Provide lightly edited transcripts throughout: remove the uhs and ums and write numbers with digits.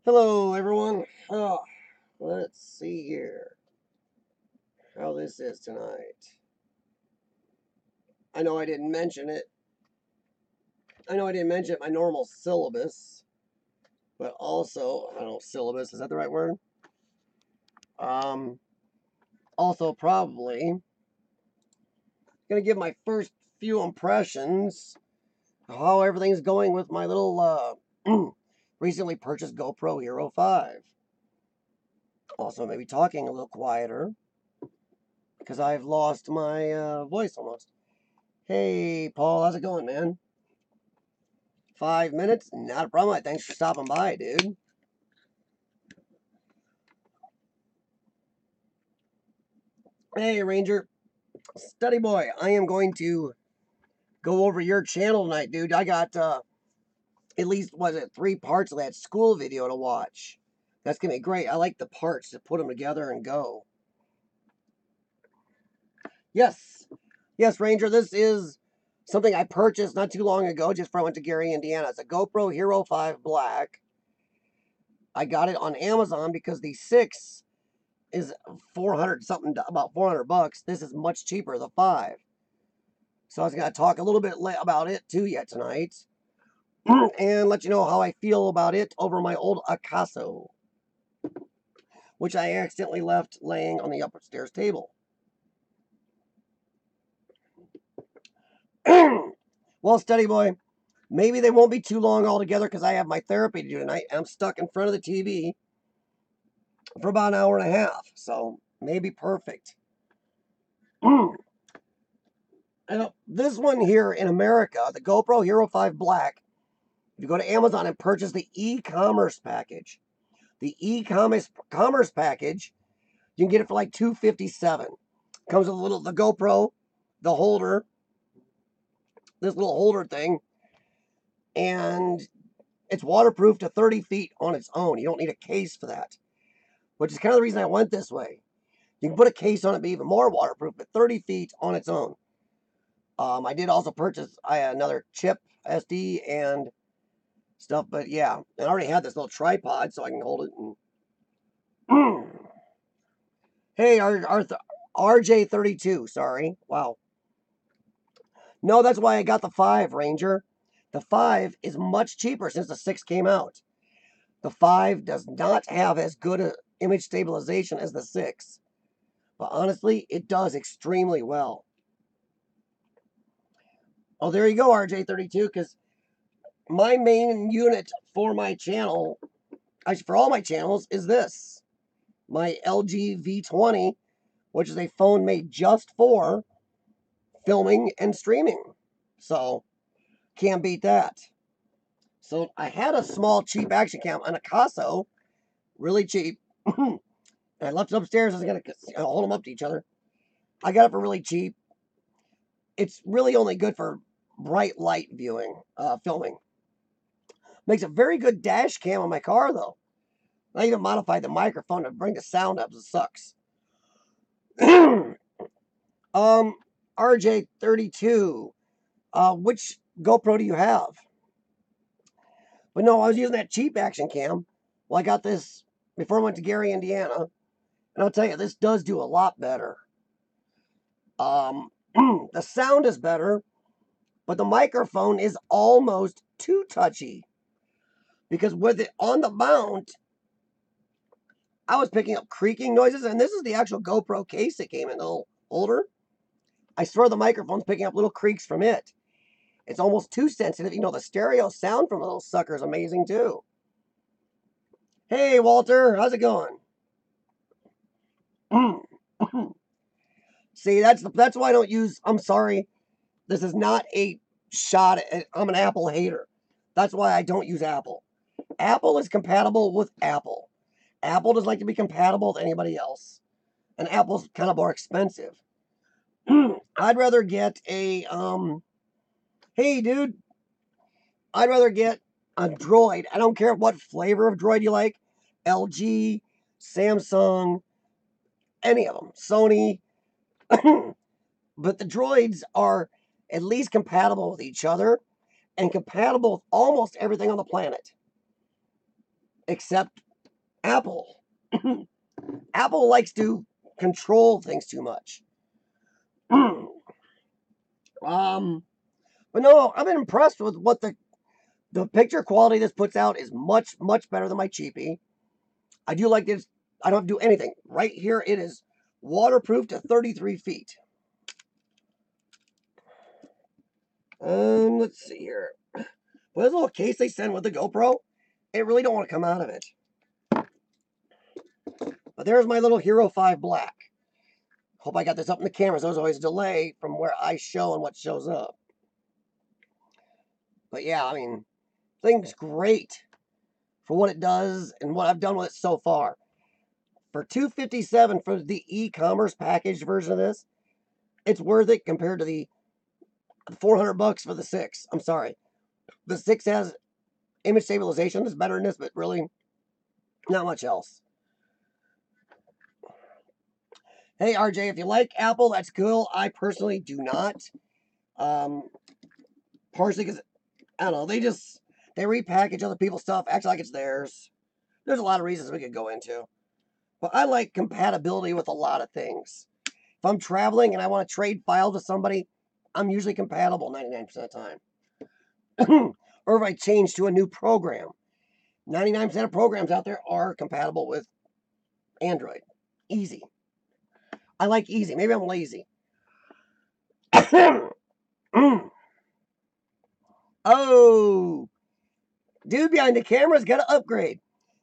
Hello, everyone. Let's see here how this is tonight. I know I didn't mention it. I know I didn't mention my normal syllabus, but also, I don't know, syllabus, is that the right word? Um, Also, probably gonna give my first few impressions of how everything's going with my little, recently purchased GoPro Hero 5. Also, maybe talking a little quieter because I've lost my voice almost. Hey, Paul, how's it going, man? 5 minutes? Not a problem. Thanks for stopping by, dude. Hey, Ranger. Study boy, I am going to go over your channel tonight, dude. I got, at least, was it 3 parts of that school video to watch. That's going to be great. I like the parts to put them together and go. Yes. Yes, Ranger, this is something I purchased not too long ago, just before I went to Gary, Indiana. It's a GoPro Hero 5 Black. I got it on Amazon because the 6 is 400 something, about 400 bucks. This is much cheaper, the 5. So I was going to talk a little bit about it to you tonight and let you know how I feel about it over my old Acaso, which I accidentally left laying on the upstairs table. Well, study boy, maybe they won't be too long altogether because I have my therapy to do tonight. I'm stuck in front of the TV for about an hour and a half, so maybe perfect. This one here in America, the GoPro Hero 5 Black, if you go to Amazon and purchase the e-commerce package, the e-commerce package, you can get it for like $257. Comes with the GoPro, the holder, this little holder thing, and it's waterproof to 30 feet on its own. You don't need a case for that, which is kind of the reason I went this way. You can put a case on it, be even more waterproof, but 30 feet on its own. I did also purchase another chip SD and stuff, but yeah, I already had this little tripod so I can hold it. And hey, RJ32, sorry. Wow. No, that's why I got the 5, Ranger. The 5 is much cheaper since the 6 came out. The 5 does not have as good a image stabilization as the 6, but honestly, it does extremely well. Oh, there you go, RJ32, because my main unit for my channel, actually for all my channels, is this. My LG V20, which is a phone made just for filming and streaming. So, can't beat that. So, I had a small, cheap action cam, an Acaso, really cheap. I left it upstairs. I was going to hold them up to each other. I got it for really cheap. It's really only good for bright light viewing, filming. Makes a very good dash cam on my car, though. I even modified the microphone to bring the sound up. It sucks. RJ32. Which GoPro do you have? But no, I was using that cheap action cam. Well, I got this before I went to Gary, Indiana. And I'll tell you, this does do a lot better. The sound is better, but the microphone is almost too touchy. Because with it on the mount, I was picking up creaking noises, and this is the actual GoPro case that came in, a little older. I swear the microphone's picking up little creaks from it. It's almost too sensitive. You know, the stereo sound from a little sucker is amazing, too. Hey, Walter, how's it going? See, that's why I don't use, I'm sorry, this is not a shot at, I'm an Apple hater. That's why I don't use Apple. Apple is compatible with Apple. Apple doesn't like to be compatible with anybody else. And Apple's kind of more expensive. I'd rather get a, hey, dude, I'd rather get a Droid. I don't care what flavor of Droid you like. LG, Samsung, any of them. Sony. But the Droids are at least compatible with each other and compatible with almost everything on the planet. except Apple. Apple likes to control things too much. But no, I've been impressed with what the picture quality this puts out is much, much better than my cheapie. I do like this. I don't have to do anything. Right here, it is waterproof to 33 feet. Let's see here. Well, this little case they send with the GoPro, it really don't want to come out of it. But there's my little Hero 5 Black. Hope I got this up in the camera, so there's always a delay from where I show and what shows up. But yeah, I mean, thing's great for what it does and what I've done with it so far. For $257 for the e-commerce package version of this, it's worth it compared to the $400 for the 6. I'm sorry. The 6 has image stabilization that's better than this, but really not much else. Hey, RJ, if you like Apple, that's cool. I personally do not. Partially because, I don't know, they repackage other people's stuff, act like it's theirs. There's a lot of reasons we could go into. But I like compatibility with a lot of things. If I'm traveling and I want to trade files with somebody, I'm usually compatible 99% of the time. Or if I change to a new program, 99% of programs out there are compatible with Android. Easy. I like easy. Maybe I'm lazy. Oh, dude behind the camera's got to upgrade.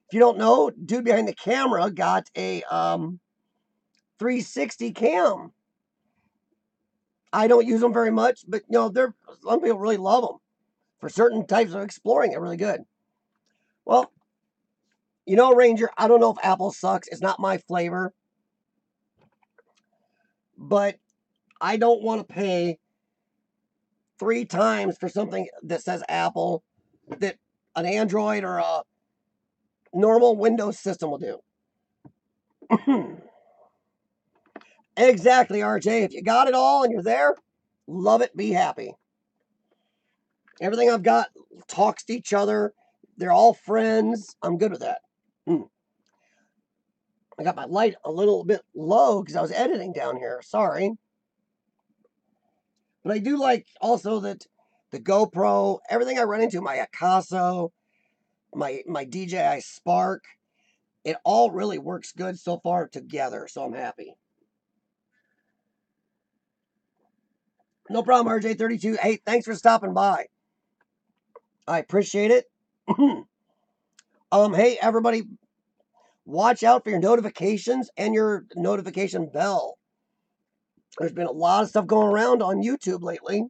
If you don't know, dude behind the camera got a 360 cam. I don't use them very much, but you know, some people really love them. For certain types of exploring, they're really good. Well, you know, Ranger, I don't know if Apple sucks. It's not my flavor. But I don't want to pay 3 times for something that says Apple that an Android or a normal Windows system will do. Exactly, RJ. If you got it all and you're there, love it, be happy. Everything I've got talks to each other. They're all friends. I'm good with that. I got my light a little bit low because I was editing down here. Sorry. But I do like also that the GoPro, everything I run into, my Akaso, my DJI Spark, it all really works good so far together. So I'm happy. No problem, RJ32. Hey, thanks for stopping by. I appreciate it. Hey, everybody, watch out for your notifications and your notification bell. There's been a lot of stuff going around on YouTube lately.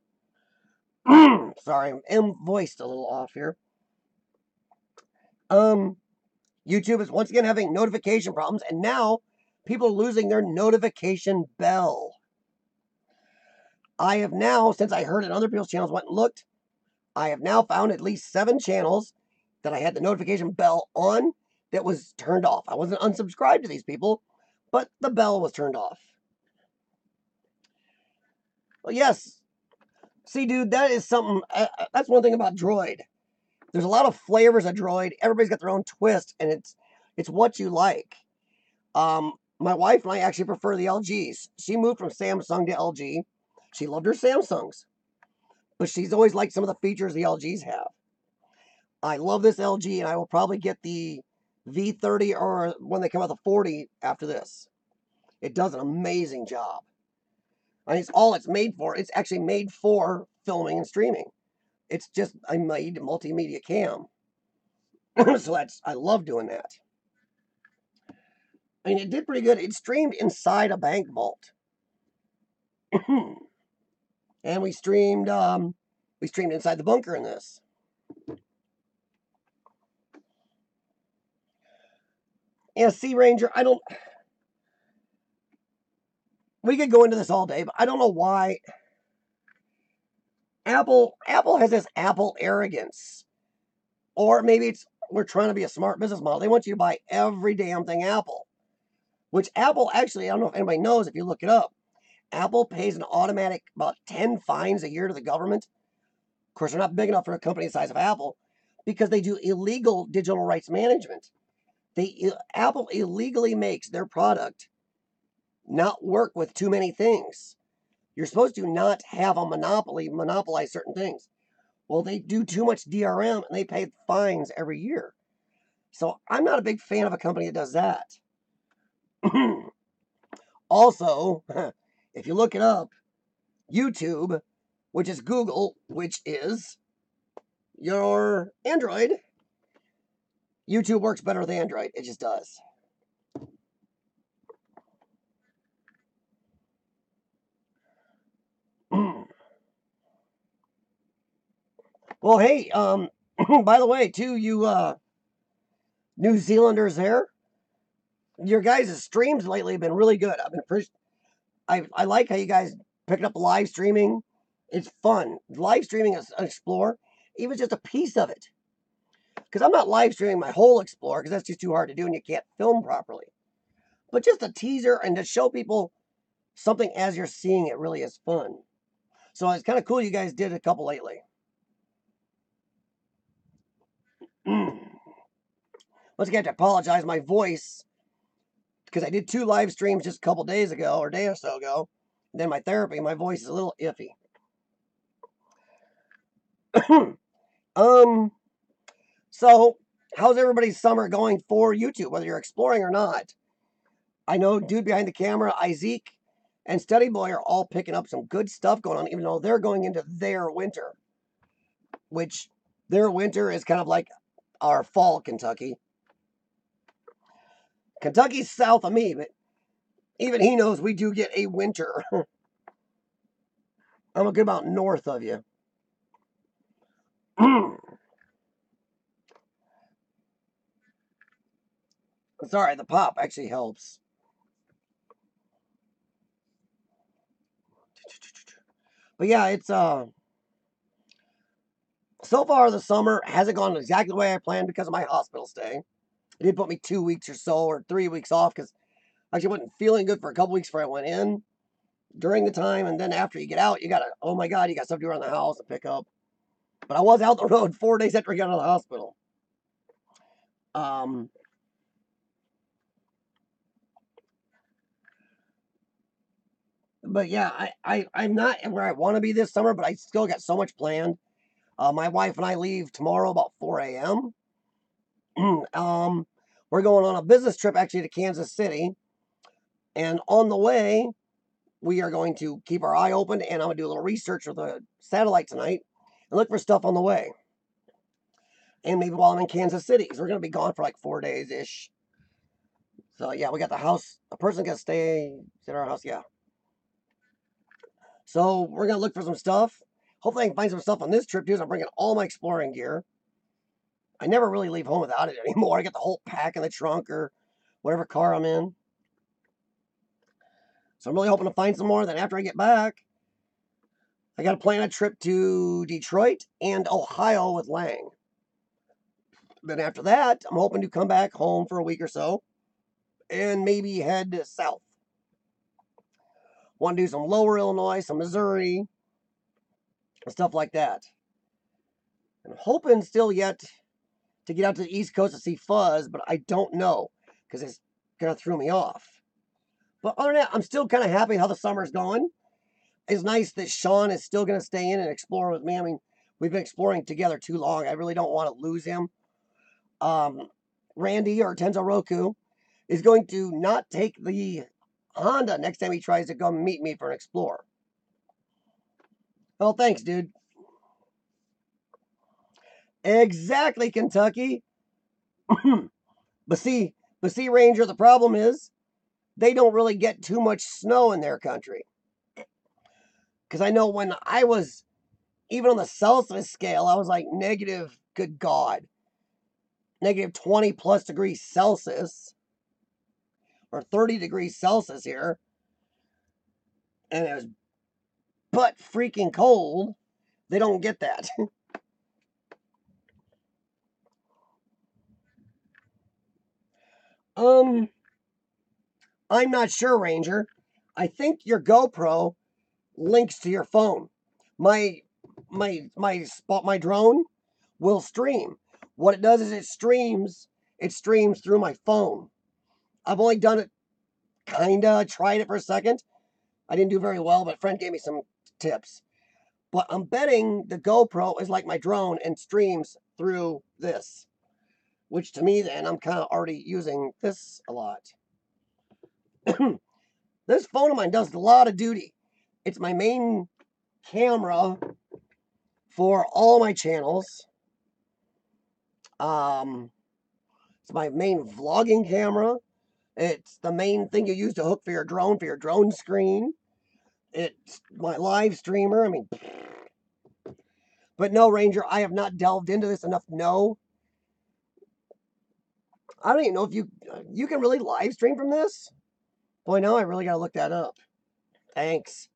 Sorry, I'm voiced a little off here. YouTube is once again having notification problems, and now people are losing their notification bell. I have now, since I heard it on other people's channels, went and looked, I have now found at least 7 channels that I had the notification bell on that was turned off. I wasn't unsubscribed to these people, but the bell was turned off. Well, yes. See, dude, that is something, that's one thing about Droid. There's a lot of flavors of Droid. Everybody's got their own twist, and it's what you like. My wife and I actually prefer the LGs. She moved from Samsung to LG. She loved her Samsungs, but she's always liked some of the features the LGs have. I love this LG, and I will probably get the V30 or when they come out the 40 after this. It does an amazing job. I mean, it's all it's made for. It's actually made for filming and streaming. It's just I made multimedia cam. So I love doing that. I mean, it did pretty good. It streamed inside a bank vault. And we streamed inside the bunker in this. Yeah, Sea Ranger, we could go into this all day, but I don't know why Apple has this Apple arrogance. Or maybe we're trying to be a smart business model. They want you to buy every damn thing Apple. Which Apple actually, I don't know if anybody knows if you look it up, Apple pays an automatic about 10 fines a year to the government. Of course, they're not big enough for a company the size of Apple, because they do illegal digital rights management. Apple illegally makes their product not work with too many things. You're supposed to not have a monopolize certain things. Well, they do too much DRM and they pay fines every year. So I'm not a big fan of a company that does that. Also, if you look it up, YouTube, which is Google, which is your Android, YouTube works better with Android. It just does. Well, hey, by the way, too, you New Zealanders there, your guys' streams lately have been really good. I like how you guys picked up live streaming. It's fun. Live streaming is Explore, even just a piece of it. Because I'm not live streaming my whole Explore because that's just too hard to do and you can't film properly. But just a teaser and to show people something as you're seeing it really is fun. So it's kind of cool you guys did a couple lately. Once again, I have to apologize. My voice, because I did 2 live streams just a couple days ago or a day or so ago. And then my therapy, my voice is a little iffy. So how's everybody's summer going for YouTube, whether you're exploring or not? I know dude behind the camera, Isaac, and Study Boy are all picking up some good stuff going on, even though they're going into their winter, which their winter is kind of like our fall Kentucky. Kentucky's south of me, but even he knows we do get a winter. I'm a good amount north of you. Sorry, the pop actually helps. But yeah, it's so far the summer hasn't gone exactly the way I planned because of my hospital stay. It did put me 2 weeks or so, or 3 weeks off, because I actually wasn't feeling good for a couple weeks before I went in during the time, and then after you get out, you gotta, oh my god, you got stuff to do around the house and pick up. But I was out the road 4 days after I got out of the hospital. But yeah, I'm not where I want to be this summer, but I still got so much planned. My wife and I leave tomorrow about 4 a.m. We're going on a business trip actually to Kansas City. And on the way, we are going to keep our eye open and I'm going to do a little research with a satellite tonight and look for stuff on the way. And maybe while I'm in Kansas City, because we're going to be gone for like 4 days-ish. So yeah, we got the house. A person going to stay at our house, yeah. So we're going to look for some stuff. Hopefully I can find some stuff on this trip too. So I'm bringing all my exploring gear. I never really leave home without it anymore. I get the whole pack in the trunk or whatever car I'm in. So I'm really hoping to find some more. Then after I get back, I got to plan a trip to Detroit and Ohio with Lang. Then after that, I'm hoping to come back home for a week or so and maybe head south. Want to do some lower Illinois, some Missouri, and stuff like that. I'm hoping still yet to get out to the East Coast to see Fuzz, but I don't know because it's kind of threw me off. But other than that, I'm still kind of happy how the summer's going. It's nice that Sean is still going to stay in and explore with me. I mean, we've been exploring together too long. I really don't want to lose him. Randy, or Tenzo Roku, is going to not take the Honda next time he tries to come meet me for an explore. Well, thanks, dude. Exactly, Kentucky. But see, Ranger, the problem is they don't really get too much snow in their country. Because I know when I was, even on the Celsius scale, I was like negative, good God, negative 20 plus degrees Celsius, or 30 degrees Celsius here. And it was butt freaking cold. They don't get that. I'm not sure, Ranger. I think your GoPro links to your phone. My drone will stream. What it does is it streams. It streams through my phone. I've only done it, kinda tried it for a second. I didn't do very well, but a friend gave me some tips. But I'm betting the GoPro is like my drone and streams through this, which to me then I'm kind of already using this a lot. This phone of mine does a lot of duty. It's my main camera for all my channels. It's my main vlogging camera. It's the main thing you use to hook for your drone screen. It's my live streamer. I mean, but no, Ranger, I have not delved into this enough. No, I don't even know if you can really live stream from this. Boy, now I really gotta look that up. Thanks.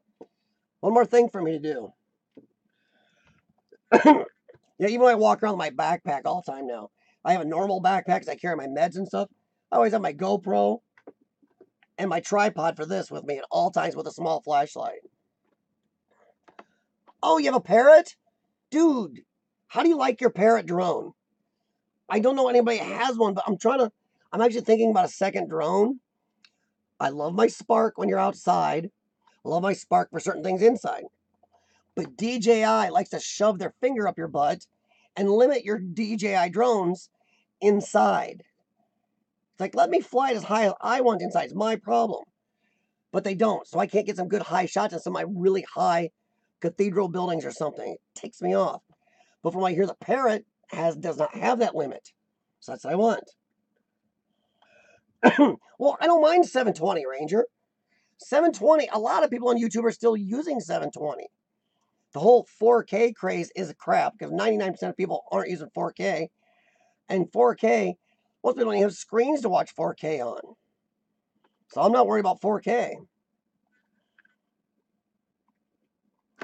One more thing for me to do. Yeah, even when I walk around with my backpack all the time now, I have a normal backpack because I carry my meds and stuff. I always have my GoPro and my tripod for this with me at all times with a small flashlight. Oh, you have a parrot? Dude, how do you like your parrot drone? I don't know anybody has one, but I'm actually thinking about a second drone. I love my Spark when you're outside. I love my Spark for certain things inside. But DJI likes to shove their finger up your butt and limit your DJI drones inside. It's like, let me fly it as high as I want inside. It's my problem. But they don't. So I can't get some good high shots of some of my really high cathedral buildings or something. It takes me off. But from what I hear, the Parrot does not have that limit. So that's what I want. Well, I don't mind 720, Ranger. 720, a lot of people on YouTube are still using 720. The whole 4K craze is a crap because 99% of people aren't using 4K. And 4K, most people don't even have screens to watch 4K on. So I'm not worried about 4K.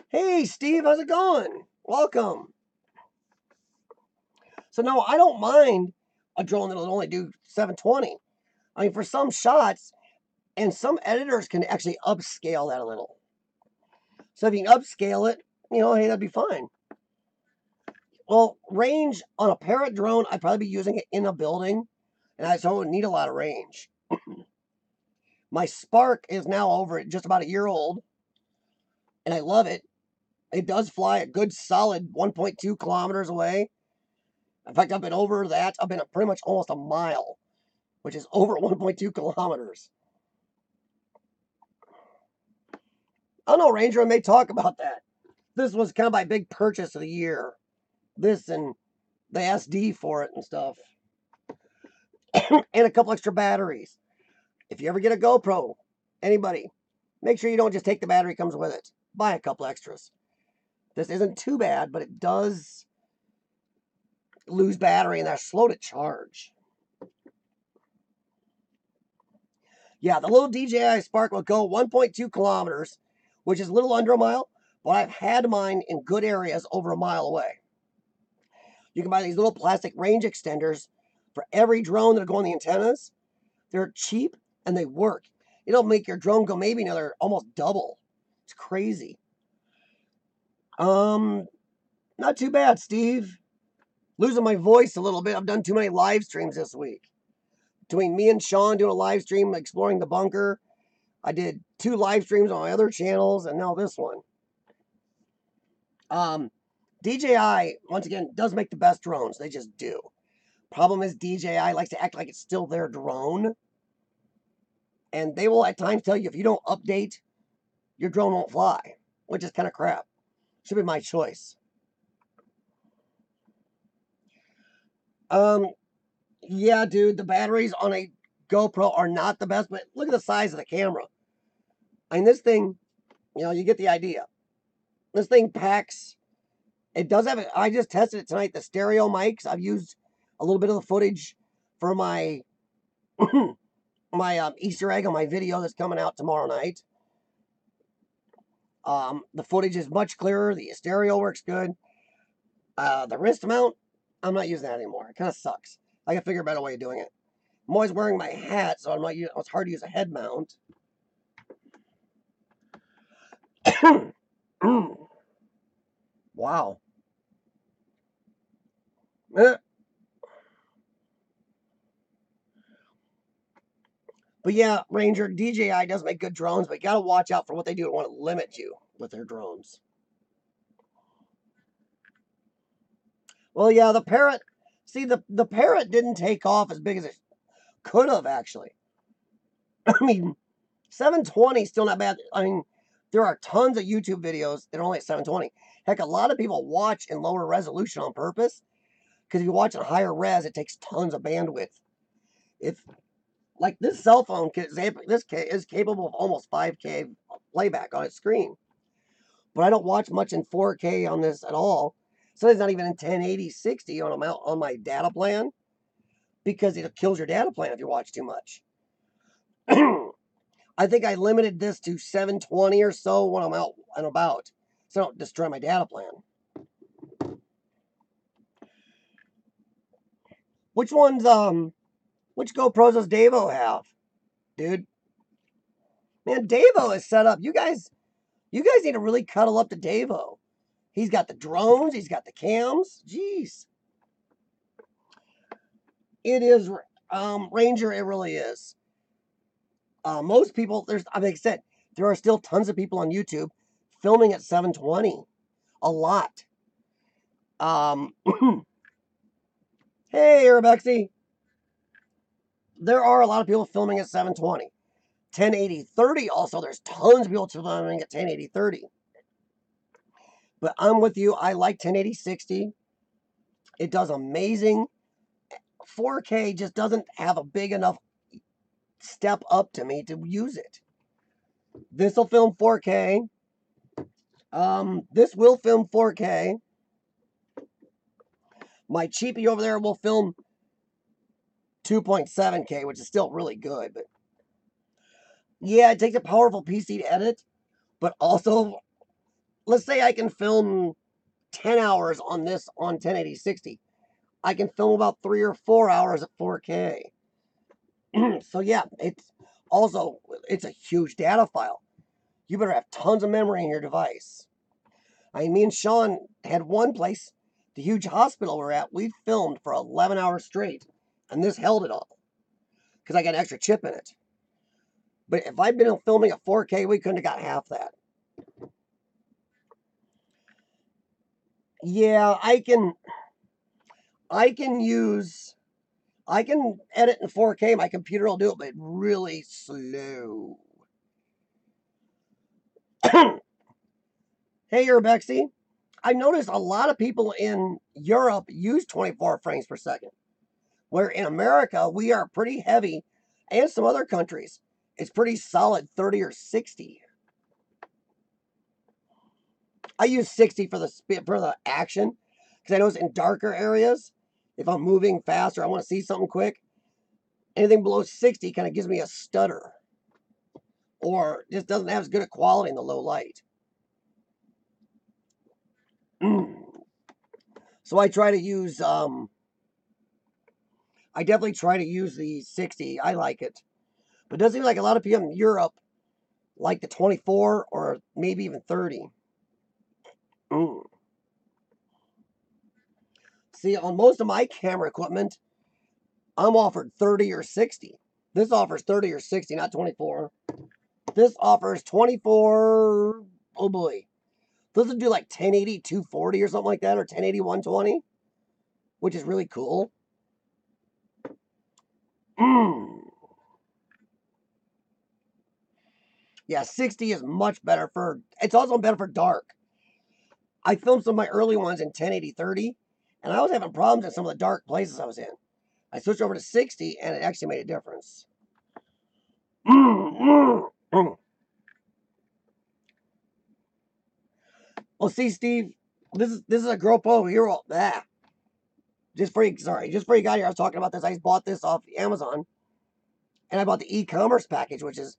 Hey, Steve, how's it going? Welcome. So no, I don't mind a drone that'll only do 720. I mean, for some shots, and some editors can actually upscale that a little. So if you can upscale it, hey, that'd be fine. Well, range on a Parrot drone, I'd probably be using it in a building, and I don't need a lot of range. My Spark is now over just about a year old, and I love it. It does fly a good solid 1.2 kilometers away. In fact, I've been over that. I've been pretty much almost a mile, which is over 1.2 kilometers. I don't know, Ranger, I may talk about that. This was kind of my big purchase of the year. This and the SD for it and stuff. And a couple extra batteries. If you ever get a GoPro, anybody, make sure you don't just take the battery comes with it. Buy a couple extras. This isn't too bad, but it does lose battery and they're slow to charge. Yeah, the little DJI Spark will go 1.2 kilometers, which is a little under a mile, but I've had mine in good areas over a mile away. You can buy these little plastic range extenders for every drone that'll go on the antennas. They're cheap and they work. It'll make your drone go maybe another almost double. It's crazy. Not too bad, Steve. Losing my voice a little bit. I've done too many live streams this week. Between me and Sean doing a live stream exploring the bunker, I did 2 live streams on my other channels, and now this one. DJI, once again, does make the best drones. They just do. Problem is DJI likes to act like it's still their drone. And they will at times tell you if you don't update, your drone won't fly, which is kind of crap. Should be my choice. Yeah, dude, the batteries on a GoPro are not the best, but look at the size of the camera. I mean, this thing, you get the idea. This thing packs. It does have it. I just tested it tonight. The stereo mics. I've used a little bit of the footage for my my Easter egg on my video that's coming out tomorrow night. The footage is much clearer. The stereo works good. The wrist mount, I'm not using that anymore. It kind of sucks. I gotta figure a better way of doing it. I'm always wearing my hat, so it's hard to use a head mount. Wow. But yeah, Ranger, DJI does make good drones, but you gotta watch out for what they do and want to limit you with their drones. Well, yeah, the Parrot. See, the Parrot didn't take off as big as it could have, actually. I mean, 720 is still not bad. I mean, there are tons of YouTube videos that are only at 720. Heck, a lot of people watch in lower resolution on purpose because if you watch at higher res, it takes tons of bandwidth. If like this cell phone, this is capable of almost 5K playback on its screen, but I don't watch much in 4K on this at all. So it's not even in 1080 60 on my data plan because it kills your data plan if you watch too much. I think I limited this to 720 or so when I'm out and about, so I don't destroy my data plan. Which which GoPros does Davo have, dude? Man, Davo is set up. You guys need to really cuddle up to Davo. He's got the drones. He's got the cams. Jeez. It is, Ranger, it really is. Most people, like I said, there are still tons of people on YouTube filming at 720. A lot. Hey, Urbexy. There are a lot of people filming at 720. 1080-30 also, there's tons of people filming at 1080-30. But I'm with you. I like 1080-60. It does amazing. 4K just doesn't have a big enough step up to me to use it. This will film 4K. This will film 4K. My cheapie over there will film 2.7K, which is still really good. But yeah, it takes a powerful PC to edit. But also, let's say I can film 10 hours on this on 1080-60. I can film about 3 or 4 hours at 4K. So yeah, it's a huge data file. You better have tons of memory in your device. I mean, me and Sean had one place, the huge hospital we're at, we filmed for 11 hours straight, and this held it all because I got an extra chip in it. But if I'd been filming at 4K, we couldn't have got half that. Yeah, I can edit in 4K. My computer will do it, but it's really slow. Hey, Urbexy. I noticed a lot of people in Europe use 24 frames per second, where in America, we are pretty heavy, and some other countries, it's pretty solid 30 or 60. I use 60 for the action, because I notice in darker areas, if I'm moving fast or I want to see something quick, anything below 60 kind of gives me a stutter, or just doesn't have as good a quality in the low light. So I try to use, I definitely try to use the 60. I like it. But it does seem like a lot of people in Europe like the 24 or maybe even 30. See, on most of my camera equipment, I'm offered 30 or 60. This offers 30 or 60, not 24. This offers 24. Oh boy. This would do like 1080 240 or something like that, or 1080 120, which is really cool. Yeah, 60 is much better for, it's also better for dark. I filmed some of my early ones in 1080-30, and I was having problems in some of the dark places I was in. I switched over to 60, and it actually made a difference. Oh, see, Steve, this is a GoPro Hero. Just before you got here, I was talking about this. I just bought this off Amazon, and I bought the e-commerce package, which is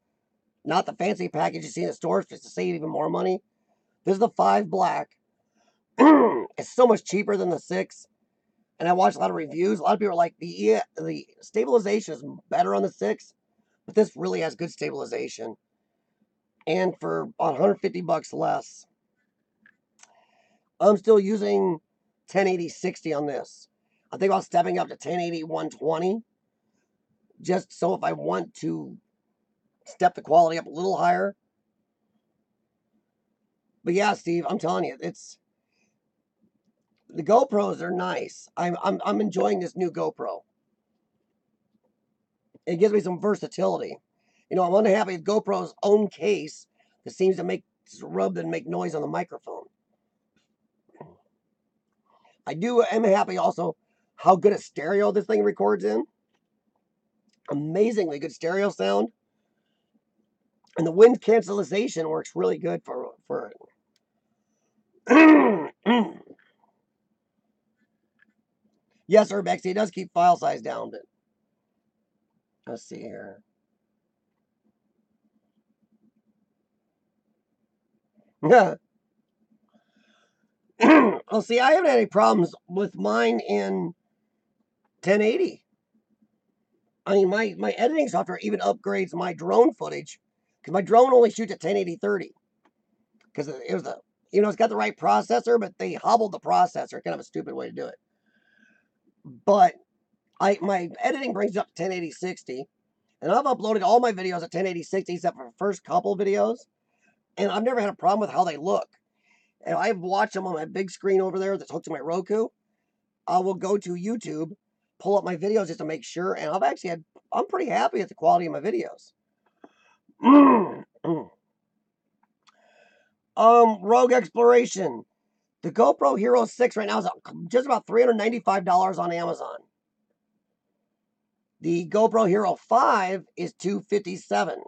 not the fancy package you see in the stores just to save even more money. This is the 5 black. It's so much cheaper than the 6. And I watched a lot of reviews. A lot of people are like, the stabilization is better on the 6, but this really has good stabilization. And for about 150 bucks less, I'm still using 1080-60 on this. I think about stepping up to 1080-120, just so if I want to step the quality up a little higher. But yeah, Steve, I'm telling you, it's the GoPros are nice. I'm enjoying this new GoPro. It gives me some versatility. You know, I'm unhappy with GoPro's own case that seems to make rub and make noise on the microphone. am happy also how good a stereo this thing records in. Amazingly good stereo sound. And the wind cancellation works really good for it. Yes, Urbex, it does keep file size down, but let's see here. Well, see, I haven't had any problems with mine in 1080. I mean, my editing software even upgrades my drone footage because my drone only shoots at 1080/30 because it was it's got the right processor, but they hobbled the processor. Kind of a stupid way to do it. But my editing brings it up to 1080/60, and I've uploaded all my videos at 1080/60 except for the first couple videos, and I've never had a problem with how they look. And I've watched them on my big screen over there that's hooked to my Roku. I will go to YouTube, pull up my videos just to make sure, and I'm pretty happy with the quality of my videos. Rogue Exploration. The GoPro Hero 6 right now is just about $395 on Amazon. The GoPro Hero 5 is $257.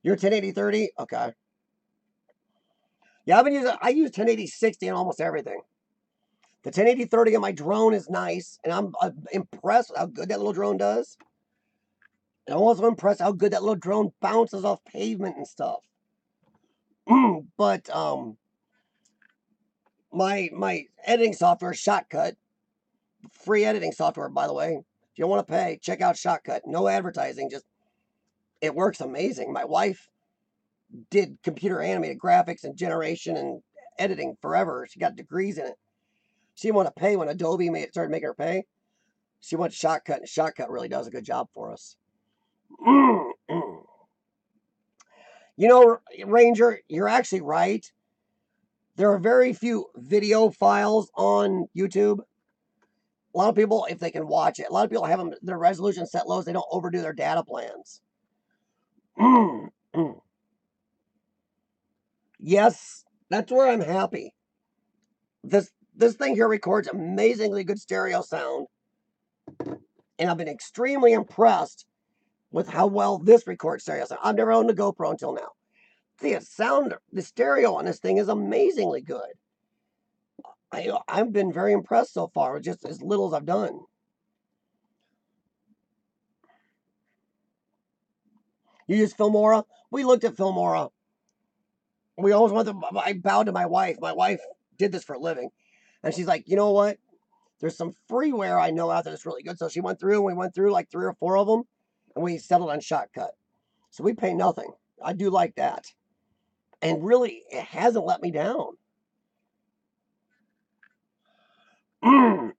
You're 1080/30? Okay. Yeah, I use 1080/60 on almost everything. The 1080/30 on my drone is nice, and I'm impressed with how good that little drone does. And I'm also impressed how good that little drone bounces off pavement and stuff. But my editing software, Shotcut, free editing software, by the way. If you don't want to pay, check out Shotcut. No advertising, just it works amazing. My wife did computer animated graphics and generation and editing forever. She got degrees in it. She didn't want to pay when Adobe started making her pay. She went Shotcut, and Shotcut really does a good job for us. You know, Ranger, you're actually right. There are very few video files on YouTube. A lot of people, if they can watch it, a lot of people have their resolution set low so they don't overdo their data plans. Yes, that's where I'm happy. This thing here records amazingly good stereo sound, and I've been extremely impressed with how well this records stereo sound. I've never owned a GoPro until now. The stereo on this thing is amazingly good. I've been very impressed so far with just as little as I've done. You use Filmora? We looked at Filmora. We always went to, I bowed to my wife. My wife did this for a living. And she's like, you know what? There's some freeware I know out there that's really good. So she went through and we went through like 3 or 4 of them and we settled on Shotcut. So we pay nothing. I do like that. And really, it hasn't let me down. Huh.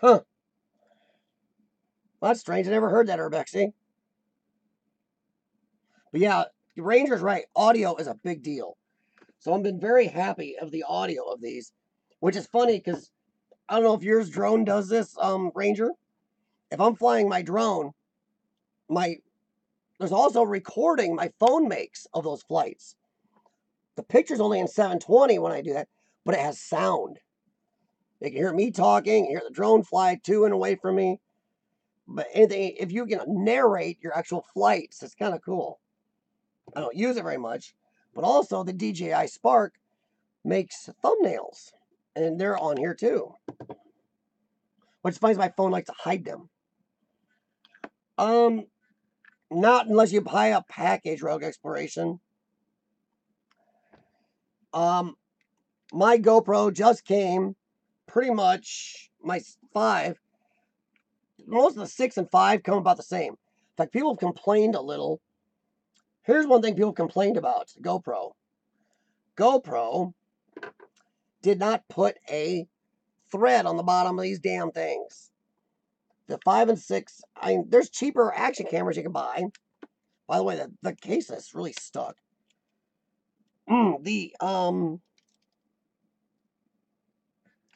Well, that's strange. I never heard that, Urbexy. But yeah, Ranger's right. Audio is a big deal. So I've been very happy of the audio of these, which is funny because I don't know if yours drone does this, Ranger. If I'm flying my drone, there's also recording my phone makes of those flights. The picture's only in 720 when I do that, but it has sound. You can hear me talking, hear the drone fly to and away from me. But anything, if you can narrate your actual flights, it's kind of cool. I don't use it very much, but also the DJI Spark makes thumbnails, and they're on here too. Which finds my phone likes to hide them. Not unless you buy a package, Rogue Exploration. My GoPro just came, pretty much my 5. Most of the 6 and 5 come about the same. In fact, people have complained a little. Here's one thing people complained about GoPro. GoPro did not put a thread on the bottom of these damn things. The 5 and 6, there's cheaper action cameras you can buy. By the way, the case is really stuck.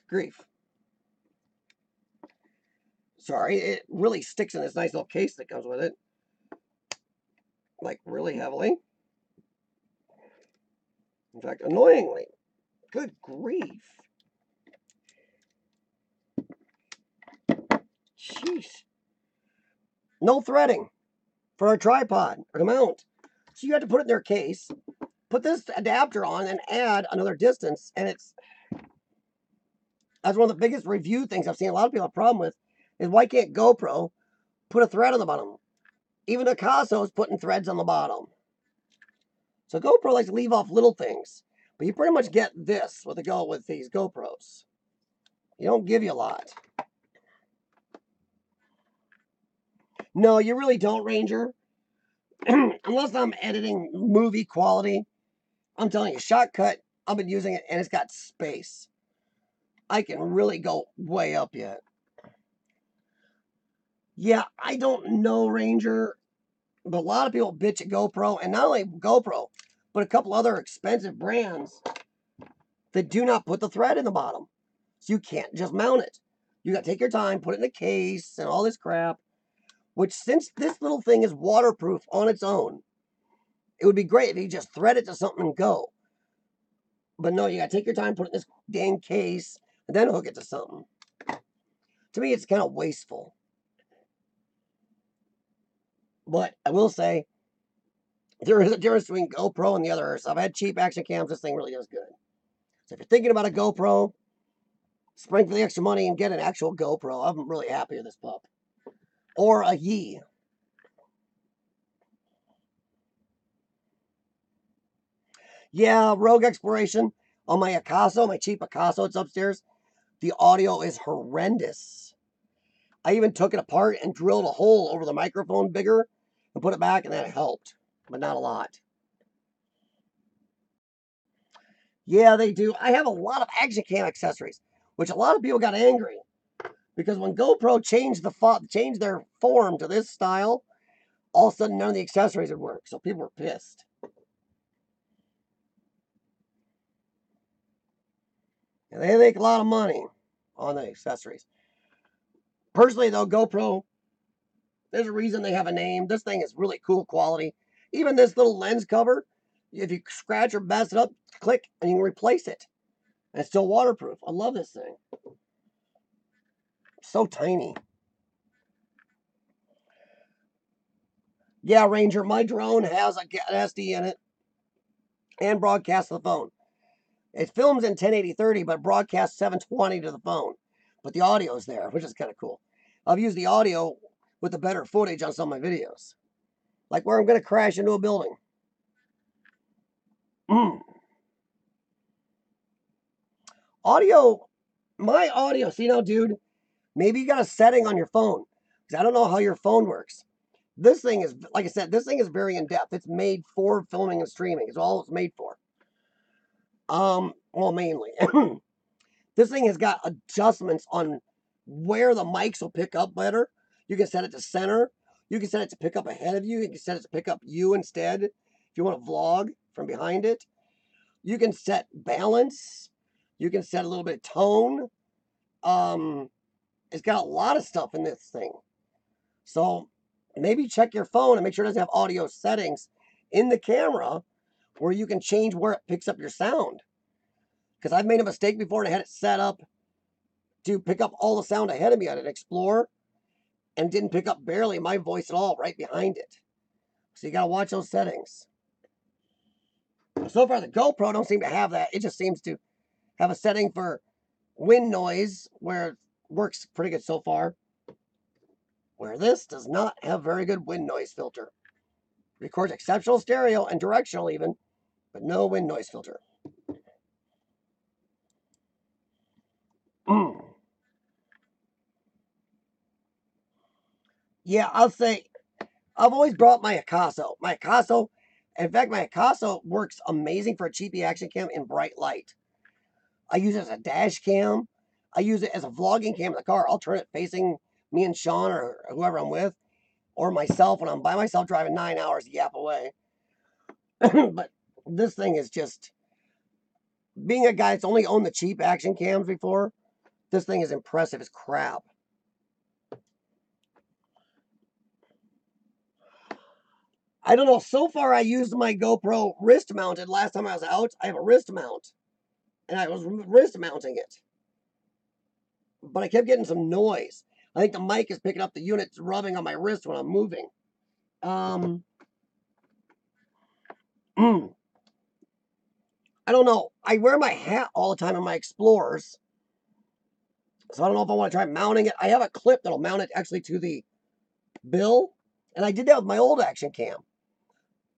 Grief. Sorry, it really sticks in this nice little case that comes with it. Like, really heavily. In fact, annoyingly. Good grief. Jeez. No threading for a tripod or to mount. So you have to put it in their case, put this adapter on, and add another distance. And that's one of the biggest review things I've seen a lot of people have a problem with, is why can't GoPro put a thread on the bottom? Even Picasso is putting threads on the bottom. So GoPro likes to leave off little things. But you pretty much get this with these GoPros. You don't give you a lot. No, you really don't, Ranger. Unless I'm editing movie quality. I'm telling you, Shotcut, I've been using it and it's got space. I can really go way up yet. Yeah, I don't know, Ranger, but a lot of people bitch at GoPro, and not only GoPro, but a couple other expensive brands that do not put the thread in the bottom. So you can't just mount it. You got to take your time, put it in a case and all this crap, which since this little thing is waterproof on its own, it would be great if you just thread it to something and go. But no, you got to take your time, put it in this dang case, and then hook it to something. To me, it's kind of wasteful. But I will say, there is a difference between GoPro and the others. I've had cheap action cams. This thing really does good. So if you're thinking about a GoPro, spring for the extra money and get an actual GoPro. I'm really happy with this pup. Or a Yee. Yeah, Rogue Exploration on my Picasso, my cheap Picasso, it's upstairs. The audio is horrendous. I even took it apart and drilled a hole over the microphone bigger and put it back, and that helped, but not a lot. Yeah, they do. I have a lot of action cam accessories, which a lot of people got angry because when GoPro changed their form to this style, all of a sudden none of the accessories would work. So people were pissed. And they make a lot of money on the accessories. Personally, though, GoPro, there's a reason they have a name. This thing is really cool quality. Even this little lens cover, if you scratch or mess it up, click, and you can replace it. And it's still waterproof. I love this thing. So tiny. Yeah, Ranger, my drone has an SD in it and broadcasts to the phone. It films in 1080-30, but broadcasts 720 to the phone. But the audio is there, which is kind of cool. I've used the audio with the better footage on some of my videos. Like where I'm going to crash into a building. Audio, my audio, see now, dude, maybe you got a setting on your phone. Because I don't know how your phone works. This thing is, like I said, this thing is very in-depth. It's made for filming and streaming. It's all it's made for. Well, mainly. This thing has got adjustments on where the mics will pick up better. You can set it to center. You can set it to pick up ahead of you. You can set it to pick up you instead if you want to vlog from behind it. You can set balance. You can set a little bit of tone. It's got a lot of stuff in this thing. So maybe check your phone and make sure it doesn't have audio settings in the camera where you can change where it picks up your sound. Because I've made a mistake before and I had it set up to pick up all the sound ahead of me on an Explorer and didn't pick up barely my voice at all right behind it. So you got to watch those settings. So far, the GoPro don't seem to have that. It just seems to have a setting for wind noise where it works pretty good so far. Where this does not have very good wind noise filter. Records exceptional stereo and directional even, but no wind noise filter. Yeah, I'll say I've always brought my Picasso. In fact, my Picasso works amazing for a cheapy action cam in bright light. I use it as a dash cam. I use it as a vlogging cam in the car. I'll turn it facing me and Sean or whoever I'm with, or myself when I'm by myself driving 9 hours yap away. But this thing is just, being a guy that's only owned the cheap action cams before, this thing is impressive as crap. I don't know. So far, I used my GoPro wrist mounted. Last time I was out, I have a wrist mount, and I was wrist mounting it. But I kept getting some noise. I think the mic is picking up the units rubbing on my wrist when I'm moving. I don't know. I wear my hat all the time in my Explorers, so I don't know if I want to try mounting it. I have a clip that'll mount it actually to the bill, and I did that with my old action cam.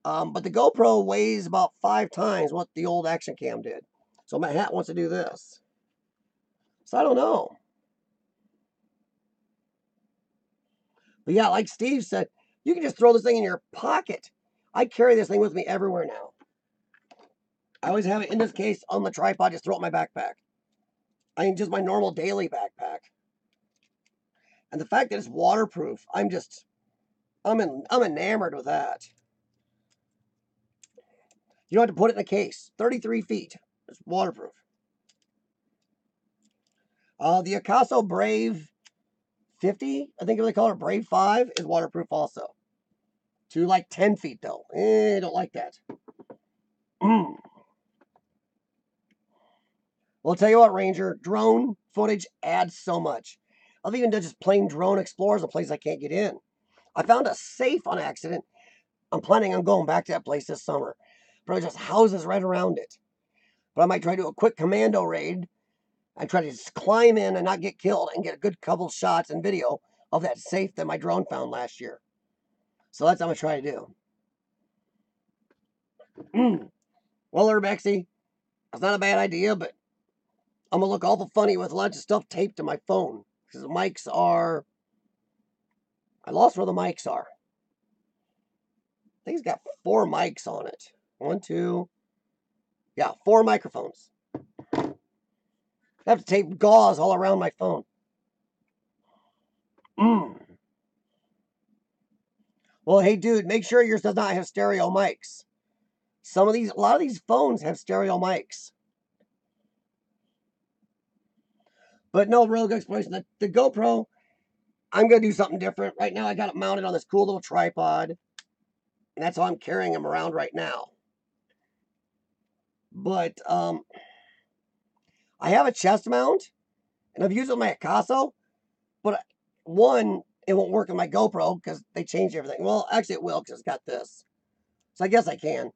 But the GoPro weighs about 5 times what the old action cam did. So my hat wants to do this. So I don't know. But yeah, like Steve said, you can just throw this thing in your pocket. I carry this thing with me everywhere now. I always have it in this case on the tripod, just throw it in my backpack. I mean, just my normal daily backpack. And the fact that it's waterproof, I'm enamored with that. You don't have to put it in a case. 33 feet. It's waterproof. The Akaso Brave 50, I think they call it Brave 5, is waterproof also. To like 10 feet though. I don't like that. Well, I'll tell you what, Ranger, drone footage adds so much. I've even done just plain drone explorers in places I can't get in. I found a safe on accident. I'm planning on going back to that place this summer. Probably just houses right around it. But I might try to do a quick commando raid and try to just climb in and not get killed and get a good couple shots and video of that safe that my drone found last year. So that's what I'm going to try to do. Well, Urbexy, it's not a bad idea, but I'm going to look awful funny with lots of stuff taped to my phone. Because the mics are... I lost where the mics are. I think it's got 4 mics on it. 1, 2... Yeah, 4 microphones. I have to tape gauze all around my phone. Well, hey, dude, make sure yours does not have stereo mics. A lot of these phones have stereo mics. But no, real good explanation. The GoPro, I'm going to do something different. Right now, I got it mounted on this cool little tripod. And that's how I'm carrying them around right now. But I have a chest mount, and I've used it with my Akaso. But one, it won't work on my GoPro because they changed everything. Well, actually, it will because it's got this. So I guess I can.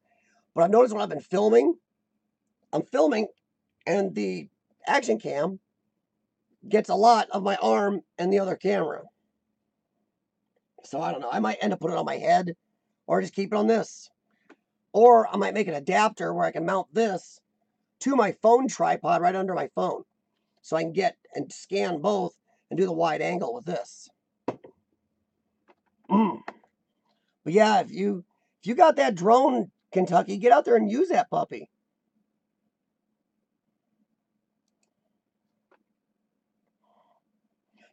But I've noticed when I've been filming, I'm filming, and the action cam gets a lot of my arm and the other camera. So I don't know. I might end up putting it on my head or just keep it on this. Or I might make an adapter where I can mount this to my phone tripod right under my phone. So I can get and scan both and do the wide angle with this. But yeah, if you got that drone, Kentucky, get out there and use that puppy.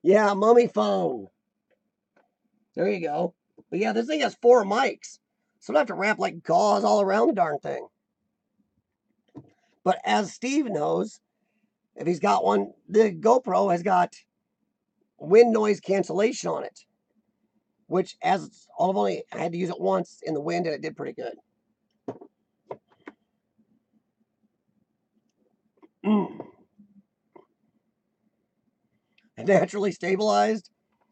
Yeah, mummy phone. There you go. But yeah, this thing has 4 mics. So I have to wrap like gauze all around the darn thing. But as Steve knows, if he's got one, the GoPro has got wind noise cancellation on it. Which, I had to use it once in the wind and it did pretty good. Naturally stabilized?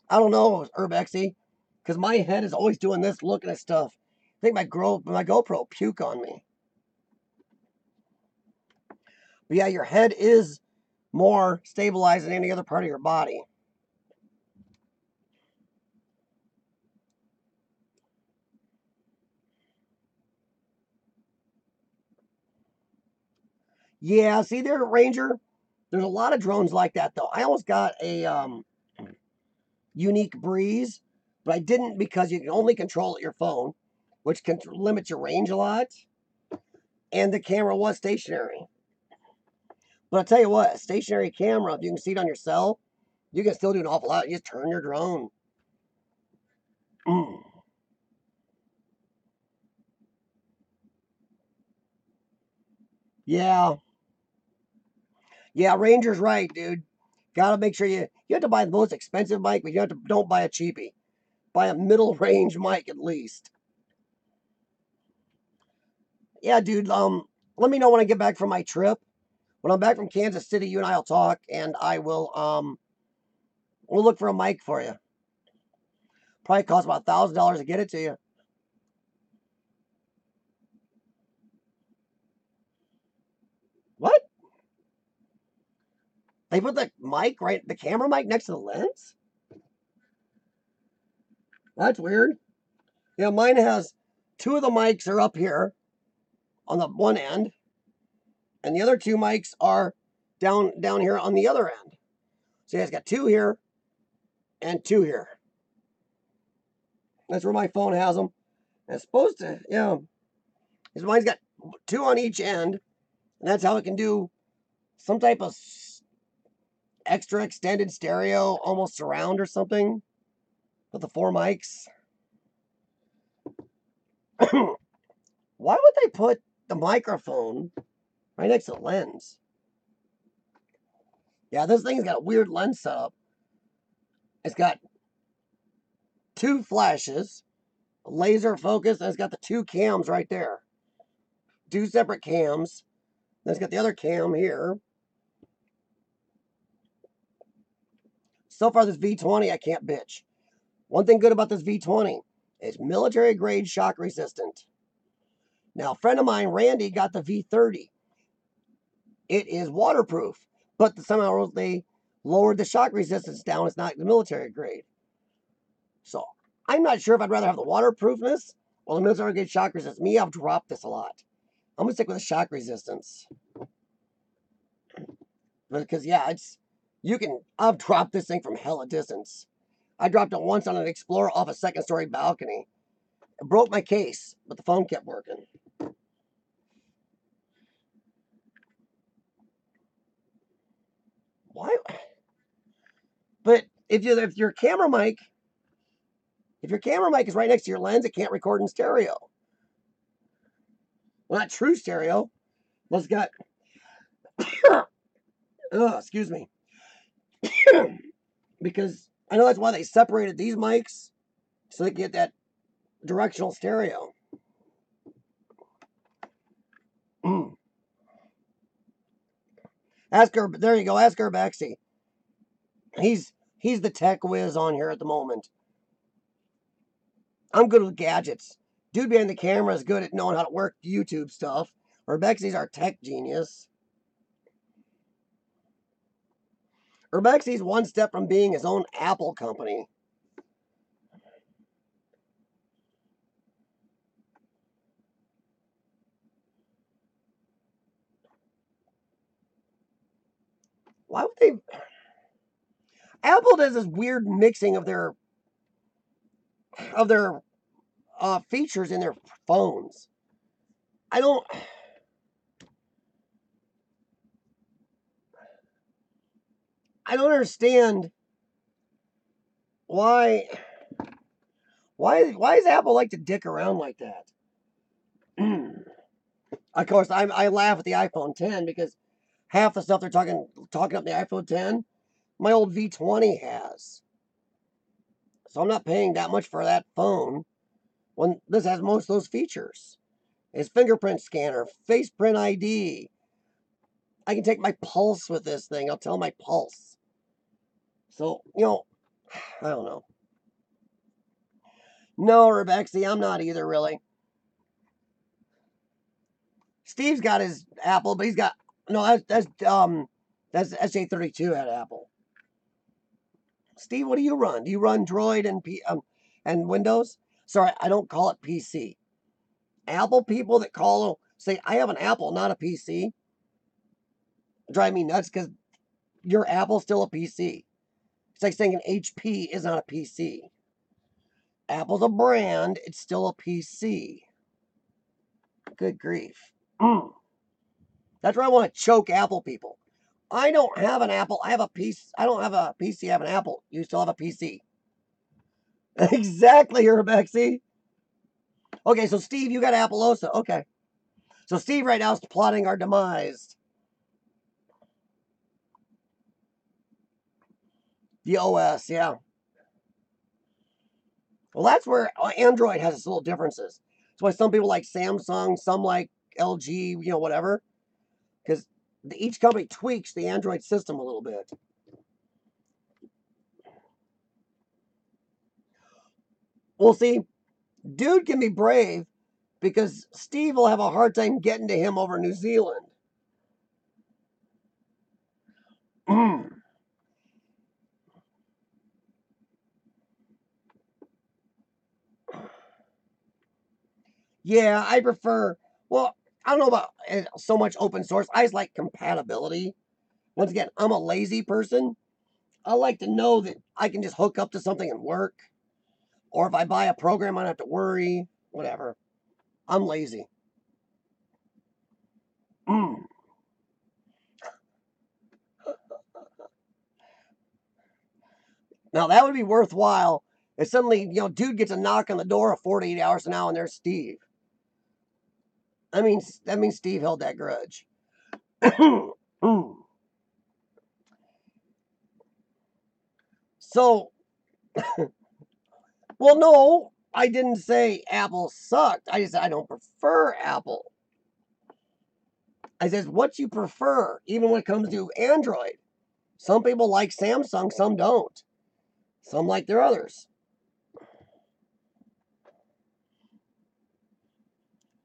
I don't know, Urbexy. Because my head is always doing this, looking at stuff. I think my GoPro puke on me. But yeah, your head is more stabilized than any other part of your body. Yeah, see there, Ranger? There's a lot of drones like that, though. I almost got a Unique Breeze, but I didn't because you can only control it your phone, which can limit your range a lot. And the camera was stationary. But I'll tell you what, a stationary camera, if you can see it on your cell, you can still do an awful lot. You just turn your drone. Mm. Yeah. Yeah, Ranger's right, dude. Gotta make sure you have to buy the most expensive mic, but you have to don't buy a cheapie. Buy a middle range mic at least. Yeah, dude. Let me know when I get back from my trip. When I'm back from Kansas City, you and I'll talk, and I will we'll look for a mic for you. Probably cost about $1,000 to get it to you. What? They put the mic right, the camera mic next to the lens? That's weird. Yeah, mine has two of the mics are up here on the one end, and the other two mics are down here on the other end. So yeah, it's got two here and two here. That's where my phone has them. And it's supposed to, yeah. Because mine's got two on each end, and that's how it can do some type of extra extended stereo, almost surround or something, with the four mics. Why would they put the microphone right next to the lens? Yeah, this thing's got a weird lens setup. It's got two flashes, laser focus, and it's got the two cams right there. Two separate cams. Then it's got the other cam here. So far, this V20, I can't bitch. One thing good about this V20, it's military grade shock resistant. Now, a friend of mine, Randy, got the V30. It is waterproof, but somehow they lowered the shock resistance down. It's not the military grade. So I'm not sure if I'd rather have the waterproofness or the military grade shock resistance. Me, I've dropped this a lot. I'm gonna stick with the shock resistance because yeah, I've dropped this thing from hella distance. I dropped it once on an Explorer off a second story balcony. It broke my case, but the phone kept working. Why? But if your camera mic, if your camera mic is right next to your lens, it can't record in stereo. Well, not true stereo. Well, it's got, excuse me, because I know that's why they separated these mics so they can get that directional stereo. Mm. Ask her. There you go. Ask her, Bexy. He's the tech whiz on here at the moment. I'm good with gadgets. Dude behind the camera is good at knowing how to work YouTube stuff. Or Bexy's our tech genius. Urbexy's one step from being his own Apple company. Why would they? Apple does this weird mixing of their features in their phones. I don't. I don't understand why. Why does Apple like to dick around like that? Of course, I laugh at the iPhone 10 because half the stuff they're talking up the iPhone 10, my old V20 has. So I'm not paying that much for that phone when this has most of those features. It's fingerprint scanner, face print ID. I can take my pulse with this thing. I'll tell my pulse. So, I don't know. No, Rebecca, I'm not either, really. Steve's got his Apple, but he's got no. That's SA32 at Apple. Steve, what do you run? Do you run Droid and Windows? Sorry, I don't call it PC. Apple people that say I have an Apple, not a PC, drive me nuts because your Apple's still a PC. It's like saying an HP is not a PC. Apple's a brand, it's still a PC. Good grief. Mm. That's why I want to choke Apple people. I don't have an Apple. I have a PC. I don't have a PC. I have an Apple. You still have a PC. Exactly, Urbexy. Okay, so Steve, you got Apple also. Okay. So Steve right now is plotting our demise. The OS, yeah. Well, that's where Android has its little differences. That's why some people like Samsung, some like LG, whatever. Because each company tweaks the Android system a little bit. We'll see. Dude can be brave because Steve will have a hard time getting to him over New Zealand. Yeah, I prefer. Well, I don't know about so much open source. I just like compatibility. Once again, I'm a lazy person. I like to know that I can just hook up to something and work. Or if I buy a program, I don't have to worry. Whatever. I'm lazy. Mm. Now that would be worthwhile. If suddenly, dude gets a knock on the door of 48 hours from now and there's Steve. That means Steve held that grudge. Mm. So, well, no, I didn't say Apple sucked. I just said I don't prefer Apple. I said, what you prefer, even when it comes to Android. Some people like Samsung, some don't. Some like their others.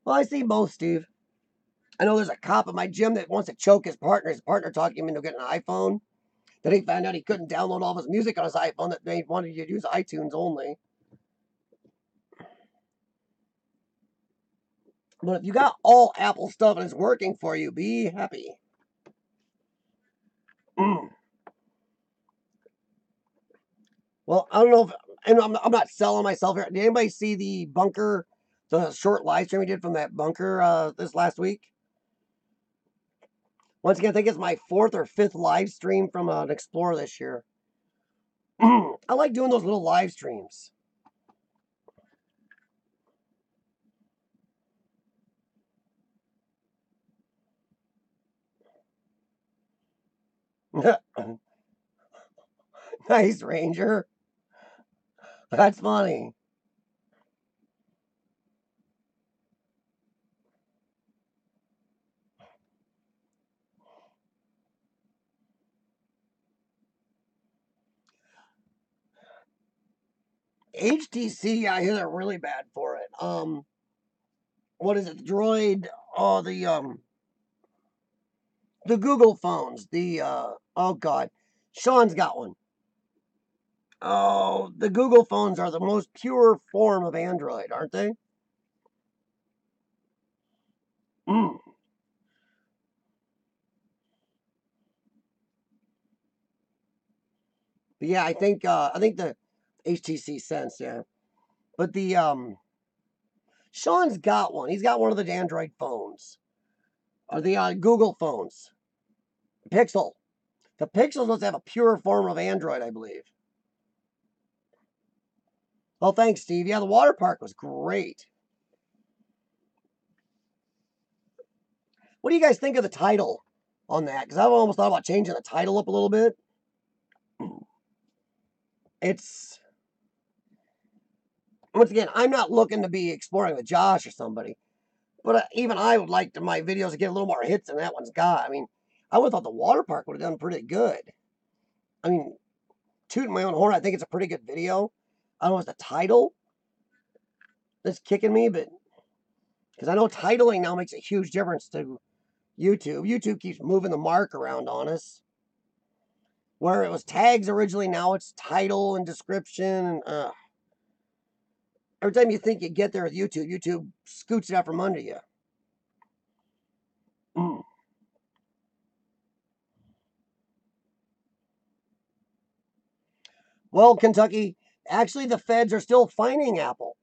Well, I see both, Steve. I know there's a cop at my gym that wants to choke his partner. His partner talking him into getting an iPhone. Then he found out he couldn't download all of his music on his iPhone, that they wanted you to use iTunes only. But if you got all Apple stuff and it's working for you, be happy. Mm. Well, I don't know if, and I'm not selling myself here. Did anybody see the short live stream we did from that bunker this last week? Once again, I think it's my fourth or fifth live stream from an Explorer this year. I like doing those little live streams. Nice, Ranger. That's funny. HTC, I hear they're really bad for it. What is it? Droid? Oh, the Google phones. Oh God, Sean's got one. Oh, the Google phones are the most pure form of Android, aren't they? Mm. But yeah, I think the HTC Sense, yeah. But the Sean's got one. He's got one of the Android phones. Or the Google phones. Pixel. The Pixel does have a pure form of Android, I believe. Oh, thanks, Steve. Yeah, the water park was great. What do you guys think of the title on that? Because I've almost thought about changing the title up a little bit. It's, once again, I'm not looking to be exploring with Josh or somebody, but even I would like my videos to get a little more hits than that one's got. I mean, I would have thought the water park would have done pretty good. I mean, tooting my own horn, I think it's a pretty good video. I don't know if it's the title that's kicking me, but because I know titling now makes a huge difference to YouTube. YouTube keeps moving the mark around on us. Where it was tags originally, now it's title and description. And every time you think you get there with YouTube, YouTube scoots it out from under you. Mm. Well, Kentucky, actually, the feds are still fining Apple.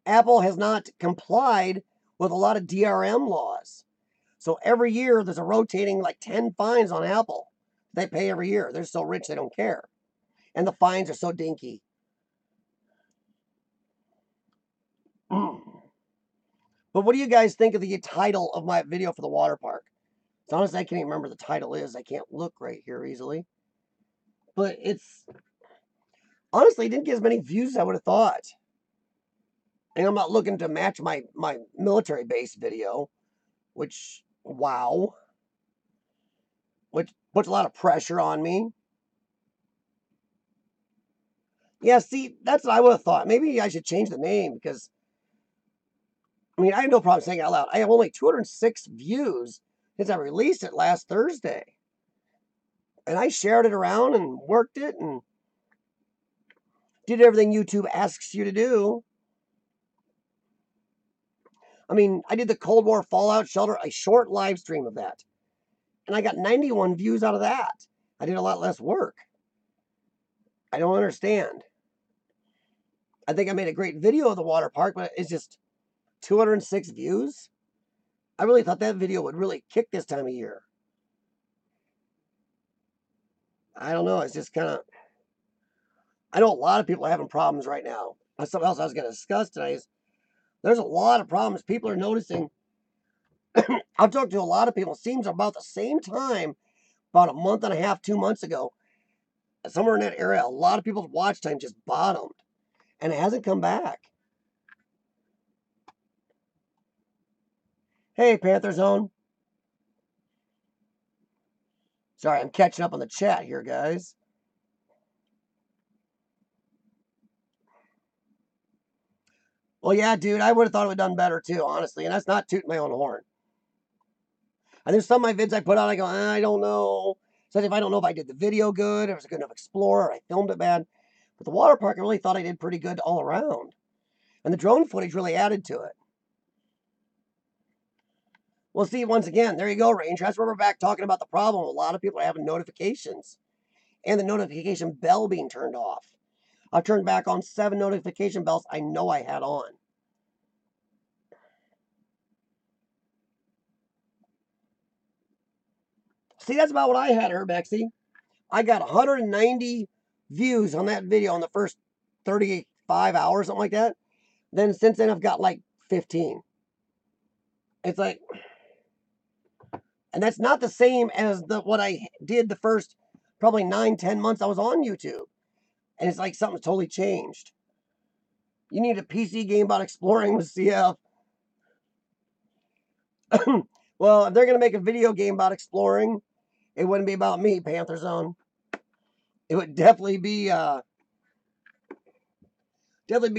Apple has not complied with a lot of DRM laws. So every year there's a rotating like 10 fines on Apple. They pay every year. They're so rich they don't care. And the fines are so dinky. But what do you guys think of the title of my video for the water park? It's honest, I can't even remember the title is. I can't look right here easily. But it's honestly, it didn't get as many views as I would have thought. And I'm not looking to match my military base video, which, wow, which puts a lot of pressure on me. Yeah, see, that's what I would have thought. Maybe I should change the name because, I mean, I have no problem saying it out loud. I have only 206 views since I released it last Thursday. And I shared it around and worked it and did everything YouTube asks you to do. I mean, I did the Cold War Fallout Shelter, a short live stream of that. And I got 91 views out of that. I did a lot less work. I don't understand. I think I made a great video of the water park, but it's just 206 views. I really thought that video would really kick this time of year. I don't know. It's just kind of, I know a lot of people are having problems right now. That's something else I was going to discuss tonight is there's a lot of problems people are noticing. I've talked to a lot of people. It seems about the same time, about a month and a half, 2 months ago, somewhere in that area, a lot of people's watch time just bottomed. And it hasn't come back. Hey, Panther Zone. Sorry, I'm catching up on the chat here, guys. Well, yeah, dude, I would have thought it would have done better too, honestly. And that's not tooting my own horn. And there's some of my vids I put out, I go, I don't know. So if I don't know if I did the video good, if it was a good enough explorer, I filmed it bad. But the water park, I really thought I did pretty good all around. And the drone footage really added to it. Well, see, once again, there you go, Ranger. That's where we're back talking about the problem. A lot of people are having notifications and the notification bell being turned off. I've turned back on 7 notification bells I know I had on. See, that's about what I had, Urbexy. I got 190 views on that video in the first 35 hours, something like that. Then since then, I've got like 15. It's like, and that's not the same as what I did the first probably 9-10 months I was on YouTube. And it's like something's totally changed. You need a PC game about exploring with CF. Well, if they're going to make a video game about exploring, it wouldn't be about me, Panther Zone. It would definitely be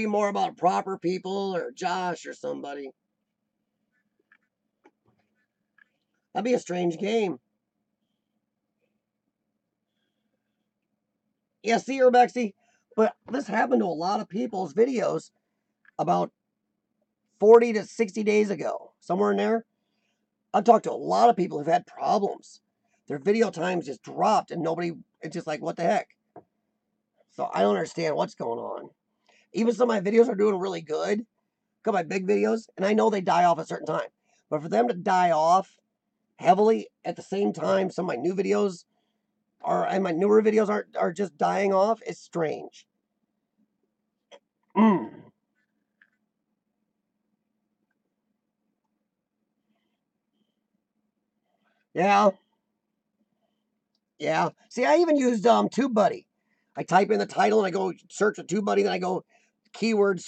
more about proper people or Josh or somebody. That'd be a strange game. Yeah, see, Rebexy, but this happened to a lot of people's videos about 40 to 60 days ago, somewhere in there. I've talked to a lot of people who've had problems. Their video times just dropped and nobody, it's just like, what the heck? So I don't understand what's going on. Even some of my videos are doing really good. Look at my big videos, and I know they die off at a certain time. But for them to die off heavily at the same time, some of my new videos and my newer videos are just dying off, it's strange. Yeah. Yeah. See, I even used TubeBuddy. I type in the title and I go search for TubeBuddy, then I go keywords,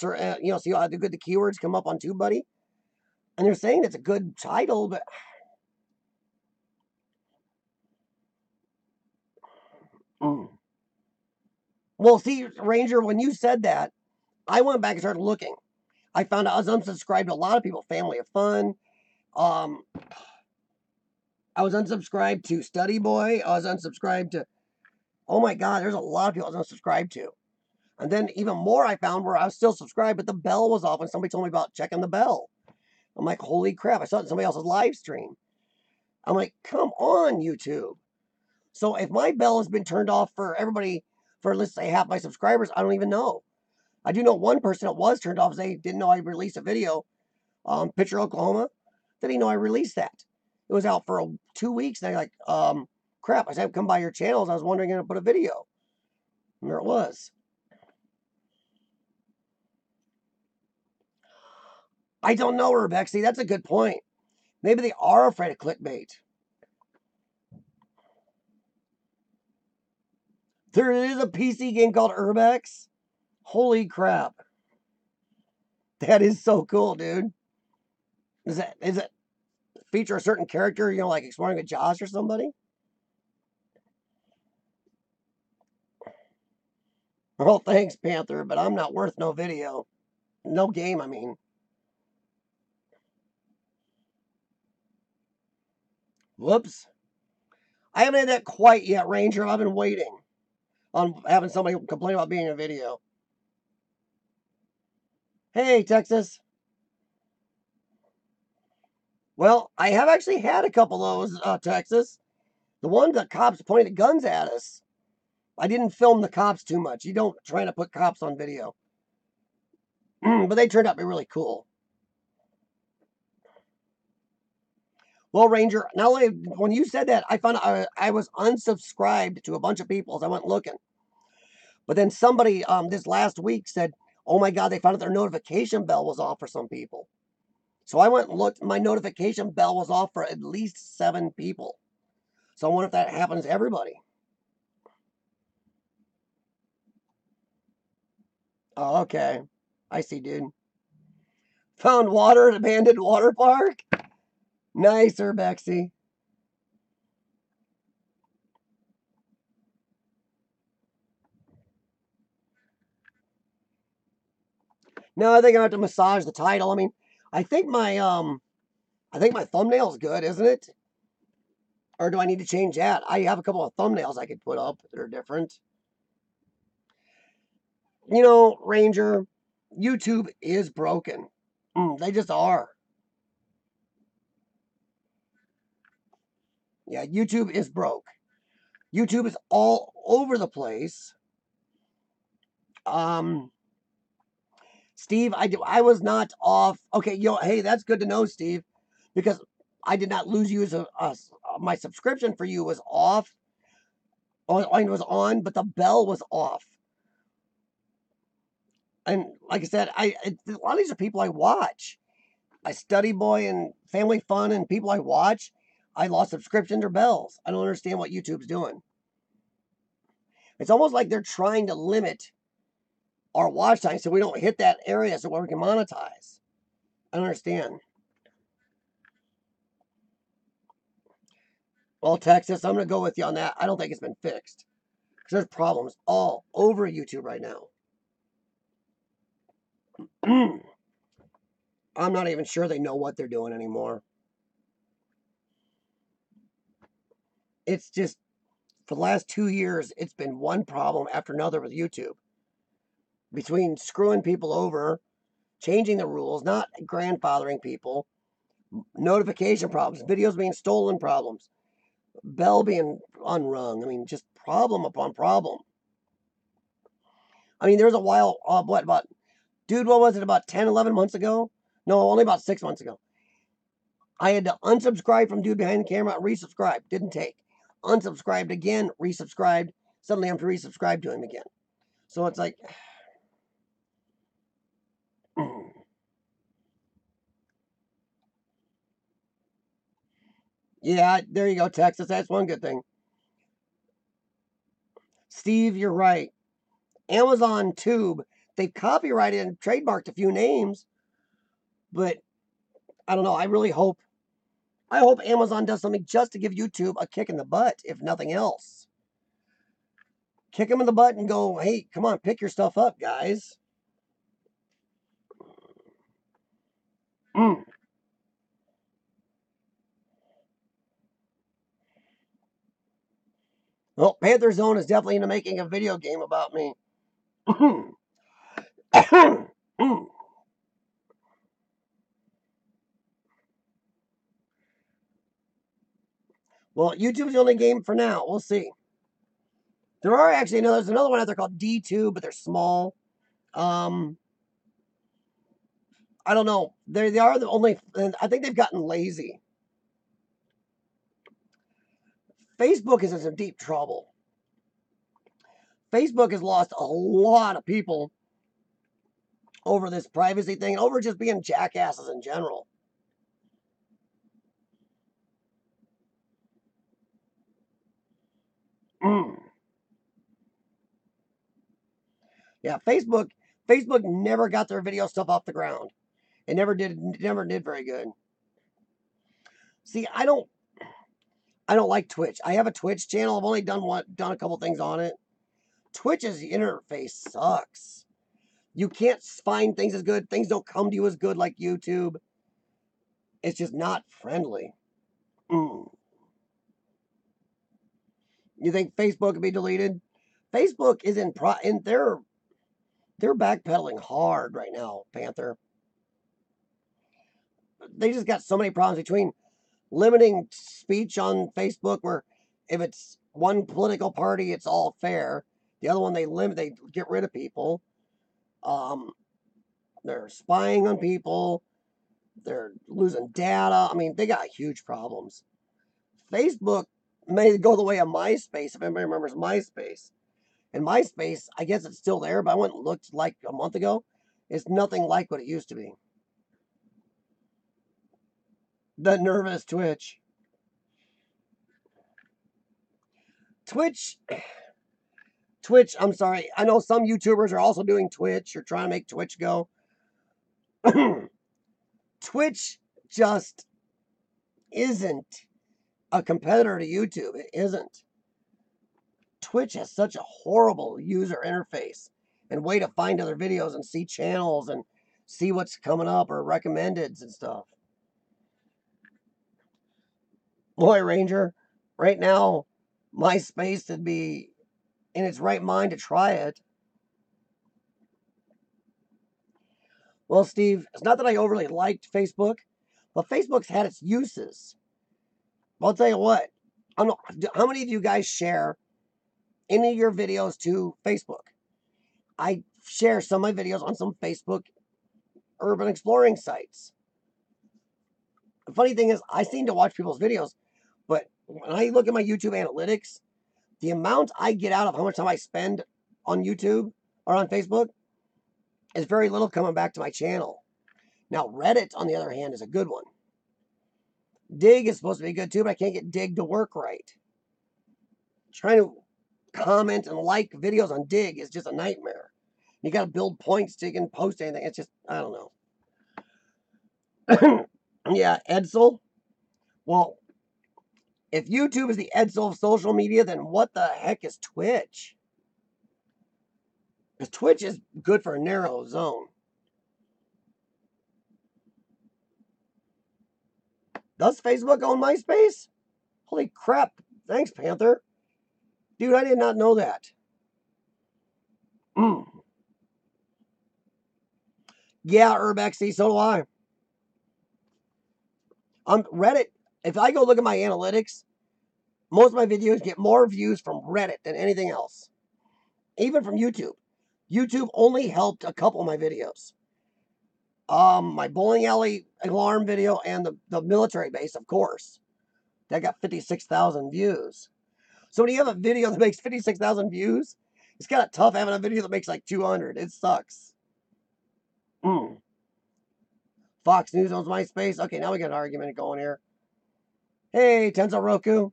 see how good the keywords come up on TubeBuddy. And they're saying it's a good title, but well, see, Ranger, when you said that, I went back and started looking. I found out I was unsubscribed to a lot of people. Family of Fun. I was unsubscribed to Study Boy. I was unsubscribed to. Oh my God, there's a lot of people I was unsubscribed to. And then even more I found where I was still subscribed, but the bell was off and somebody told me about checking the bell. I'm like, holy crap, I saw it in somebody else's live stream. I'm like, come on, YouTube. So if my bell has been turned off for everybody, for let's say half my subscribers, I don't even know. I do know one person it was turned off because they didn't know I released a video, Pitcher, Oklahoma. They didn't know I released that. It was out for 2 weeks. And they're like, crap, I said, come by your channels. I was wondering if I put a video. And there it was. I don't know, Rebexy. That's a good point. Maybe they are afraid of clickbait. There is a PC game called Urbex. Holy crap. That is so cool, dude. Is it feature a certain character, you know, like exploring a Josh or somebody? Well, thanks, Panther, but I'm not worth no video. No game, I mean. Whoops. I haven't had that quite yet, Ranger. I've been waiting on having somebody complain about being in a video. Hey, Texas. Well, I have actually had a couple of those, Texas. The one the cops pointed guns at us. I didn't film the cops too much. You don't try to put cops on video. But they turned out to be really cool. Well, Ranger, not only when you said that, I found I was unsubscribed to a bunch of people as I went looking. But then somebody this last week said, oh my God, they found out their notification bell was off for some people. So I went and looked, my notification bell was off for at least 7 people. So I wonder if that happens to everybody. Oh, okay. I see, dude. Found water at abandoned water park? Nicer, Bexy. No, I think I'm gonna have to massage the title. I mean, I think my thumbnail's good, isn't it? Or do I need to change that? I have a couple of thumbnails I could put up that are different. You know, Ranger, YouTube is broken. They just are. Yeah, YouTube is broke. YouTube is all over the place. Steve, I was not off. Okay, hey, that's good to know, Steve, because I did not lose you as my subscription for you was off. Mine was on, but the bell was off. And like I said, a lot of these are people I watch. I Study Boy and Family Fun and people I watch. I lost subscriptions or bells. I don't understand what YouTube's doing. It's almost like they're trying to limit our watch time so we don't hit that area so we can monetize. I don't understand. Well, Texas, I'm going to go with you on that. I don't think it's been fixed. Because there's problems all over YouTube right now. I'm not even sure they know what they're doing anymore. It's just, for the last 2 years, it's been one problem after another with YouTube. Between screwing people over, changing the rules, not grandfathering people, notification problems, videos being stolen problems, bell being unrung. I mean, just problem upon problem. I mean, there was a while, what was it, about 10, 11 months ago? No, only about 6 months ago. I had to unsubscribe from dude behind the camera and resubscribe. Didn't take. Unsubscribed again, resubscribed. Suddenly I'm to resubscribe to him again. So it's like, yeah, there you go, Texas. That's one good thing. Steve, you're right. Amazon Tube, they've copyrighted and trademarked a few names, but I don't know. I hope Amazon does something just to give YouTube a kick in the butt, if nothing else. Kick them in the butt and go, hey, come on, pick your stuff up, guys. Well, Panther Zone is definitely into making a video game about me. Well, YouTube's the only game for now. We'll see. There are actually there's another one out there called D2, but they're small. I don't know. They are the only. I think they've gotten lazy. Facebook is in some deep trouble. Facebook has lost a lot of people over this privacy thing, over just being jackasses in general. Yeah, Facebook never got their video stuff off the ground. It never did very good. See, I don't like Twitch. I have a Twitch channel. I've only done a couple things on it. Twitch's interface sucks. You can't find things as good. Things don't come to you as good like YouTube. It's just not friendly. You think Facebook could be deleted? Facebook is in they're backpedaling hard right now, Panther. They just got so many problems between limiting speech on Facebook, where if it's one political party, it's all fair. The other one, they get rid of people. They're spying on people. They're losing data. I mean, they got huge problems. Facebook may go the way of MySpace, if anybody remembers MySpace. And MySpace, I guess it's still there, but I went and looked like a month ago. It's nothing like what it used to be. The nervous Twitch. Twitch, I'm sorry. I know some YouTubers are also doing Twitch or trying to make Twitch go. Twitch just isn't a competitor to YouTube. It isn't. Twitch has such a horrible user interface and way to find other videos and see channels and see what's coming up or recommendeds and stuff. Boy, Ranger, right now, MySpace would be in its right mind to try it. Well, Steve, it's not that I overly liked Facebook, but Facebook's had its uses. I'll tell you what, I don't know, how many of you guys share any of your videos to Facebook? I share some of my videos on some Facebook urban exploring sites. The funny thing is, I seem to watch people's videos, but when I look at my YouTube analytics, the amount I get out of how much time I spend on YouTube or on Facebook is very little coming back to my channel. Now, Reddit, on the other hand, is a good one. Dig is supposed to be good too, but I can't get Dig to work right. Trying to comment and like videos on Dig is just a nightmare. You got to build points so you can post anything. It's just, I don't know. Yeah, Edsel. Well, if YouTube is the Edsel of social media, then what the heck is Twitch? Because Twitch is good for a narrow zone. Does Facebook own MySpace? Holy crap. Thanks, Panther. Dude, I did not know that. Yeah, Urbexy, so do I. Reddit, if I go look at my analytics, most of my videos get more views from Reddit than anything else. Even from YouTube. YouTube only helped a couple of my videos. My bowling alley alarm video and the military base, of course. That got 56,000 views. So when you have a video that makes 56,000 views, it's kind of tough having a video that makes like 200. It sucks. Fox News owns MySpace. Okay, now we got an argument going here. Hey, Tenzo Roku.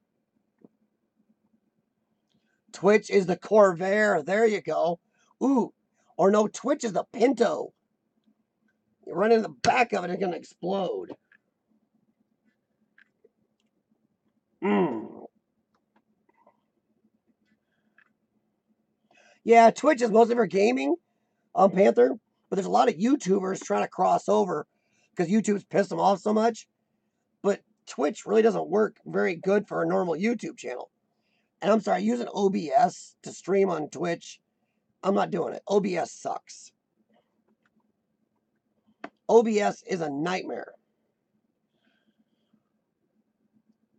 Twitch is the Corvair. There you go. Ooh, or no, Twitch is the Pinto. You run in the back of it, it's going to explode. Yeah, Twitch is mostly for gaming on Panther, but there's a lot of YouTubers trying to cross over because YouTube's pissed them off so much. But Twitch really doesn't work very good for a normal YouTube channel. And I'm sorry, using OBS to stream on Twitch, I'm not doing it. OBS sucks. OBS is a nightmare.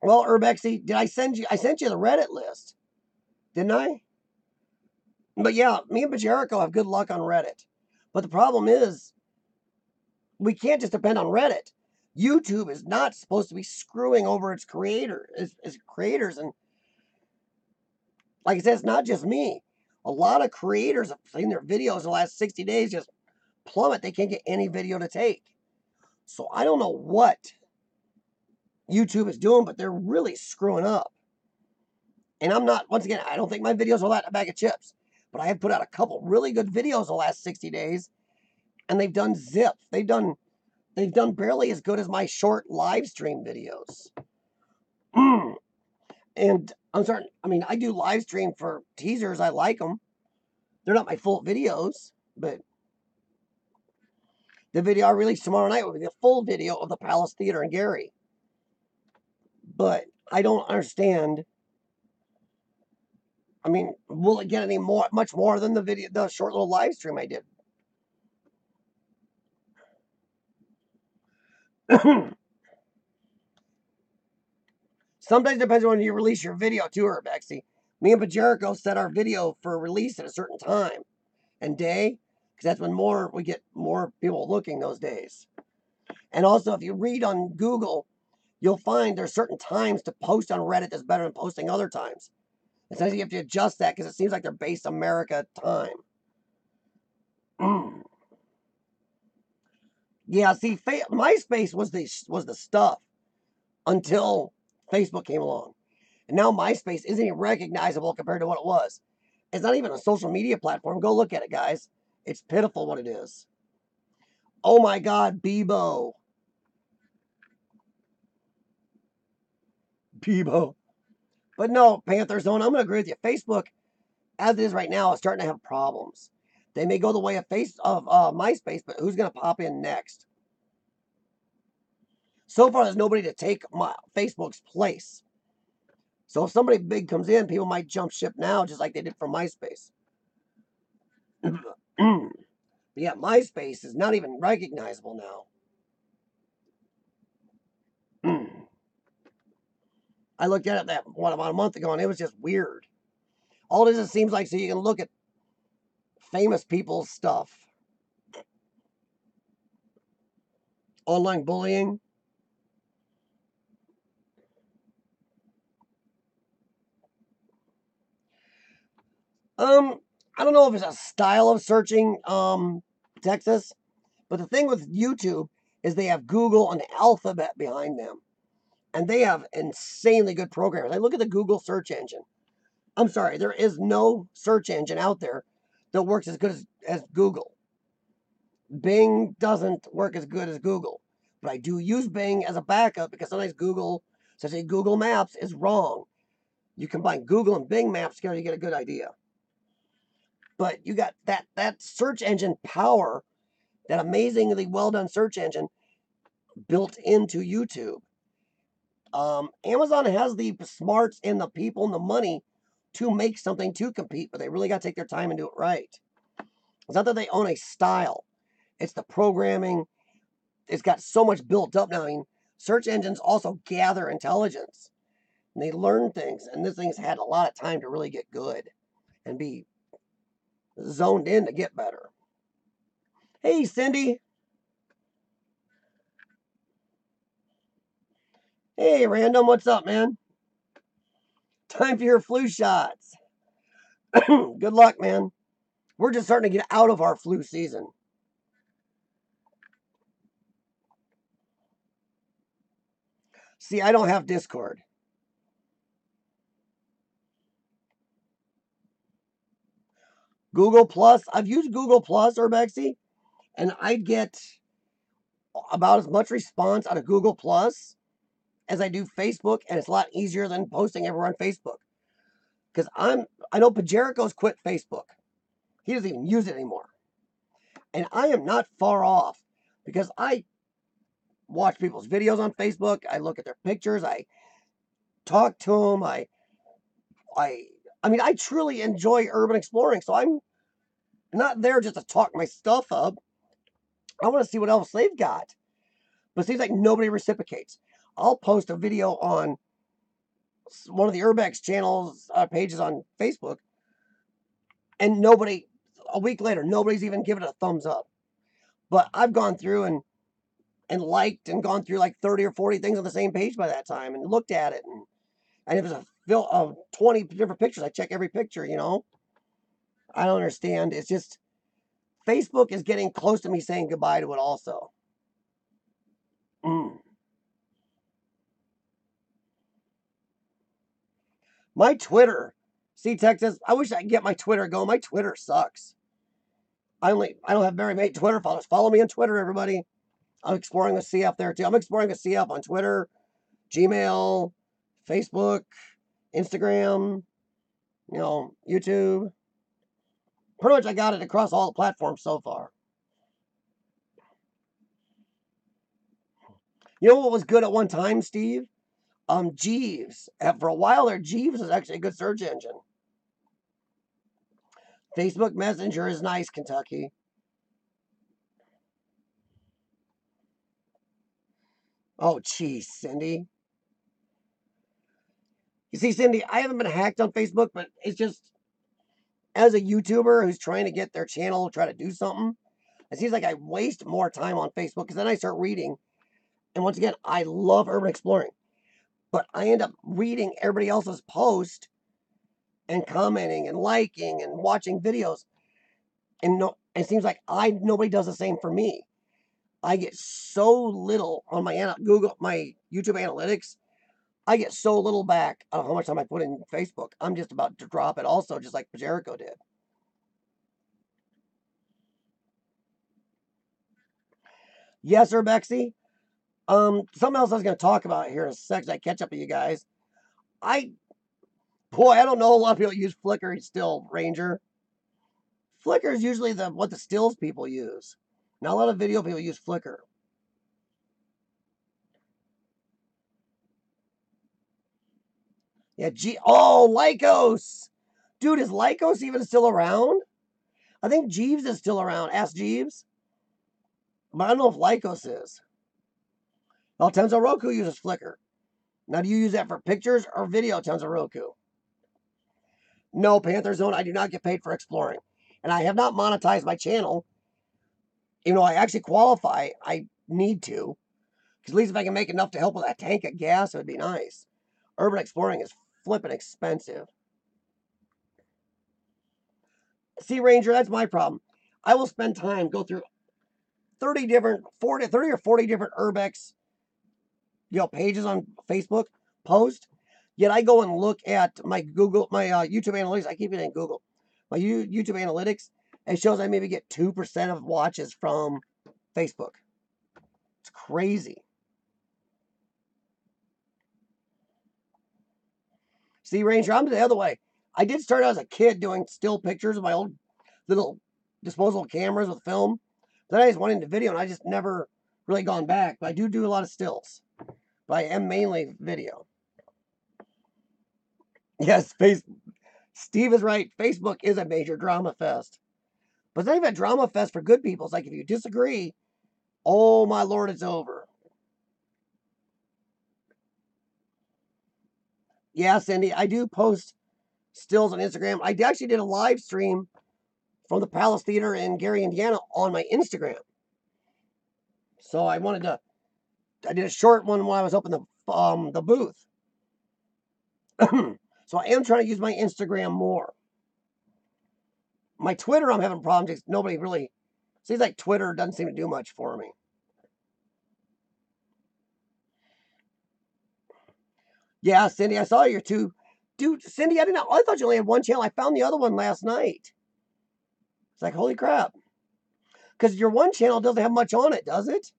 Well, Urbexy, I sent you the Reddit list, didn't I? But yeah, me and Bajerico have good luck on Reddit. But the problem is, we can't just depend on Reddit. YouTube is not supposed to be screwing over its creators and like I said, it's not just me. A lot of creators have seen their videos in the last 60 days just plummet. They can't get any video to take. So I don't know what YouTube is doing, but they're really screwing up. And I'm not, once again, I don't think my videos are that a bag of chips, but I have put out a couple really good videos the last 60 days, and they've done zip. They've done barely as good as my short live stream videos. And I'm starting, I mean, I do live stream for teasers. I like them. They're not my full videos, but the video I released tomorrow night will be the full video of the Palace Theater in Gary. But I don't understand. I mean, will it get any more, much more than the video, the short little live stream I did? Sometimes it depends on when you release your video too, Urbexy. Me and Pajerico set our video for release at a certain time and day, because that's when we get more people looking those days. And also, if you read on Google, you'll find there's certain times to post on Reddit that's better than posting other times. And sometimes you have to adjust that because it seems like they're based America time. Yeah, see, MySpace was the stuff until Facebook came along. And now MySpace isn't even recognizable compared to what it was. It's not even a social media platform. Go look at it, guys. It's pitiful what it is. Oh my God, Bebo. Bebo. But no, Panther Zone, I'm going to agree with you. Facebook, as it is right now, is starting to have problems. They may go the way of MySpace, but who's going to pop in next? So far, there's nobody to take Facebook's place. So if somebody big comes in, people might jump ship now, just like they did for MySpace. But yeah, MySpace is not even recognizable now. I looked at it about a month ago, and it was just weird. All it is, it seems like, so you can look at famous people's stuff. Online bullying. I don't know if it's a style of searching, Texas, but the thing with YouTube is they have Google and Alphabet behind them, and they have insanely good programmers. I look at the Google search engine. I'm sorry, there is no search engine out there that works as good as Google. Bing doesn't work as good as Google, but I do use Bing as a backup because sometimes Google, such as Google Maps, is wrong. You combine Google and Bing Maps together, you get a good idea. But you got that search engine power, that amazingly well done search engine built into YouTube. Amazon has the smarts and the people and the money to make something to compete, but they really got to take their time and do it right. It's not that they own a style. It's the programming. It's got so much built up now. I mean, search engines also gather intelligence. And they learn things. And this thing's had a lot of time to really get good and be zoned in to get better. Hey, Cindy. Hey, Random. What's up, man? Time for your flu shots. Good luck, man. We're just starting to get out of our flu season. See, I don't have Discord. Google Plus. I've used Google Plus, Urbexy, and I get about as much response out of Google Plus as I do Facebook, and it's a lot easier than posting everywhere on Facebook. Because I know Pajerico's quit Facebook. He doesn't even use it anymore. And I am not far off because I watch people's videos on Facebook. I look at their pictures. I talk to them. I mean, I truly enjoy urban exploring. So I'm not there just to talk my stuff up. I want to see what else they've got. But it seems like nobody reciprocates. I'll post a video on one of the Urbex channels pages on Facebook, and a week later, nobody's even given it a thumbs up. But I've gone through and gone through like 30 or 40 things on the same page by that time and looked at it. And if it's a 20 different pictures. I check every picture, you know. I don't understand. It's just Facebook is getting close to me saying goodbye to it also. Mm. My Twitter. See, Texas, I wish I could get my Twitter going. My Twitter sucks. I don't have very many Twitter followers. Follow me on Twitter, everybody. I'm exploring with CF there too. I'm exploring with CF on Twitter, Gmail, Facebook, Instagram, you know, YouTube. Pretty much I got it across all the platforms so far. You know what was good at one time, Steve? Jeeves. For a while there, Jeeves is actually a good search engine. Facebook Messenger is nice, Kentucky. Oh, geez, Cindy. You see, Cindy, I haven't been hacked on Facebook, but it's just as a YouTuber who's trying to get their channel, try to do something, it seems like I waste more time on Facebook because then I start reading. And once again, I love urban exploring, but I end up reading everybody else's post and commenting and liking and watching videos. And no, it seems like nobody does the same for me. I get so little on my my YouTube analytics. I get so little back on how much time I put in Facebook. I'm just about to drop it also, just like Jericho did. Yes, sir, Bexy. Something else I was going to talk about here in a second. I catch up with you guys. I, boy, I don't know. A lot of people use Flickr still, Ranger. Flickr is usually what the stills people use. Not a lot of video people use Flickr. Yeah, Lycos. Dude, is Lycos even still around? I think Jeeves is still around. Ask Jeeves. But I don't know if Lycos is. Well, Tenzo Roku uses Flickr. Now, do you use that for pictures or video, Tenzo Roku? No, Panther Zone, I do not get paid for exploring. And I have not monetized my channel. Even though I actually qualify, I need to. Because at least if I can make enough to help with that tank of gas, it would be nice. Urban exploring is flipping expensive. See, Ranger, that's my problem. I will spend time, go through 30 or 40 different urbex, pages on Facebook, post. Yet I go and look at my YouTube analytics. I keep it in Google. My YouTube analytics, it shows I maybe get 2% of watches from Facebook. It's crazy. See, Ranger, I'm the other way. I did start out as a kid doing still pictures of my old little disposable cameras with film. Then I just went into video and I just never really gone back. But I do a lot of stills. But I am mainly video. Yes, Steve is right. Facebook is a major drama fest. But it's not even a drama fest for good people. It's like if you disagree, oh my lord, it's over. Yeah, Cindy, I do post stills on Instagram. I actually did a live stream from the Palace Theater in Gary, Indiana on my Instagram. So I did a short one while I was up in the booth. So I am trying to use my Instagram more. My Twitter, I'm having problems. Nobody really seems like Twitter doesn't seem to do much for me. Yeah, Cindy, I saw your two. Dude, Cindy, I didn't know. I thought you only had one channel. I found the other one last night. It's like, holy crap. Because your one channel doesn't have much on it, does it?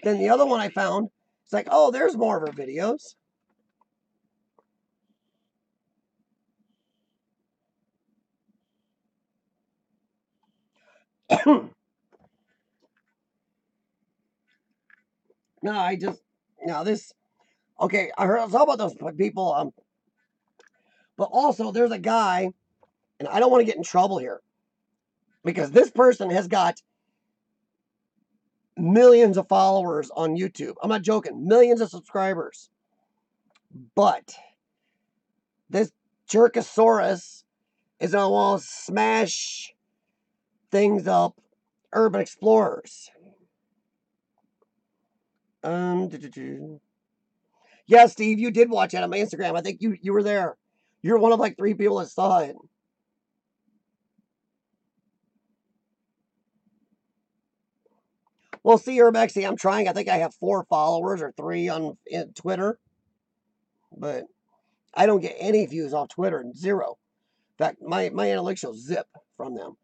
Then the other one I found, it's like, oh, there's more of her videos. This, okay, I heard, all about those people, but also there's a guy, and I don't want to get in trouble here, because this person has got millions of followers on YouTube. I'm not joking, millions of subscribers. But this Jerkosaurus is going to want to smash things up urban explorers. Yeah, Steve, you did watch it on my Instagram. I think you were there. You're one of like 3 people that saw it. Well, see, Urbexy, I'm trying. I think I have 4 followers or 3 on Twitter, but I don't get any views off Twitter. 0. In fact, my analytics show zip from them.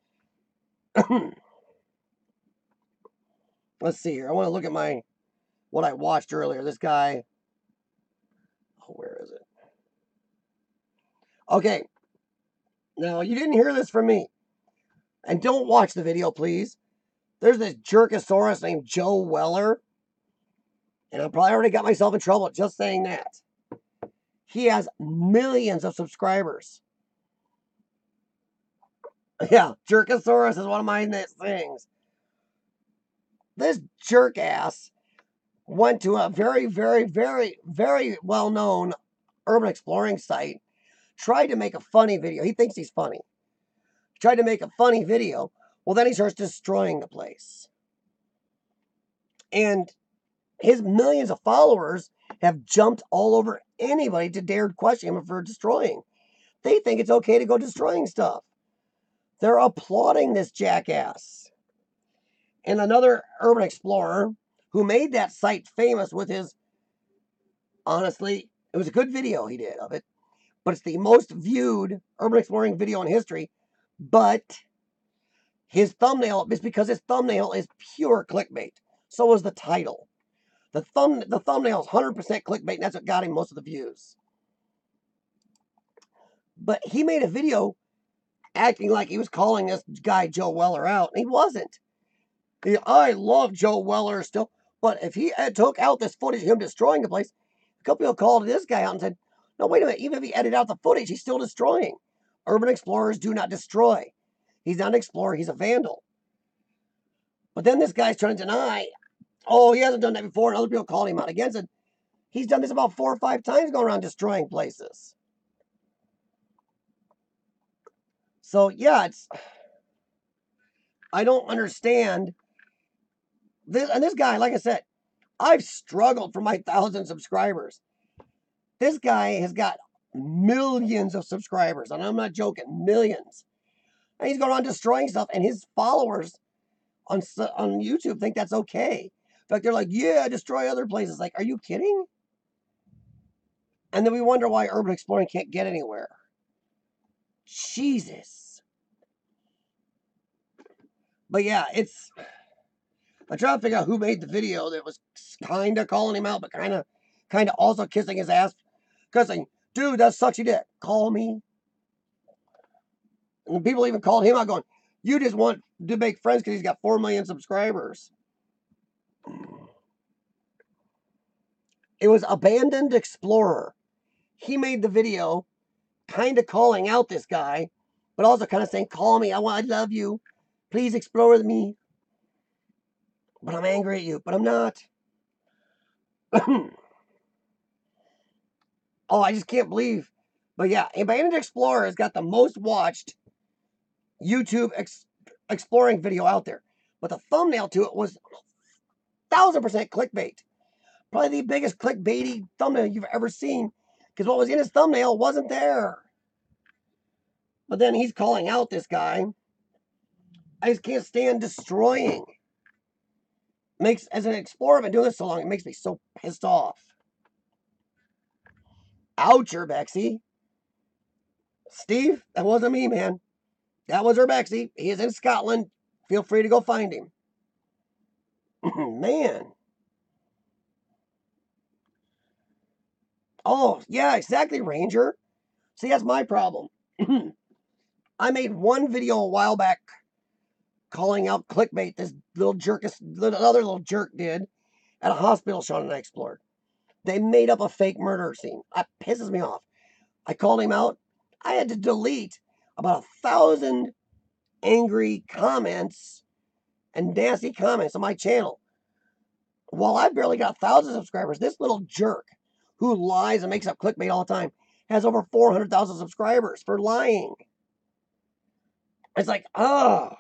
Let's see here. I want to look at what I watched earlier. This guy. Oh, where is it? Okay. Now, you didn't hear this from me. And don't watch the video, please. There's this jerkosaurus named Joe Weller. And I probably already got myself in trouble just saying that. He has millions of subscribers. Yeah, jerkosaurus is one of my things. This jerk ass went to a very, very, very, very well-known urban exploring site, tried to make a funny video. He thinks he's funny. Tried to make a funny video. Well, then he starts destroying the place. And his millions of followers have jumped all over anybody to dare question him for destroying. They think it's okay to go destroying stuff. They're applauding this jackass. And another urban explorer who made that site famous with his, honestly, it was a good video he did of it, but it's the most viewed urban exploring video in history. But his thumbnail is because his thumbnail is pure clickbait. So is the title. The thumbnail is 100% clickbait, and that's what got him most of the views. But he made a video acting like he was calling this guy Joe Weller out, and he wasn't. I love Joe Weller still, but if he took out this footage of him destroying the place, a couple people called this guy out and said, no, wait a minute, even if he edited out the footage, he's still destroying. Urban explorers do not destroy. He's not an explorer, he's a vandal. But then this guy's trying to deny, oh, he hasn't done that before, and other people called him out again, said, he's done this about 4 or 5 times going around destroying places. So, yeah, I don't understand this. And this guy, like I said, I've struggled for my 1,000 subscribers. This guy has got millions of subscribers, and I'm not joking, millions. And he's going around destroying stuff, and his followers on YouTube think that's okay. In fact, they're like, yeah, destroy other places. Like, are you kidding? And then we wonder why urban exploring can't get anywhere. Jesus. But yeah, I try to figure out who made the video that was kind of calling him out, but kind of also kissing his ass. Cussing, dude, that sucks you did. Call me. And people even called him out going, you just want to make friends because he's got 4 million subscribers. It was Abandoned Explorer. He made the video kind of calling out this guy, but also kind of saying, call me, I love you. Please explore with me. But I'm angry at you, but I'm not. Oh, I just can't believe. But yeah, Abandoned Explorer has got the most watched YouTube exploring video out there. But the thumbnail to it was 1,000% clickbait. Probably the biggest clickbaity thumbnail you've ever seen. Because what was in his thumbnail wasn't there. But then he's calling out this guy. I just can't stand destroying. As an explorer, I've been doing this so long, it makes me so pissed off. Ouch, Urbexy. Steve, that wasn't me, man. That was Urbexy. He is in Scotland. Feel free to go find him. Man. Oh, yeah, exactly, Ranger. See, that's my problem. I made one video a while back calling out clickbait this other little jerk did at a hospital Sean and I explored. They made up a fake murder scene. That pisses me off. I called him out. I had to delete about 1,000 angry comments and nasty comments on my channel. While I've barely got 1,000 subscribers, this little jerk who lies and makes up clickbait all the time has over 400,000 subscribers for lying. It's like, oh.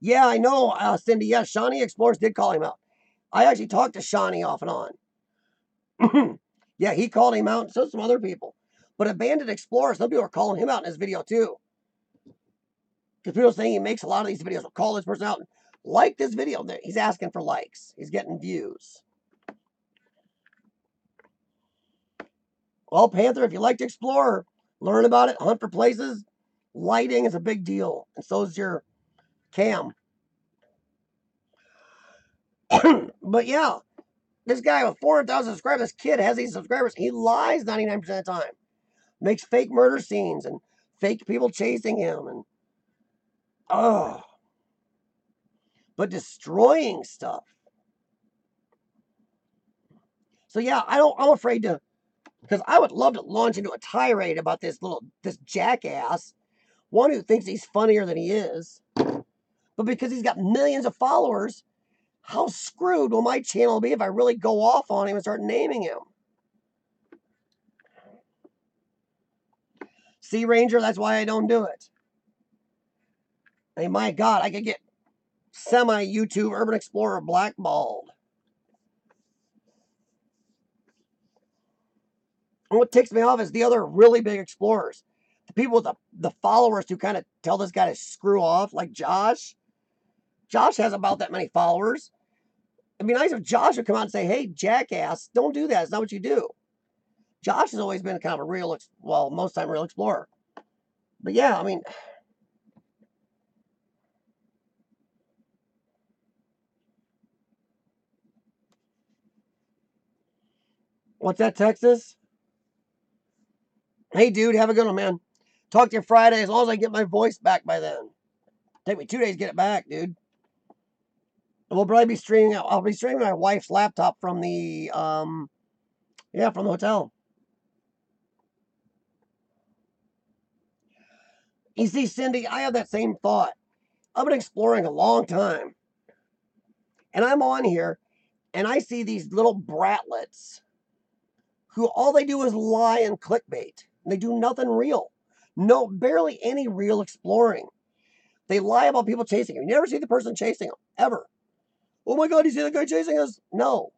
Yeah, I know, Cindy. Yes, Shawnee Explorers did call him out. I actually talked to Shawnee off and on. Yeah, he called him out, and so some other people. But Abandoned Explorer, some people are calling him out in his video too. Because people are saying he makes a lot of these videos. We'll call this person out and like this video. He's asking for likes. He's getting views. Well, Panther, if you like to explore, learn about it, hunt for places, lighting is a big deal. And so is your cam. But yeah, this guy with 400,000 subscribers, this kid has these subscribers. He lies 99% of the time. Makes fake murder scenes and fake people chasing him. And, oh. But destroying stuff. So yeah, I'm afraid to, because I would love to launch into a tirade about this jackass, one who thinks he's funnier than he is. But because he's got millions of followers, how screwed will my channel be if I really go off on him and start naming him? Sea Ranger, that's why I don't do it. I mean, my God, I could get semi-YouTube Urban Explorer blackballed. And what ticks me off is the other really big explorers. The people with the followers who kind of tell this guy to screw off, like Josh. Josh has about that many followers. It'd be nice if Josh would come out and say, hey, jackass, don't do that. It's not what you do. Josh has always been kind of a real, well, most time real explorer. But yeah, I mean, what's that, Texas? Hey, dude, have a good one, man. Talk to you Friday as long as I get my voice back by then. Take me 2 days to get it back, dude. We'll probably be streaming. I'll be streaming my wife's laptop from the, from the hotel. You see, Cindy, I have that same thought. I've been exploring a long time. And I'm on here, and I see these little bratlets who all they do is lie and clickbait. They do nothing real. No, barely any real exploring. They lie about people chasing them. You never see the person chasing them, ever. Oh my God, you see the guy chasing us? No.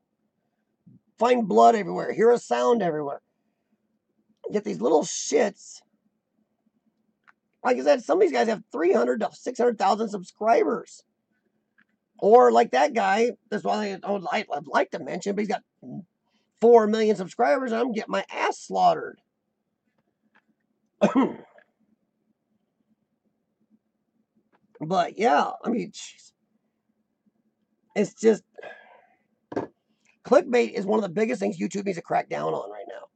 Find blood everywhere. Hear a sound everywhere. Get these little shits. Like I said, some of these guys have 300 to 600,000 subscribers. Or like that guy, that's why I'd like to mention, but he's got 4 million subscribers, and I'm getting my ass slaughtered. But yeah, I mean, geez. It's just, clickbait is one of the biggest things YouTube needs to crack down on right now.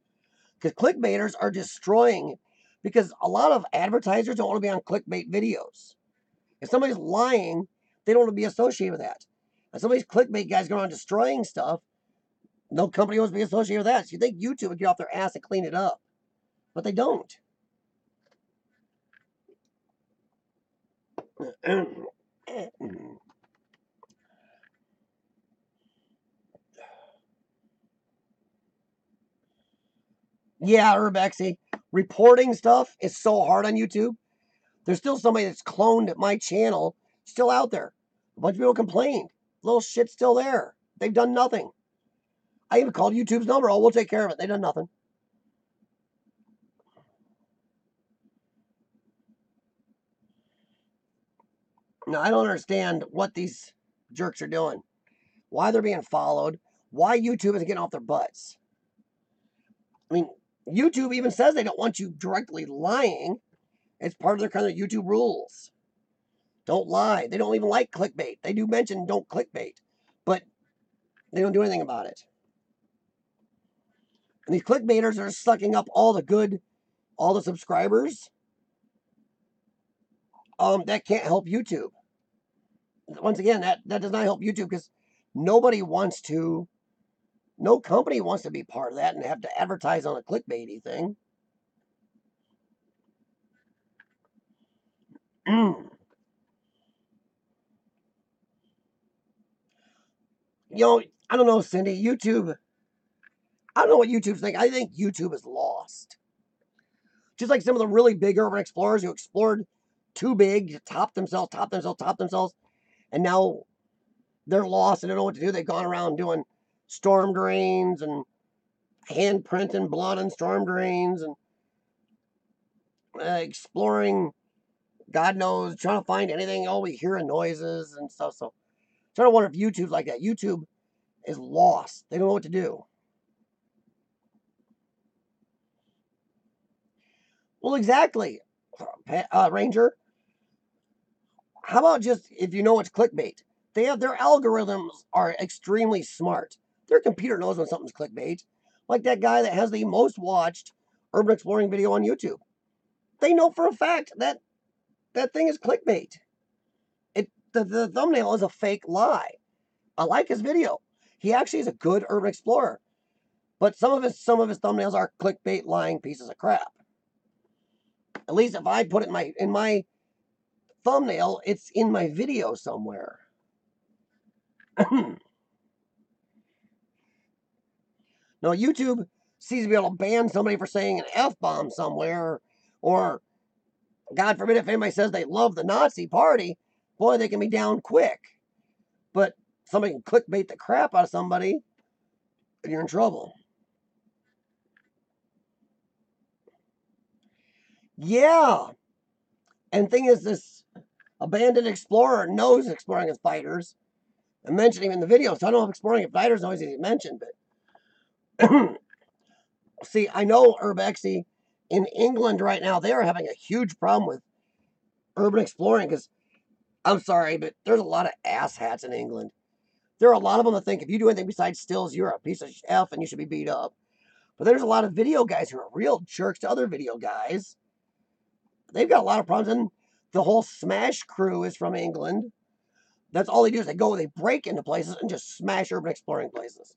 Because clickbaiters are destroying, because a lot of advertisers don't want to be on clickbait videos. If somebody's lying, they don't want to be associated with that. And some of these clickbait guys go around destroying stuff. No company wants to be associated with that. So you think YouTube would get off their ass and clean it up. But they don't. Yeah, Urbexy. Reporting stuff is so hard on YouTube. There's still somebody that's cloned at my channel still out there. A bunch of people complained. Little shit's still there. They've done nothing. I even called YouTube's number. Oh, we'll take care of it. They've done nothing. Now, I don't understand what these jerks are doing. Why they're being followed. Why YouTube isn't getting off their butts. I mean, YouTube even says they don't want you directly lying. It's part of their kind of YouTube rules. Don't lie. They don't even like clickbait. They do mention don't clickbait, but they don't do anything about it. And these clickbaiters are sucking up all the subscribers. That can't help YouTube. Once again, that does not help YouTube because no company wants to be part of that and have to advertise on a clickbaity thing. I don't know, Cindy. YouTube, I don't know what YouTube's thinking. I think YouTube is lost. Just like some of the really big urban explorers who explored too big, topped themselves, and now they're lost and they don't know what to do. They've gone around doing storm drains and handprinting blood on storm drains and exploring, God knows, trying to find anything. Oh, we hearing noises and stuff. So, trying to wonder if YouTube's like that. YouTube is lost. They don't know what to do. Well, exactly, Ranger. How about just if you know what's clickbait? They have their algorithms are extremely smart. Their computer knows when something's clickbait. Like that guy that has the most watched urban exploring video on YouTube. They know for a fact that that thing is clickbait. The thumbnail is a fake lie. I like his video. He actually is a good urban explorer. But some of his thumbnails are clickbait lying pieces of crap. At least if I put it in my thumbnail, it's in my video somewhere. No, YouTube seems to be able to ban somebody for saying an F-bomb somewhere, or God forbid if anybody says they love the Nazi party, boy, they can be down quick. But somebody can clickbait the crap out of somebody, and you're in trouble. Yeah. And thing is, this abandoned explorer knows exploring his fighters. I mentioned him in the video, so I don't know if exploring his fighters always is mentioned, but see, I know Urbexy in England right now, they are having a huge problem with urban exploring because I'm sorry, but there's a lot of asshats in England. There are a lot of them that think if you do anything besides stills, you're a piece of F and you should be beat up. But there's a lot of video guys who are real jerks to other video guys. They've got a lot of problems, and the whole Smash crew is from England. That's all they do is they break into places and just smash urban exploring places.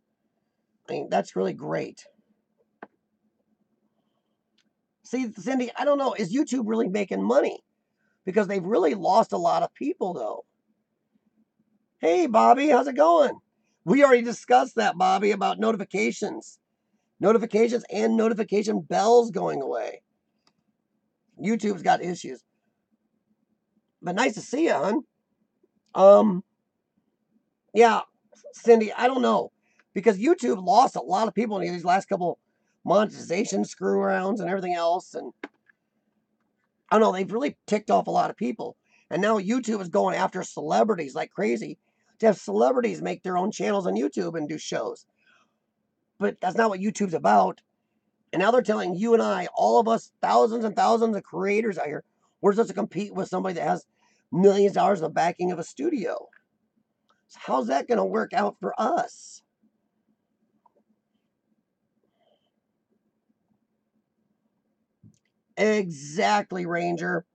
I mean, that's really great. See, Cindy, I don't know. Is YouTube really making money? Because they've really lost a lot of people, though. Hey, Bobby, how's it going? We already discussed that, Bobby, about notifications. Notifications and notification bells going away. YouTube's got issues. But nice to see you, hon. Yeah, Cindy, I don't know. Because YouTube lost a lot of people in these last couple monetization screw arounds and everything else. And I don't know, they've really ticked off a lot of people. And now YouTube is going after celebrities like crazy to have celebrities make their own channels on YouTube and do shows. But that's not what YouTube's about. And now they're telling you and I, all of us, thousands and thousands of creators out here, we're supposed to compete with somebody that has millions of dollars in the backing of a studio. So how's that going to work out for us? Exactly, Ranger.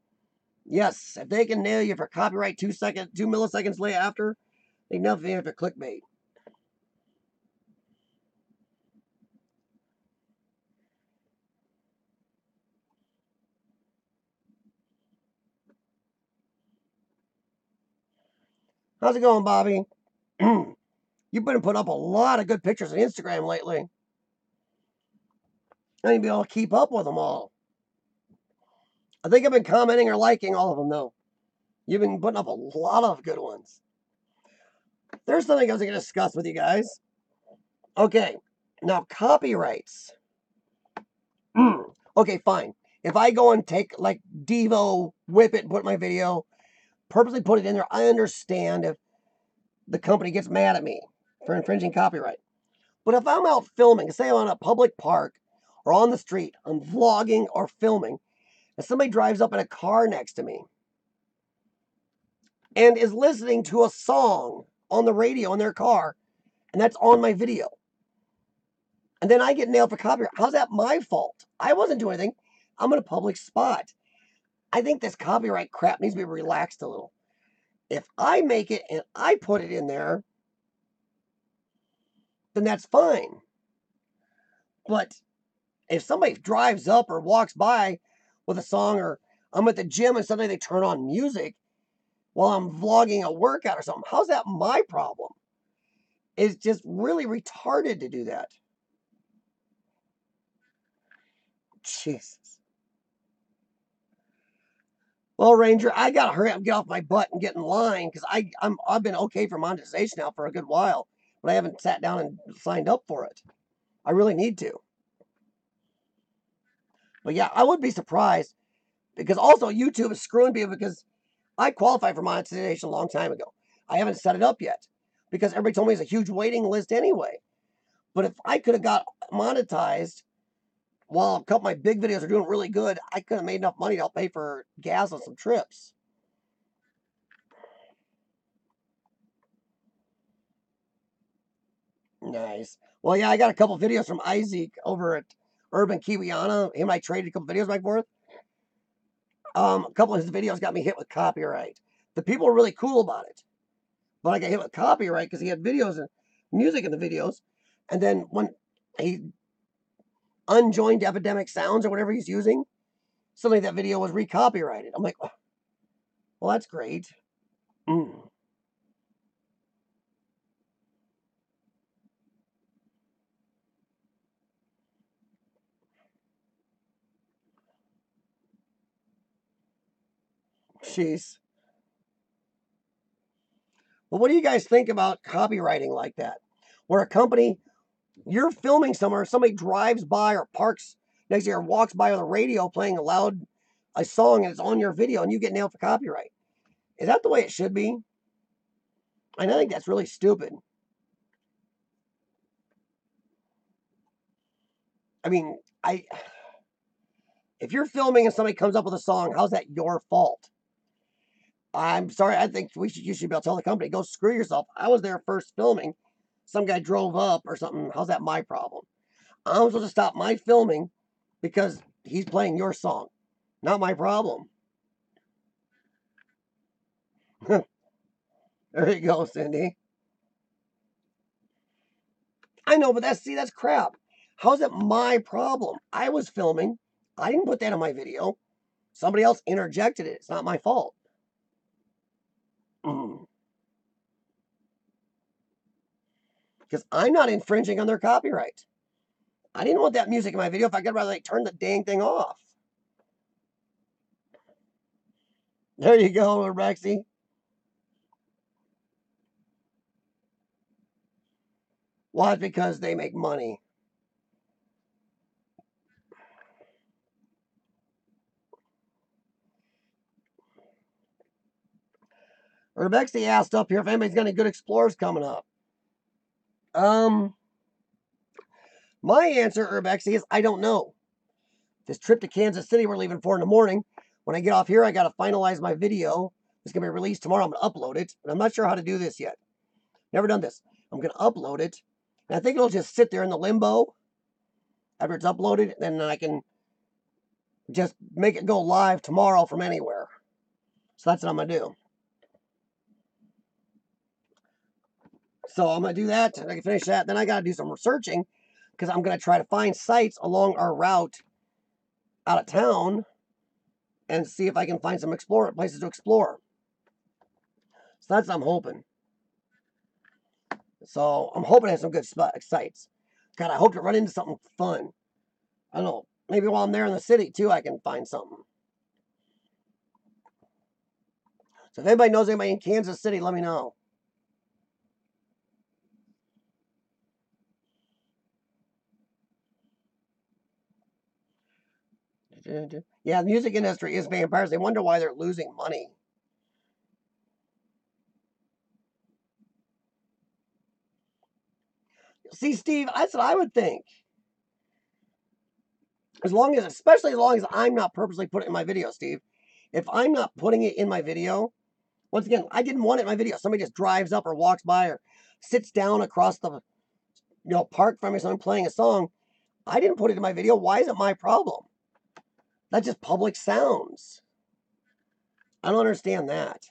Yes, if they can nail you for copyright 2 milliseconds late after, they nothing for clickbait. How's it going, Bobby? You've been putting up a lot of good pictures on Instagram lately. I need to be able to keep up with them all. I think I've been commenting or liking all of them, though. You've been putting up a lot of good ones. There's something I was going to discuss with you guys. Okay, now copyrights. Okay, fine. If I go and take like Devo, whip it, and put my video, purposely put it in there, I understand if the company gets mad at me for infringing copyright. But if I'm out filming, say I'm on a public park or on the street, I'm vlogging or filming, and somebody drives up in a car next to me and is listening to a song on the radio in their car, and that's on my video, and then I get nailed for copyright, how's that my fault? I wasn't doing anything. I'm in a public spot. I think this copyright crap needs to be relaxed a little. If I make it and I put it in there, then that's fine. But if somebody drives up or walks by with a song, or I'm at the gym and suddenly they turn on music while I'm vlogging a workout or something, how's that my problem? It's just really retarded to do that. Jesus. Well, Ranger, I gotta hurry up and get off my butt and get in line because I've been okay for monetization now for a good while, but I haven't sat down and signed up for it. I really need to. But yeah, I would be surprised because also YouTube is screwing people because I qualified for monetization a long time ago. I haven't set it up yet because everybody told me it's a huge waiting list anyway. But if I could have got monetized while a couple of my big videos are doing really good, I could have made enough money to help pay for gas on some trips. Nice. Well, yeah, I got a couple videos from Isaac over at Urban Kiwiana. Him and I traded a couple videos back and forth. A couple of his videos got me hit with copyright. The people were really cool about it, but I got hit with copyright because he had videos and music in the videos. And then when he unjoined epidemic sounds or whatever he's using, suddenly that video was recopyrighted. I'm like, well, that's great. Mm. Jeez. Well, what do you guys think about copywriting like that? Where a company, you're filming somewhere, somebody drives by or parks next to you or walks by with a radio playing a song and it's on your video and you get nailed for copyright. Is that the way it should be? And I think that's really stupid. I mean, I if you're filming and somebody comes up with a song, how's that your fault? I'm sorry. I think you should be able to tell the company, go screw yourself. I was there first filming. Some guy drove up or something. How's that my problem? I'm supposed to stop my filming because he's playing your song. Not my problem. There you go, Cindy. I know, but that's crap. How's it my problem? I was filming. I didn't put that in my video. Somebody else interjected it. It's not my fault. Because I'm not infringing on their copyright. I didn't want that music in my video. If I could rather like turn the dang thing off. There you go, Rexy. Why? Because they make money. Rebexy asked up here if anybody's got any good explorers coming up. Um, my answer, Urbexy, is I don't know. This trip to Kansas City we're leaving for in the morning. When I get off here, I got to finalize my video. It's going to be released tomorrow. I'm going to upload it. And I'm not sure how to do this yet. Never done this. I'm going to upload it. And I think it'll just sit there in the limbo after it's uploaded. Then I can just make it go live tomorrow from anywhere. So that's what I'm going to do. So I'm going to do that. And I can finish that. Then I got to do some researching because I'm going to try to find sites along our route out of town and see if I can find some places to explore. So that's what I'm hoping. So I'm hoping to have some good sites. God, I hope to run into something fun. I don't know. Maybe while I'm there in the city too, I can find something. So if anybody knows anybody in Kansas City, let me know. Yeah, the music industry is vampires. They wonder why they're losing money. See, Steve, that's what I would think. Especially as long as I'm not purposely putting it in my video, Steve. If I'm not putting it in my video, once again, I didn't want it in my video. Somebody just drives up or walks by or sits down across the park from me, so I'm playing a song. I didn't put it in my video. Why is it my problem? That's just public sounds. I don't understand that.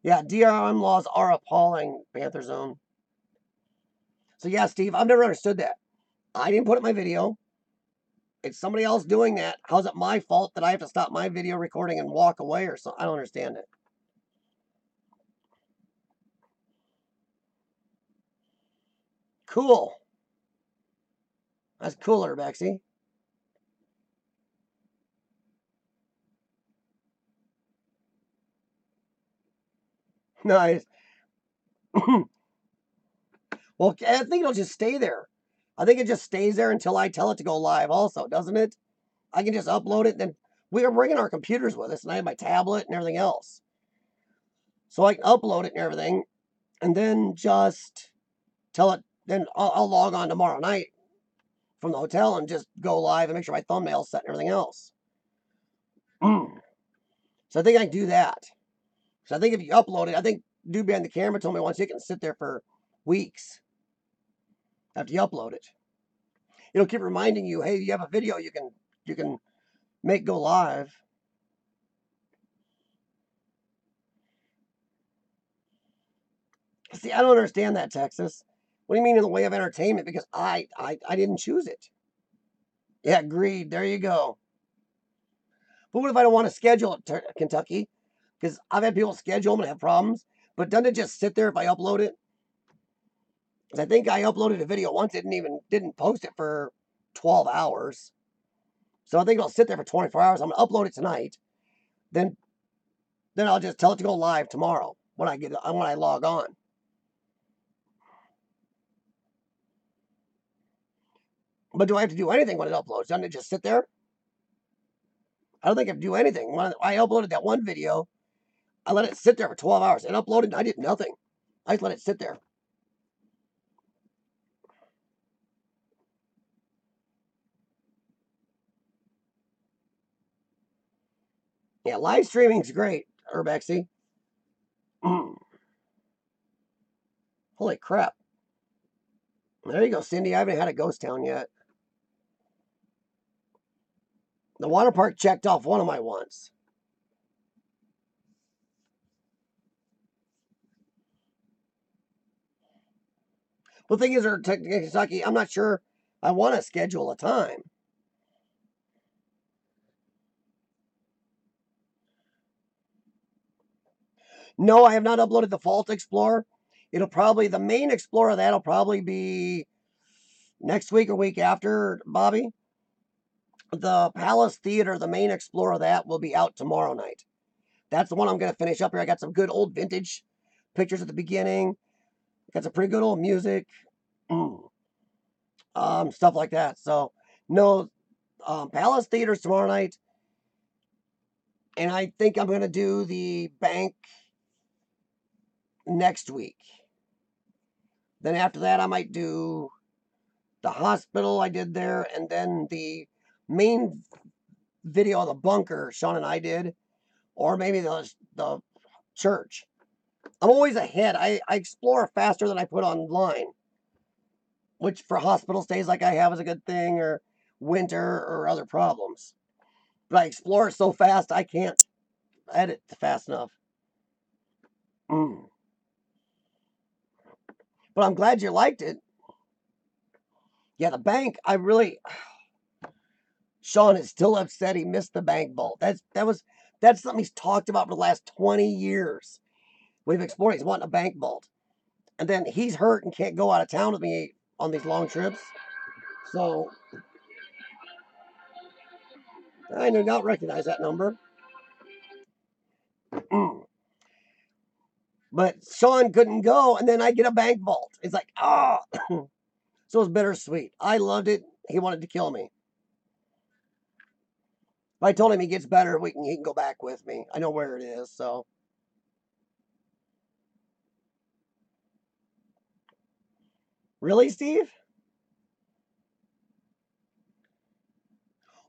Yeah, DRM laws are appalling, Panther Zone. So yeah, Steve, I've never understood that. I didn't put it in my video. It's somebody else doing that. How's it my fault that I have to stop my video recording and walk away or something? I don't understand it. Cool. That's cooler, Bexy. Nice. Well, I think it'll just stay there. I think it just stays there until I tell it to go live also, doesn't it? I can just upload it, and then we are bringing our computers with us, and I have my tablet and everything else. So I can upload it and everything, and then just tell it, then I'll log on tomorrow night from the hotel and just go live and make sure my thumbnail's set and everything else. So I think I can do that. So I think if you upload it, I think dude behind the camera told me once it can sit there for weeks after you upload it. It'll keep reminding you, hey, you have a video you can make go live. See, I don't understand that, Texas. What do you mean in the way of entertainment? Because I didn't choose it. Yeah, agreed. There you go. But what if I don't want to schedule it to Kentucky? Because I've had people schedule them and have problems. But doesn't it just sit there if I upload it? Because I think I uploaded a video once, didn't post it for 12 hours. So I think it'll sit there for 24 hours. I'm gonna upload it tonight. Then I'll just tell it to go live tomorrow when I log on. But do I have to do anything when it uploads? Doesn't it just sit there? I don't think I have to do anything. When I uploaded that one video, I let it sit there for 12 hours. It uploaded and I did nothing. I just let it sit there. Yeah, live streaming's great, Urbexy. Holy crap. There you go, Cindy. I haven't had a ghost town yet. The water park checked off one of my wants. Well, the thing is, Kentucky, I'm not sure I want to schedule a time. No, I have not uploaded the Fault Explorer. The main Explorer, that'll probably be next week or week after, Bobby. The Palace Theater, the main Explorer, that will be out tomorrow night. That's the one I'm going to finish up here. I got some good old vintage pictures at the beginning. Got some pretty good old music. Stuff like that. So, no, Palace Theater's tomorrow night. And I think I'm going to do the bank next week. Then after that, I might do the hospital I did there, and then the main video of the bunker Sean and I did, or maybe the church. I'm always ahead. I explore faster than I put online, which for hospital stays like I have is a good thing, or winter or other problems. But I explore so fast I can't edit fast enough. But I'm glad you liked it. Yeah, the bank, Sean is still upset he missed the bank vault. That's something he's talked about for the last 20 years. We've explored, he's wanting a bank vault. And then he's hurt and can't go out of town with me on these long trips. So I do not recognize that number. But Sean couldn't go, and then I get a bank vault. It's like, ah. Oh. So it was bittersweet. I loved it. He wanted to kill me. But I told him he gets better, he can go back with me. I know where it is, so. Really, Steve?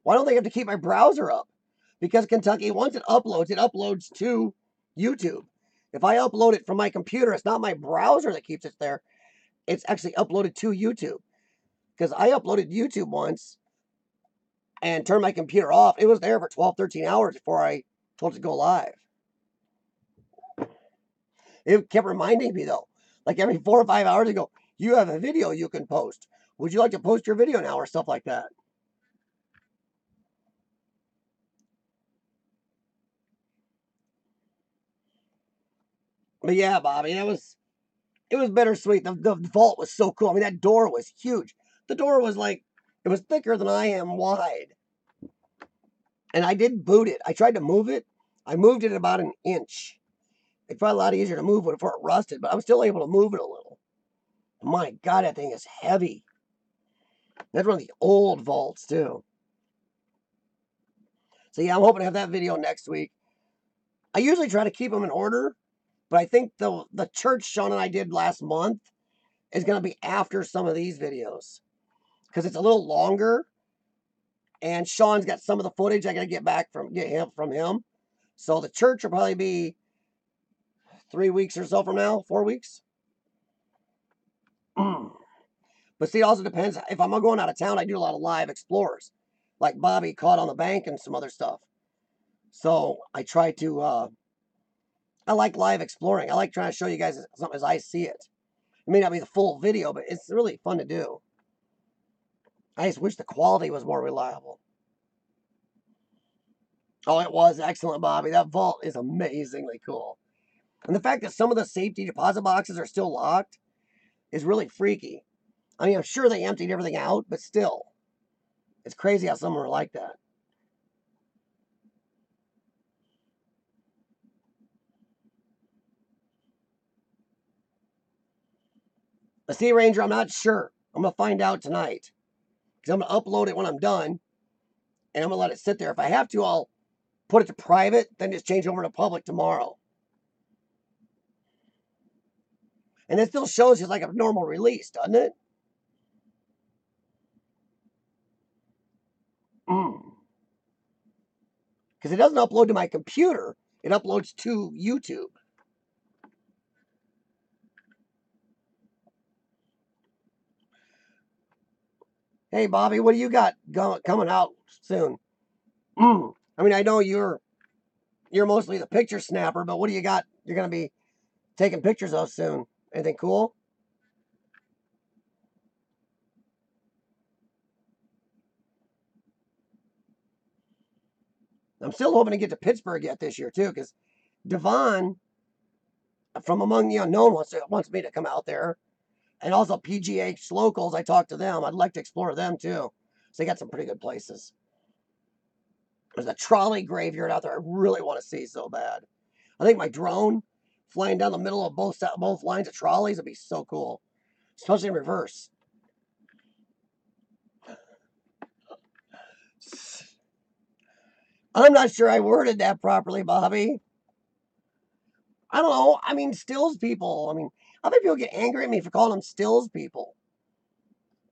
Why don't they have to keep my browser up? Because Kentucky, once it uploads to YouTube. If I upload it from my computer, it's not my browser that keeps it there. It's actually uploaded to YouTube. Because I uploaded YouTube once and turned my computer off. It was there for 12, 13 hours before I told it to go live. It kept reminding me, though, like every 4 or 5 hours ago, you have a video you can post. Would you like to post your video now, or stuff like that? But yeah, Bobby, it was bittersweet. The vault was so cool. I mean, that door was huge. The door was like, it was thicker than I am wide. And I did boot it. I tried to move it. I moved it about an inch. It's probably a lot easier to move before it rusted, but I'm still able to move it a little. My God, that thing is heavy. That's one of the old vaults, too. So, yeah, I'm hoping to have that video next week. I usually try to keep them in order, but I think the church Sean and I did last month is going to be after some of these videos because it's a little longer, and Sean's got some of the footage I got to get from him. So the church will probably be 3 weeks or so from now, 4 weeks. But see, it also depends. If I'm going out of town, I do a lot of live explorers, like Bobby caught on the bank and some other stuff. So I try to, I like live exploring. I like trying to show you guys something as I see it. It may not be the full video, but it's really fun to do. I just wish the quality was more reliable. Oh, it was excellent, Bobby. That vault is amazingly cool. And the fact that some of the safety deposit boxes are still locked is really freaky. I mean, I'm sure they emptied everything out, but still. It's crazy how some are like that. The Sea Ranger, I'm not sure. I'm going to find out tonight. Because I'm going to upload it when I'm done. And I'm going to let it sit there. If I have to, I'll put it to private, then just change over to public tomorrow. And it still shows you like a normal release, doesn't it? Because it doesn't upload to my computer. It uploads to YouTube. Hey, Bobby, what do you got coming out soon? I mean, I know you're mostly the picture snapper, but what do you got you're going to be taking pictures of soon? Anything cool? I'm still hoping to get to Pittsburgh yet this year, too, because Devon from Among the Unknown wants me to come out there. And also PGH Locals, I talked to them. I'd like to explore them, too. So they got some pretty good places. There's a trolley graveyard out there I really want to see so bad. I think my drone flying down the middle of both lines of trolleys would be so cool, especially in reverse. I'm not sure I worded that properly, Bobby. I don't know. I mean, stills people. I mean, I think people get angry at me for calling them stills people.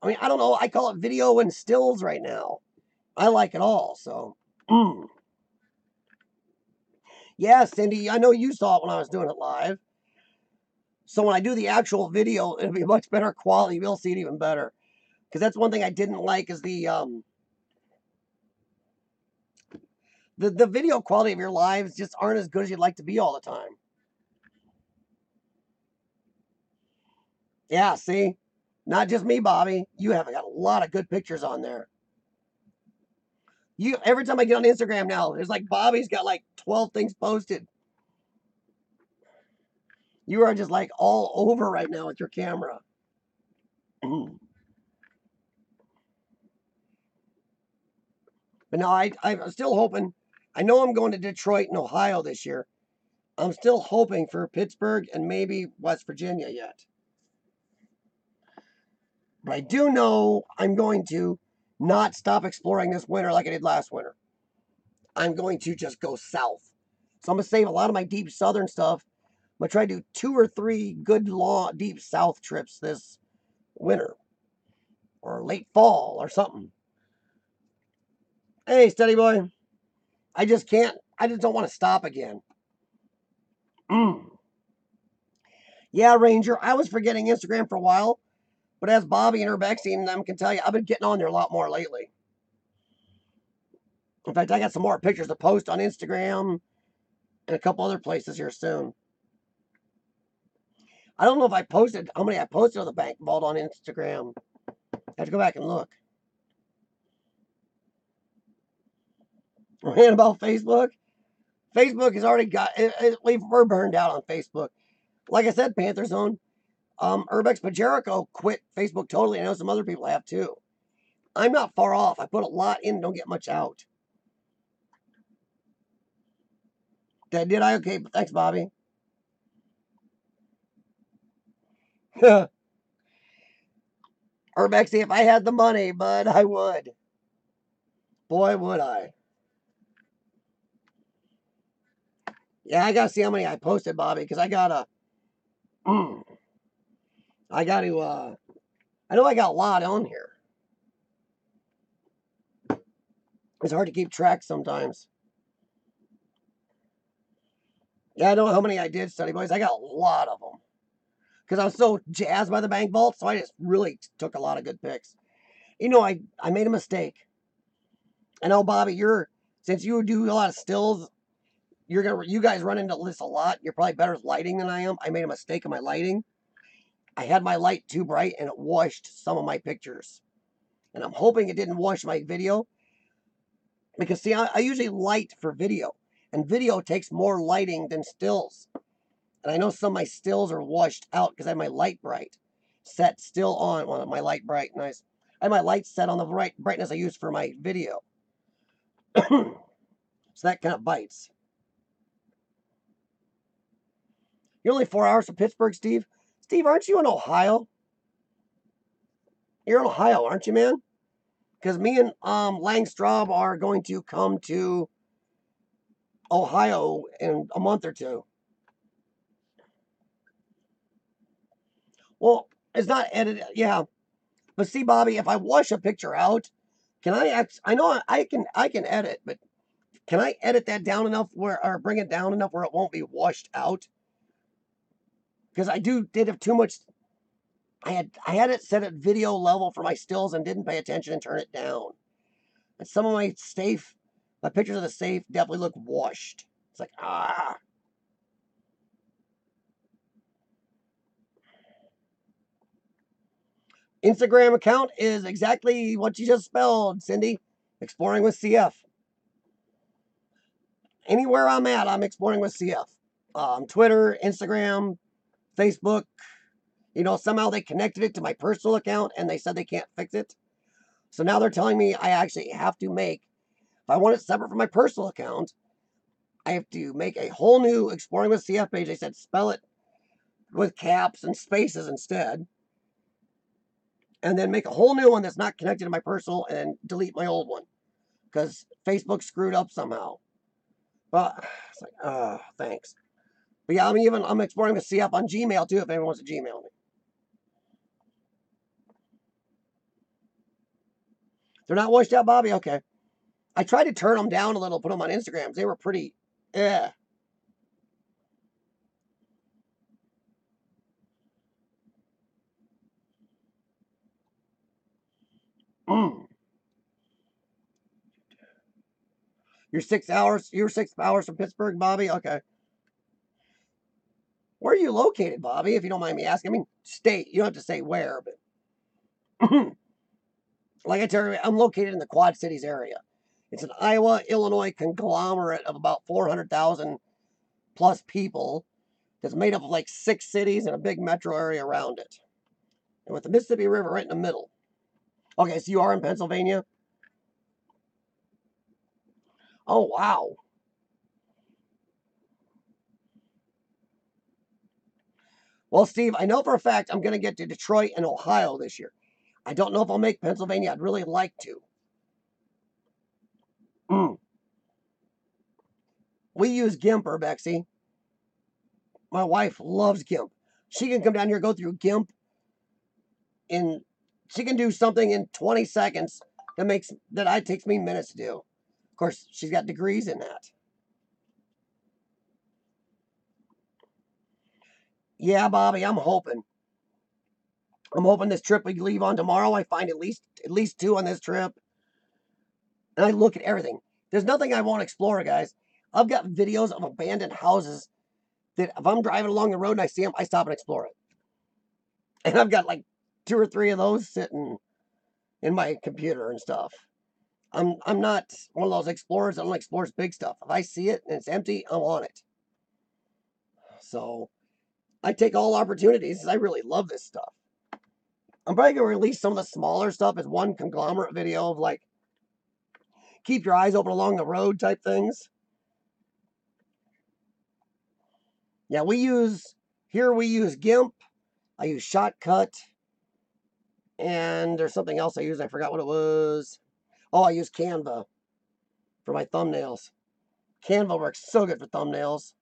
I mean, I don't know. I call it video and stills right now. I like it all. So, yeah, Cindy, I know you saw it when I was doing it live. So when I do the actual video, it'll be much better quality. You'll see it even better. Because that's one thing I didn't like is the video quality of your lives just aren't as good as you'd like to be all the time. Yeah, see? Not just me, Bobby. You have got a lot of good pictures on there. Every time I get on Instagram now, there's like Bobby's got like 12 things posted. You are just like all over right now with your camera. But no, I'm still hoping. I know I'm going to Detroit and Ohio this year. I'm still hoping for Pittsburgh and maybe West Virginia yet. But I do know I'm going to not stop exploring this winter like I did last winter. I'm going to just go south. So I'm going to save a lot of my deep southern stuff. I'm going to try to do 2 or 3 good, long, deep south trips this winter. Or late fall or something. Hey, steady boy. I just can't. I just don't want to stop again. Yeah, Ranger. I was forgetting Instagram for a while. But as Bobby and Urbexy and them can tell you, I've been getting on there a lot more lately. In fact, I got some more pictures to post on Instagram and a couple other places here soon. I don't know if I posted how many I posted on the bank vault on Instagram. I have to go back and look. And about Facebook, Facebook has already got. We're burned out on Facebook. Like I said, Panther Zone. Urbex Pajerico quit Facebook totally. I know some other people have too. I'm not far off. I put a lot in, don't get much out. Did I? Okay, thanks, Bobby. Or Bexy, if I had the money, bud, I would. Boy, would I. Yeah, I gotta see how many I posted, Bobby, because I gotta. I gotta. I know I got a lot on here. It's hard to keep track sometimes. Yeah, I don't know how many I did study, boys. I got a lot of them because I was so jazzed by the bank vault, so I just really took a lot of good pics. You know, I made a mistake. I know, Bobby, since you do a lot of stills, you guys run into this a lot. You're probably better at lighting than I am. I made a mistake in my lighting. I had my light too bright and it washed some of my pictures. And I'm hoping it didn't wash my video because see, I usually light for video, and video takes more lighting than stills. And I know some of my stills are washed out because I have my light bright set still on. Well, my light bright, nice. I have my light set on the right brightness I use for my video. So that kind of bites. You're only 4 hours from Pittsburgh, Steve. Steve, aren't you in Ohio? You're in Ohio, aren't you, man? Because me and Langstraub are going to come to Ohio in a month or two. Well, it's not edited, yeah. But see, Bobby, if I wash a picture out, can I know I can edit, but can I edit that down enough or bring it down enough where it won't be washed out? Because I did have too much. I had it set at video level for my stills and didn't pay attention and turn it down. And some of my pictures of the safe definitely look washed. It's like, ah. Instagram account is exactly what you just spelled, Cindy. Exploring with CF. Anywhere I'm at, I'm exploring with CF. Twitter, Instagram, Facebook. You know, somehow they connected it to my personal account and they said they can't fix it. So now they're telling me I actually have to if I want it separate from my personal account, I have to make a whole new Exploring with CF page. They said spell it with caps and spaces instead. And then make a whole new one that's not connected to my personal and delete my old one. Because Facebook screwed up somehow. But it's like, thanks. But yeah, I'm exploring with CF on Gmail too if anyone wants to Gmail me. They're not washed out, Bobby? Okay. I tried to turn them down a little, put them on Instagrams. They were pretty, eh. Mm. You're 6 hours from Pittsburgh, Bobby? Okay. Where are you located, Bobby, if you don't mind me asking? I mean, state. You don't have to say where, but like I tell you, I'm located in the Quad Cities area. It's an Iowa, Illinois conglomerate of about 400,000 plus people that's made up of like 6 cities and a big metro area around it. And with the Mississippi River right in the middle. Okay, so you are in Pennsylvania? Oh, wow. Well, Steve, I know for a fact I'm going to get to Detroit and Ohio this year. I don't know if I'll make Pennsylvania. I'd really like to. Mm. We use GIMP, Bexy. My wife loves GIMP. She can come down here, go through GIMP, and she can do something in 20 seconds that takes me minutes to do. Of course, she's got degrees in that. Yeah, Bobby, I'm hoping. I'm hoping this trip we leave on tomorrow, I find at least 2 on this trip. And I look at everything. There's nothing I won't explore, guys. I've got videos of abandoned houses that if I'm driving along the road and I see them, I stop and explore it. And I've got like 2 or 3 of those sitting in my computer and stuff. I'm not one of those explorers that only explores big stuff. If I see it and it's empty, I'm on it. So I take all opportunities. I really love this stuff. I'm probably gonna release some of the smaller stuff as one conglomerate video of like keep your eyes open along the road type things. Yeah, we use GIMP I use Shotcut. And there's something else I use. I forgot what it was. Oh, I use Canva for my thumbnails. Canva works so good for thumbnails.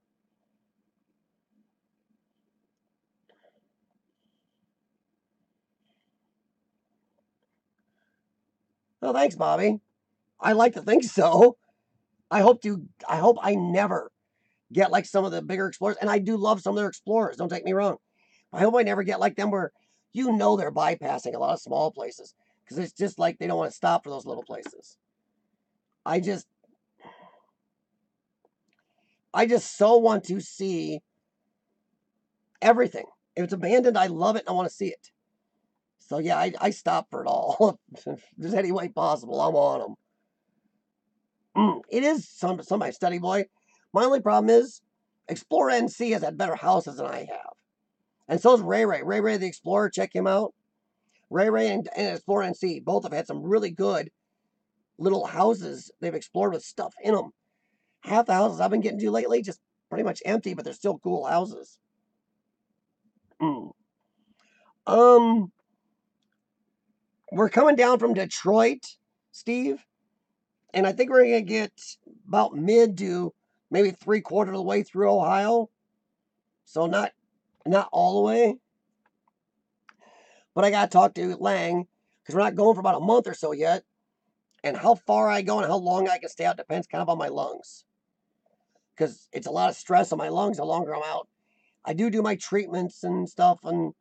Oh, thanks, Bobby. I like to think so. I hope I never get like some of the bigger explorers. And I do love some of their explorers, don't take me wrong. I hope I never get like them where they're bypassing a lot of small places. Because it's just like they don't want to stop for those little places. I just so want to see everything. If it's abandoned, I love it and I want to see it. So yeah, I stop for it all. If there's any way possible, I'm on them. It is my study boy. My only problem is Explorer NC has had better houses than I have. And so is Ray Ray. Ray Ray the Explorer, check him out. Ray Ray and Explorer NC both have had some really good little houses they've explored with stuff in them. Half the houses I've been getting to lately just pretty much empty, but they're still cool houses. Um, we're coming down from Detroit, Steve, and I think we're gonna get about mid to maybe 3/4 of the way through Ohio. So not all the way. But I gotta talk to Lang because we're not going for about a month or so yet. And how far I go and how long I can stay out depends kind of on my lungs. Because it's a lot of stress on my lungs the longer I'm out. I do my treatments and stuff and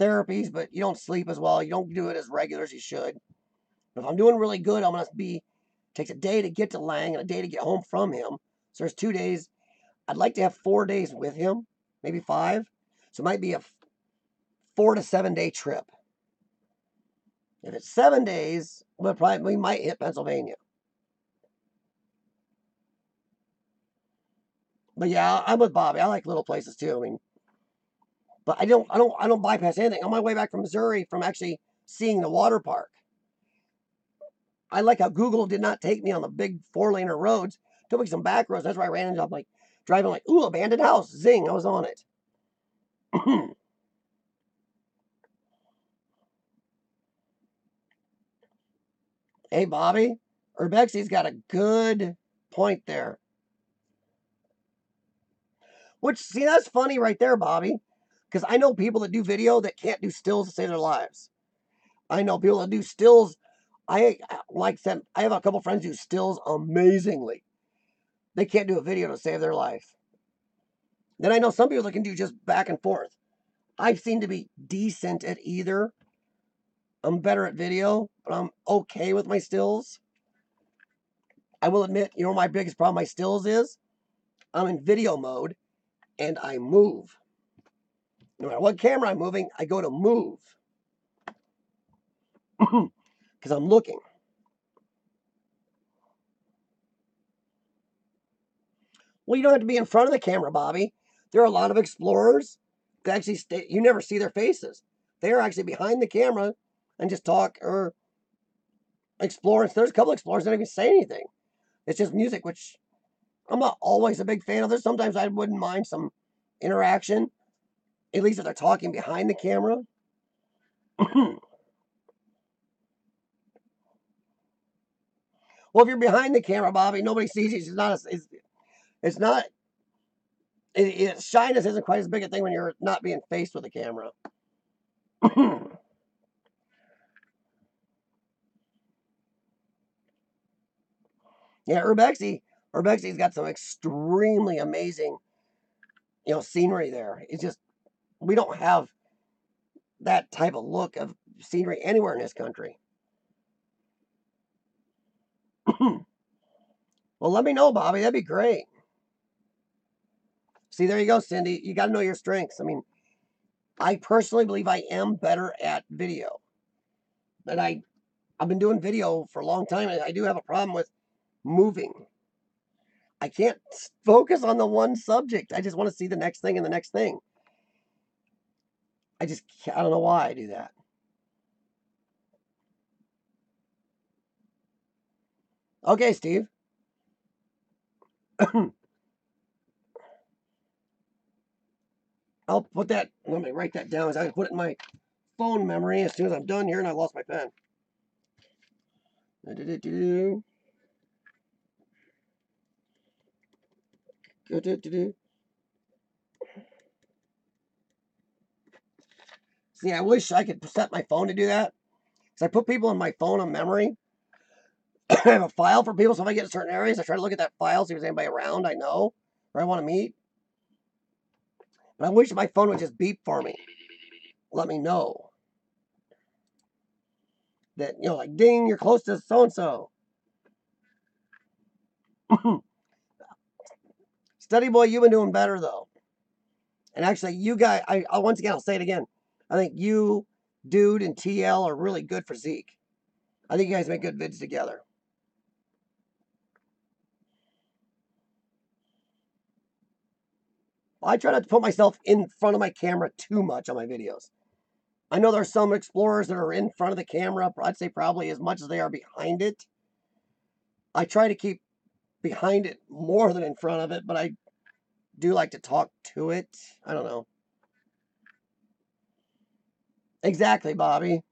therapies, but you don't sleep as well. You don't do it as regular as you should. But if I'm doing really good, I'm going to be, takes a day to get to Lang and a day to get home from him. So there's 2 days. I'd like to have 4 days with him, maybe 5. So it might be a 4 to 7 day trip. If it's 7 days, we might hit Pennsylvania. But yeah, I'm with Bobby. I like little places too. I mean, but I don't bypass anything. On my way back from Missouri, from actually seeing the water park, I like how Google did not take me on the big 4-laner roads. Took me some back roads. That's where I ran into. I'm like driving like, ooh, abandoned house. Zing, I was on it. Hey, Bobby, Urbexy's got a good point there. Which, see, that's funny right there, Bobby. Because I know people that do video that can't do stills to save their lives. I know people that do stills. I like them. I have a couple friends who do stills amazingly. They can't do a video to save their life. Then I know some people that can do just back and forth. I seem to be decent at either. I'm better at video, but I'm okay with my stills. I will admit, my biggest problem with my stills is I'm in video mode and I move. No matter what camera I'm moving, I go to move because I'm looking. Well, you don't have to be in front of the camera, Bobby. There are a lot of explorers that actually you never see their faces. They're actually behind the camera and just talk or explore. There's a couple explorers that don't even say anything. It's just music, which I'm not always a big fan of. There's sometimes I wouldn't mind some interaction, at least if they're talking behind the camera. Well, if you're behind the camera, Bobby, nobody sees you. It's not. Shyness isn't quite as big a thing when you're not being faced with a camera. Yeah, Urbexy's got some extremely amazing, scenery there. It's just we don't have that type of look of scenery anywhere in this country. Well, let me know, Bobby. That'd be great. See, there you go, Cindy. You got to know your strengths. I mean, I personally believe I am better at video. But I've been doing video for a long time, and I do have a problem with moving. I can't focus on the one subject. I just want to see the next thing and the next thing. I don't know why I do that. Okay, Steve. I'll put that, let me write that down. I can put it in my phone memory as soon as I'm done here, and I lost my pen. See, I wish I could set my phone to do that. Because I put people in my phone on memory. I have a file for people, so if I get to certain areas, I try to look at that file, see if there's anybody around I know or I want to meet. But I wish my phone would just beep for me. Let me know that, you know, like, ding, you're close to so-and-so. Study boy, you've been doing better, though. And actually, you guys, once again, I'll say it again. I think you, Dude, and TL are really good for Zeke. I think you guys make good vids together. I try not to put myself in front of my camera too much on my videos. I know there's some explorers that are in front of the camera. I'd say probably as much as they are behind it. I try to keep behind it more than in front of it, but I do like to talk to it. I don't know. Exactly, Bobby.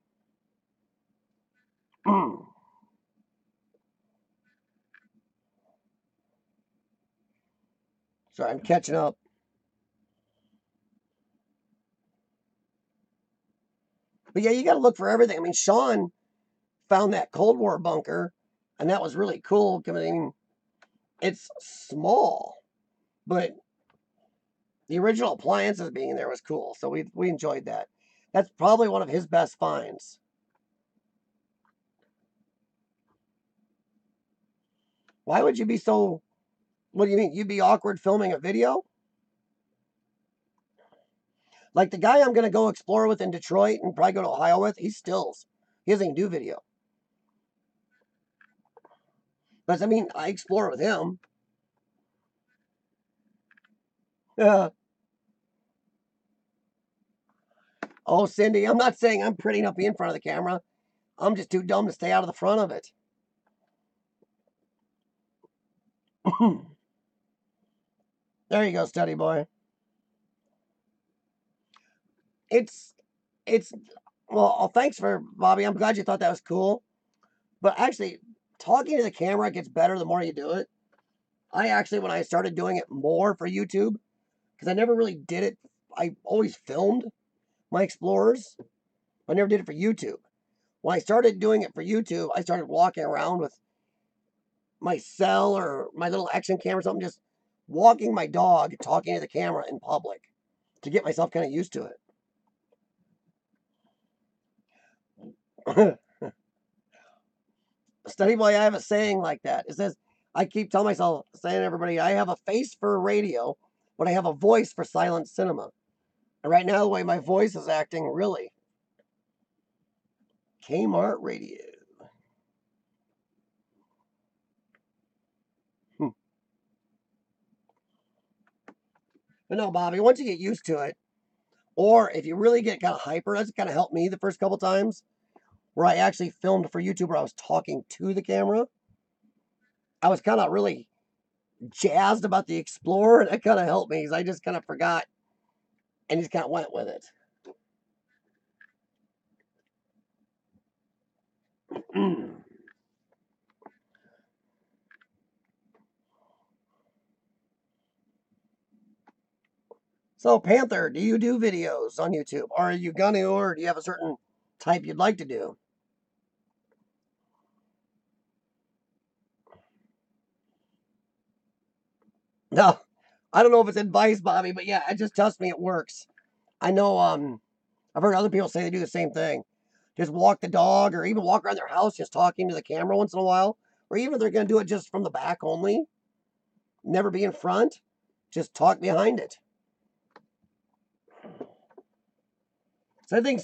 Sorry, I'm catching up. But yeah, you got to look for everything. I mean, Sean found that Cold War bunker, and that was really cool. I mean, it's small, but the original appliances being there was cool. So we enjoyed that. That's probably one of his best finds. Why would you be so? What do you mean? You'd be awkward filming a video? Like the guy I'm going to go explore with in Detroit and probably go to Ohio with, he's stills. He doesn't even do video. But I mean, I explore with him. Oh, Cindy, I'm not saying I'm pretty enough to be in front of the camera. I'm just too dumb to stay out of the front of it. There you go, study boy. It's, well, thanks for, Bobby. I'm glad you thought that was cool. But actually, talking to the camera gets better the more you do it. I actually, when I started doing it more for YouTube, because I never really did it, I always filmed my explorers. I never did it for YouTube. When I started doing it for YouTube, I started walking around with my cell or my little action camera or something, just walking my dog, talking to the camera in public to get myself kind of used to it. Study boy, I have a saying like that. It says, I keep telling myself, saying to everybody, I have a face for radio, but I have a voice for silent cinema. And right now, the way my voice is acting, really. Kmart radio. But no, Bobby, once you get used to it, or if you really get kind of hyper, that's kind of helped me the first couple times, where I actually filmed for YouTube where I was talking to the camera. I was kind of really jazzed about the Explorer, and that kind of helped me because I just kind of forgot and just kind of went with it. So, Panther, do you do videos on YouTube? Or are you gonna, or do you have a certain type you'd like to do? No, I don't know if it's advice, Bobby, but yeah, it just tells me it works. I know, I've heard other people say they do the same thing. Just walk the dog or even walk around their house just talking to the camera once in a while. Or even if they're going to do it just from the back only, never be in front, just talk behind it. So I think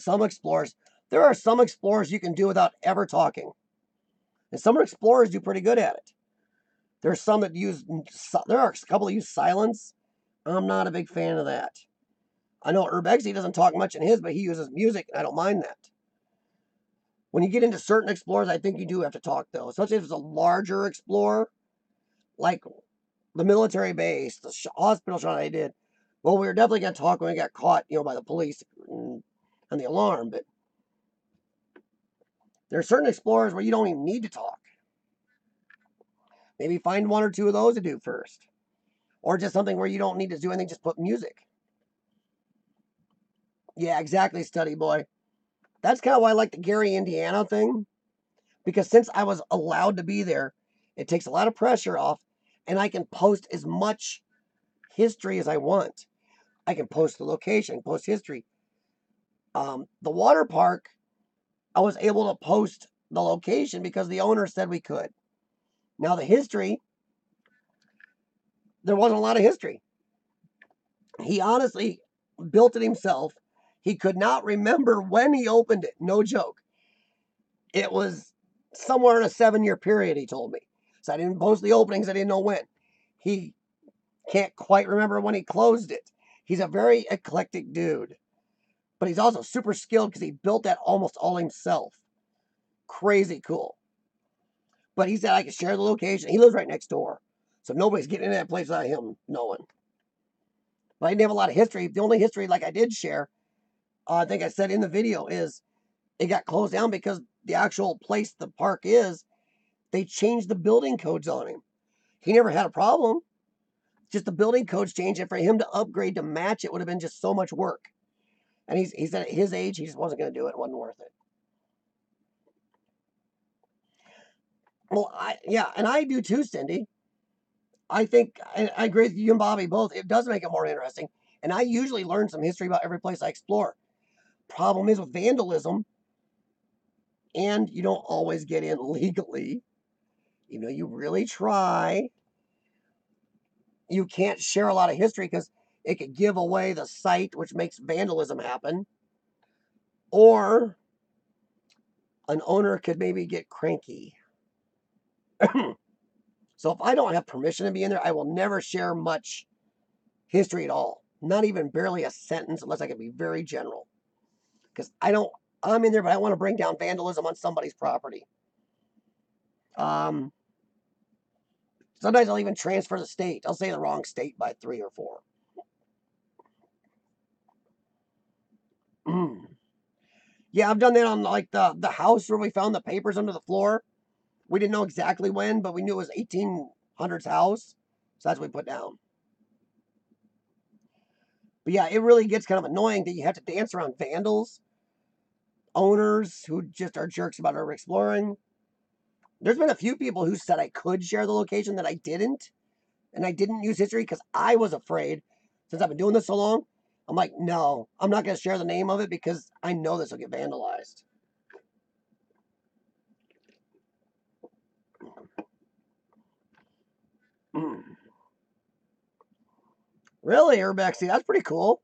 there are some explorers you can do without ever talking. And some explorers do pretty good at it. There's some that there are a couple that use silence. I'm not a big fan of that. I know Urbexy doesn't talk much in his, but he uses music, and I don't mind that. When you get into certain explorers, I think you do have to talk, though. Especially if it's a larger explorer, like the military base, the hospital shot I did. Well, we were definitely going to talk when we got caught, by the police and the alarm, but there are certain explorers where you don't even need to talk. Maybe find one or two of those to do first. Or just something where you don't need to do anything, just put music. Yeah, exactly, study boy. That's kind of why I like the Gary, Indiana thing. Because since I was allowed to be there, it takes a lot of pressure off, and I can post as much history as I want. I can post the location, post history. The water park, I was able to post the location because the owner said we could. Now, the history, there wasn't a lot of history. He honestly built it himself. He could not remember when he opened it. No joke. It was somewhere in a 7-year period, he told me. So I didn't post the openings. I didn't know when. He can't quite remember when he closed it. He's a very eclectic dude. But he's also super skilled because he built that almost all himself. Crazy cool. But he said I could share the location. He lives right next door. So nobody's getting in that place without him knowing. But I didn't have a lot of history. The only history like I did share, I think I said in the video, is it got closed down because the actual place the park is, they changed the building codes on him. He never had a problem. Just the building codes changed, and for him to upgrade to match it would have been just so much work. And he said at his age, he just wasn't going to do it. It wasn't worth it. Well, and I do too, Cindy. I think I agree with you and Bobby both. It does make it more interesting. And I usually learn some history about every place I explore. Problem is with vandalism, and you don't always get in legally. You really try. You can't share a lot of history because it could give away the site, which makes vandalism happen. Or an owner could maybe get cranky. So if I don't have permission to be in there, I will never share much history at all. Not even barely a sentence unless I can be very general. Because I'm in there, but I want to bring down vandalism on somebody's property. Sometimes I'll even transfer the state. I'll say the wrong state by 3 or 4. Yeah, I've done that on like the house where we found the papers under the floor. We didn't know exactly when, but we knew it was 1800s house. So that's what we put down. But yeah, it really gets kind of annoying that you have to dance around vandals, owners who just are jerks about our exploring. There's been a few people who said I could share the location that I didn't. And I didn't use history because I was afraid, since I've been doing this so long. I'm like, no, I'm not going to share the name of it because I know this will get vandalized. Really, Urbex? See, that's pretty cool.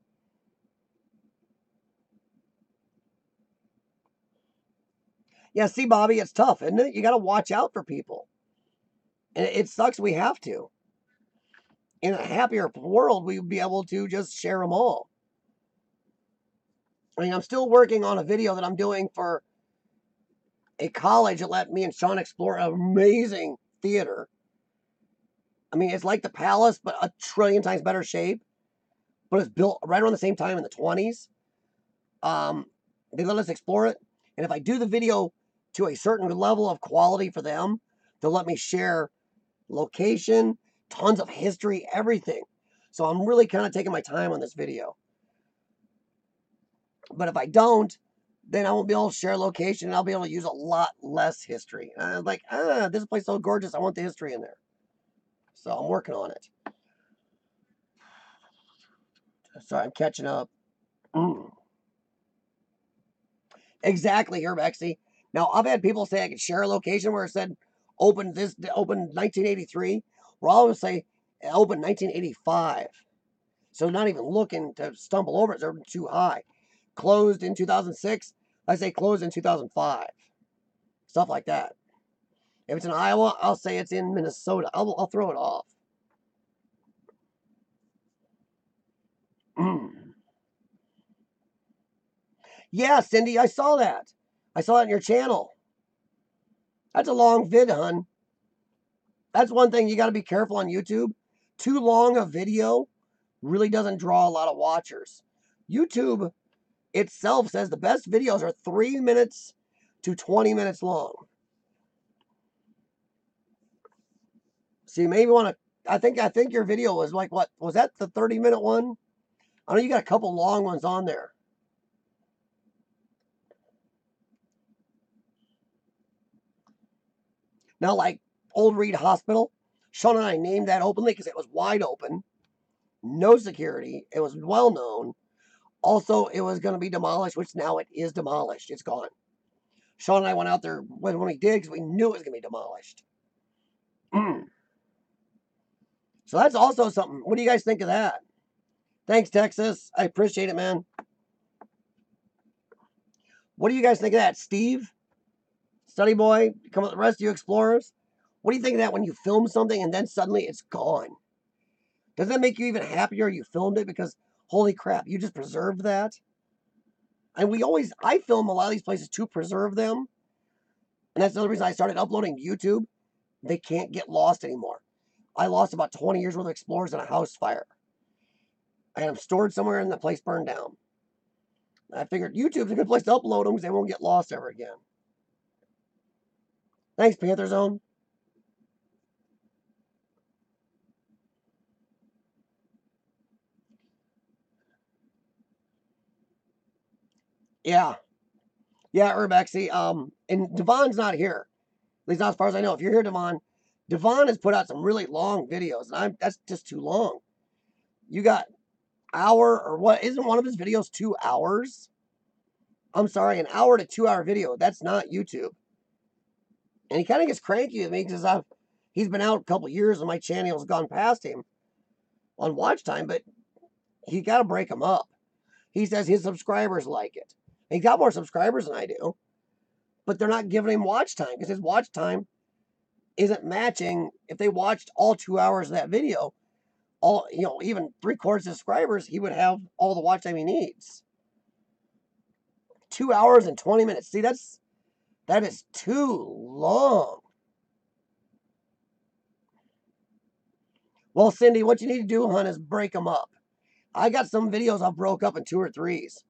Yeah, see, Bobby, it's tough, isn't it? You got to watch out for people. And it sucks we have to. In a happier world, we'd be able to just share them all. I mean, I'm still working on a video that I'm doing for a college that let me and Sean explore an amazing theater. I mean, it's like the Palace, but a trillion times better shape. But it's built right around the same time in the 20s. They let us explore it. And if I do the video to a certain level of quality for them, they'll let me share location, tons of history, everything. So I'm really kind of taking my time on this video. But if I don't, then I won't be able to share location and I'll be able to use a lot less history. And I'm like, this place is so gorgeous. I want the history in there. So I'm working on it. Sorry, I'm catching up. Exactly, Urbexy. Now, I've had people say I could share a location where it said opened 1983. Where I'll always say opened 1985. So not even looking to stumble over it. They're too high. Closed in 2006. I say closed in 2005. Stuff like that. If it's in Iowa, I'll say it's in Minnesota. I'll throw it off. Yeah, Cindy, I saw that. I saw it on your channel. That's a long vid, hun. That's one thing you got to be careful on YouTube. Too long a video really doesn't draw a lot of watchers. YouTube itself says the best videos are 3 minutes to 20 minutes long. So you maybe want to, I think your video was like, what, was that the 30-minute one? I know you got a couple long ones on there. Now, like Old Reed Hospital, Sean and I named that openly because it was wide open, no security, it was well known. Also, it was going to be demolished, which now it is demolished. It's gone. Sean and I went out there when we did because we knew it was going to be demolished. So that's also something. What do you guys think of that? Thanks, Texas. I appreciate it, man. What do you guys think of that? Steve, Study Boy, come with the rest of you explorers. What do you think of that when you film something and then suddenly it's gone? Doesn't that make you even happier you filmed it because, holy crap, you just preserved that? And I film a lot of these places to preserve them. And that's the other reason I started uploading to YouTube. They can't get lost anymore. I lost about 20 years worth of explorers in a house fire. I had them stored somewhere and the place burned down. I figured YouTube's a good place to upload them because they won't get lost ever again. Thanks, Panther Zone. Yeah. Yeah, Urbexy. And Devon's not here. At least not as far as I know. If you're here, Devon has put out some really long videos, and that's just too long. You got hour or what? Isn't one of his videos 2 hours? I'm sorry, an hour to 2 hour video. That's not YouTube. And he kind of gets cranky with me because he's been out a couple years and my channel has gone past him on watch time, but he got to break him up. He says his subscribers like it. And he got more subscribers than I do, but they're not giving him watch time because his watch time isn't matching. If they watched all 2 hours of that video, even 3/4 subscribers, he would have all the watch time he needs. 2 hours and 20 minutes. See, that is too long. Well, Cindy, what you need to do, hon, is break them up. I got some videos I broke up in 2 or 3s.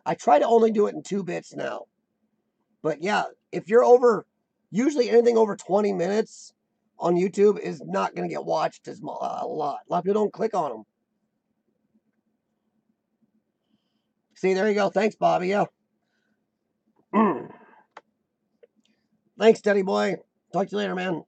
I try to only do it in 2 bits now. But yeah, if you're usually anything over 20 minutes on YouTube is not going to get watched a lot. A lot of people don't click on them. See, there you go. Thanks, Bobby. Yeah. Thanks, Steady Boy. Talk to you later, man.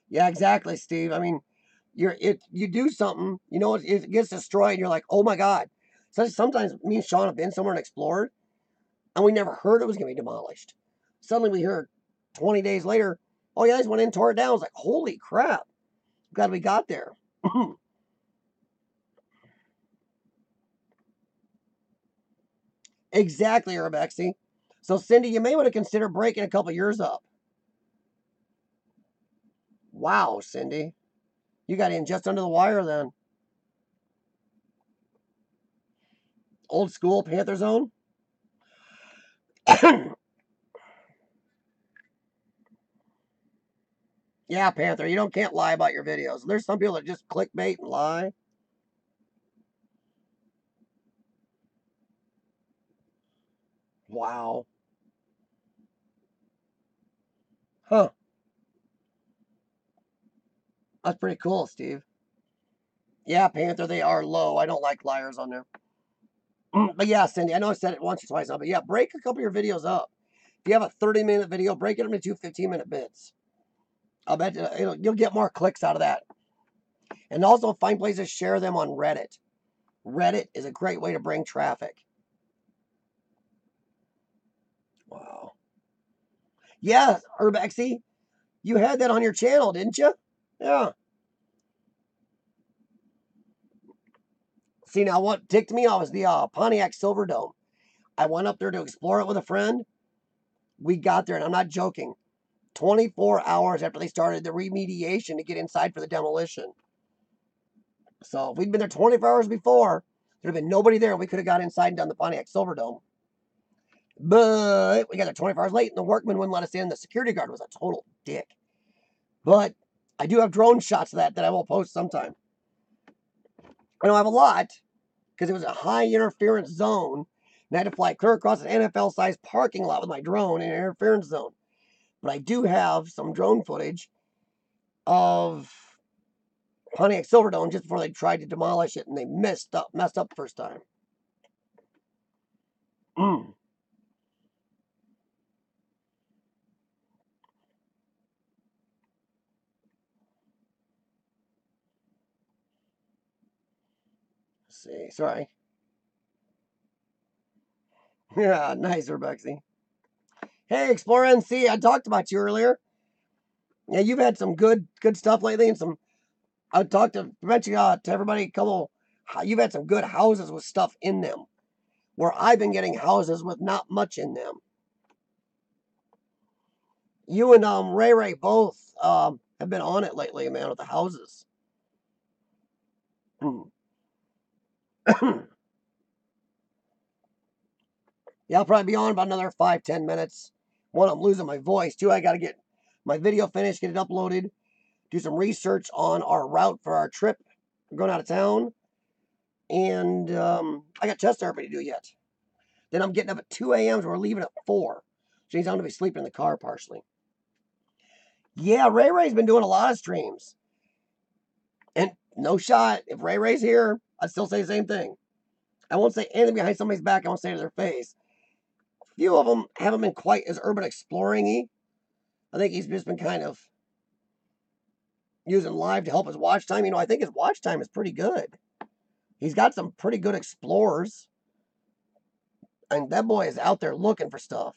Yeah, exactly, Steve. I mean, you do something, it gets destroyed, and you're like, oh my God. So sometimes me and Sean have been somewhere and explored, and we never heard it was going to be demolished. Suddenly we hear 20 days later, oh yeah, guys went in, tore it down. I was like, holy crap. Glad we got there. Exactly, Urbexy. So, Cindy, you may want to consider breaking a couple years up. Wow, Cindy. You got in just under the wire then. Old school Panther Zone. Yeah, Panther, can't lie about your videos. There's some people that just clickbait and lie. Wow. Huh. That's pretty cool, Steve. Yeah, Panther, they are low. I don't like liars on there. But yeah, Cindy, I know I said it once or twice now, but yeah, break a couple of your videos up. If you have a 30-minute video, break it into 2 15-minute bits. I'll bet you'll get more clicks out of that. And also find places to share them on Reddit. Reddit is a great way to bring traffic. Wow. Yeah, Urbexy, you had that on your channel, didn't you? Yeah. See, now what ticked me off was the Pontiac Silverdome. I went up there to explore it with a friend. We got there, and I'm not joking, 24 hours after they started the remediation to get inside for the demolition. So if we'd been there 24 hours before, there'd have been nobody there. We could have got inside and done the Pontiac Silverdome. But we got there 24 hours late, and the workman wouldn't let us in. The security guard was a total dick. But I do have drone shots of that I will post sometime. I don't have a lot, because it was a high interference zone, and I had to fly clear across an NFL-sized parking lot with my drone in an interference zone. But I do have some drone footage of Pontiac Silverdome just before they tried to demolish it, and they messed up the first time. Let's see, sorry. Yeah, nice, Rebexy. Hey, Explorer NC, I talked about you earlier. Yeah, you've had some good stuff lately, and some. I talked to to everybody a couple. You've had some good houses with stuff in them, where I've been getting houses with not much in them. You and Ray both have been on it lately, man, with the houses. Yeah, I'll probably be on about another 5-10 minutes. One, I'm losing my voice. Two, I got to get my video finished, get it uploaded, do some research on our route for our trip. We're going out of town. And I got chest therapy to do yet. Then I'm getting up at 2 a.m. so we're leaving at 4. So he's going to be sleeping in the car partially. Yeah, Ray's been doing a lot of streams. And no shot, if Ray's here, I'd still say the same thing. I won't say anything behind somebody's back. I won't say it to their face. A few of them haven't been quite as urban exploring-y. I think he's just been kind of using live to help his watch time. You know, I think his watch time is pretty good. He's got some pretty good explorers. And that boy is out there looking for stuff.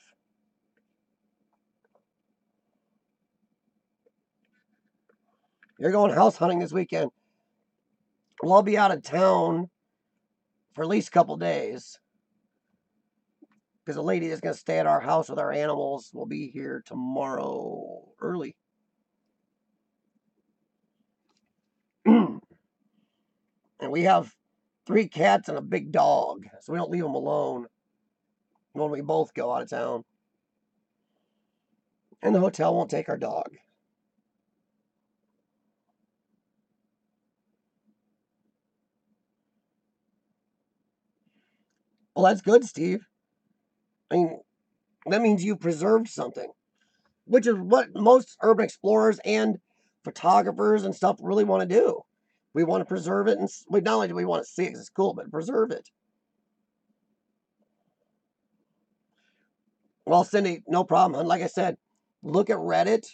You're going house hunting this weekend. Well, I'll be out of town for at least a couple days. Because the lady is going to stay at our house with our animals. Will be here tomorrow early. And we have 3 cats and a big dog. So we don't leave them alone when we both go out of town. And the hotel won't take our dog. Well, that's good, Steve. I mean, that means you preserved something, which is what most urban explorers and photographers and stuff really want to do. We want to preserve it, and not only do we want to see it because it's cool, but preserve it. Well, Cindy, no problem. And like I said, look at Reddit,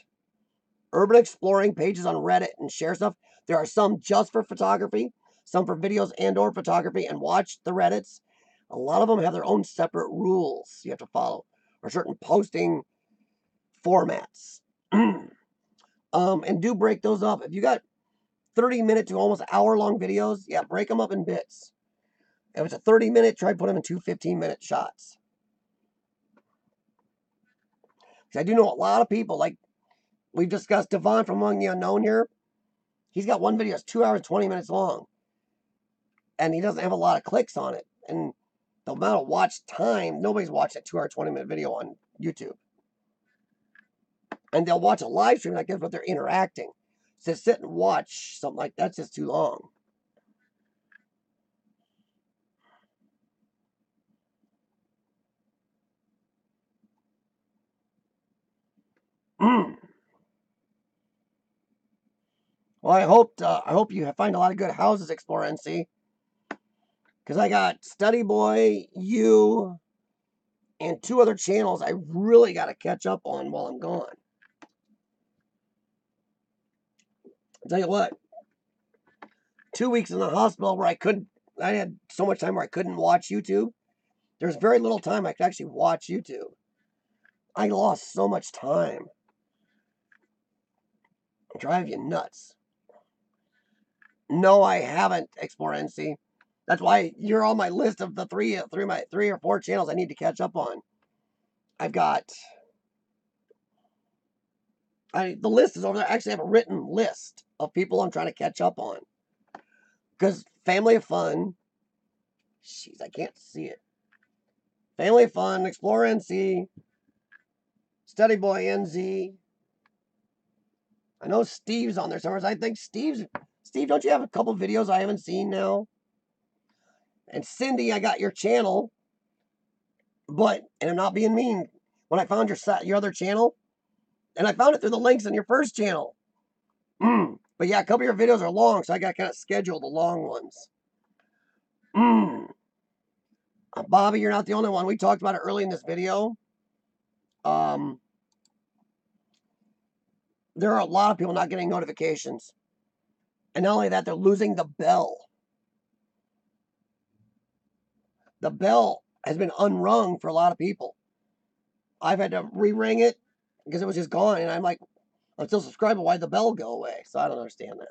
urban exploring pages on Reddit, and share stuff. There are some just for photography, some for videos and/or photography, and watch the Reddits. A lot of them have their own separate rules you have to follow, or certain posting formats. And do break those up. If you got 30-minute to almost hour-long videos, yeah, break them up in bits. If it's a 30-minute, try to put them in 2 15-minute shots. Because I do know a lot of people, like we've discussed Devon from Among the Unknown here. He's got one video that's 2 hours, 20 minutes long. And he doesn't have a lot of clicks on it. And the amount of watch time, nobody's watched a 2 hour, 20-minute video on YouTube. And they'll watch a live stream like this, but they're interacting. So to sit and watch something like that's just too long. Well, I hope you find a lot of good houses, Explore NC. Because I got Study Boy, you, and 2 other channels I really got to catch up on while I'm gone. I'll tell you what, 2 weeks in the hospital where I had so much time where I couldn't watch YouTube. There's very little time I could actually watch YouTube. I lost so much time. Drive you nuts. No, I haven't, Explore NC. That's why you're on my list of the 3 or 4 channels I need to catch up on. I've got... the list is over there. I actually have a written list of people I'm trying to catch up on. Because Family of Fun... Jeez, I can't see it. Family Fun, Explore NC, Study Boy NZ. I know Steve's on there somewhere. I think Steve, don't you have a couple videos I haven't seen now? And Cindy, I got your channel, but, and I'm not being mean, when I found your other channel, and I found it through the links in your first channel. But yeah, a couple of your videos are long, so I got to kind of schedule the long ones. Bobby, you're not the only one. We talked about it early in this video. There are a lot of people not getting notifications. And not only that, they're losing the bell. The bell has been unrung for a lot of people. I've had to re-ring it because it was just gone. And I'm like, I'm still subscribed, but why'd the bell go away? So I don't understand that.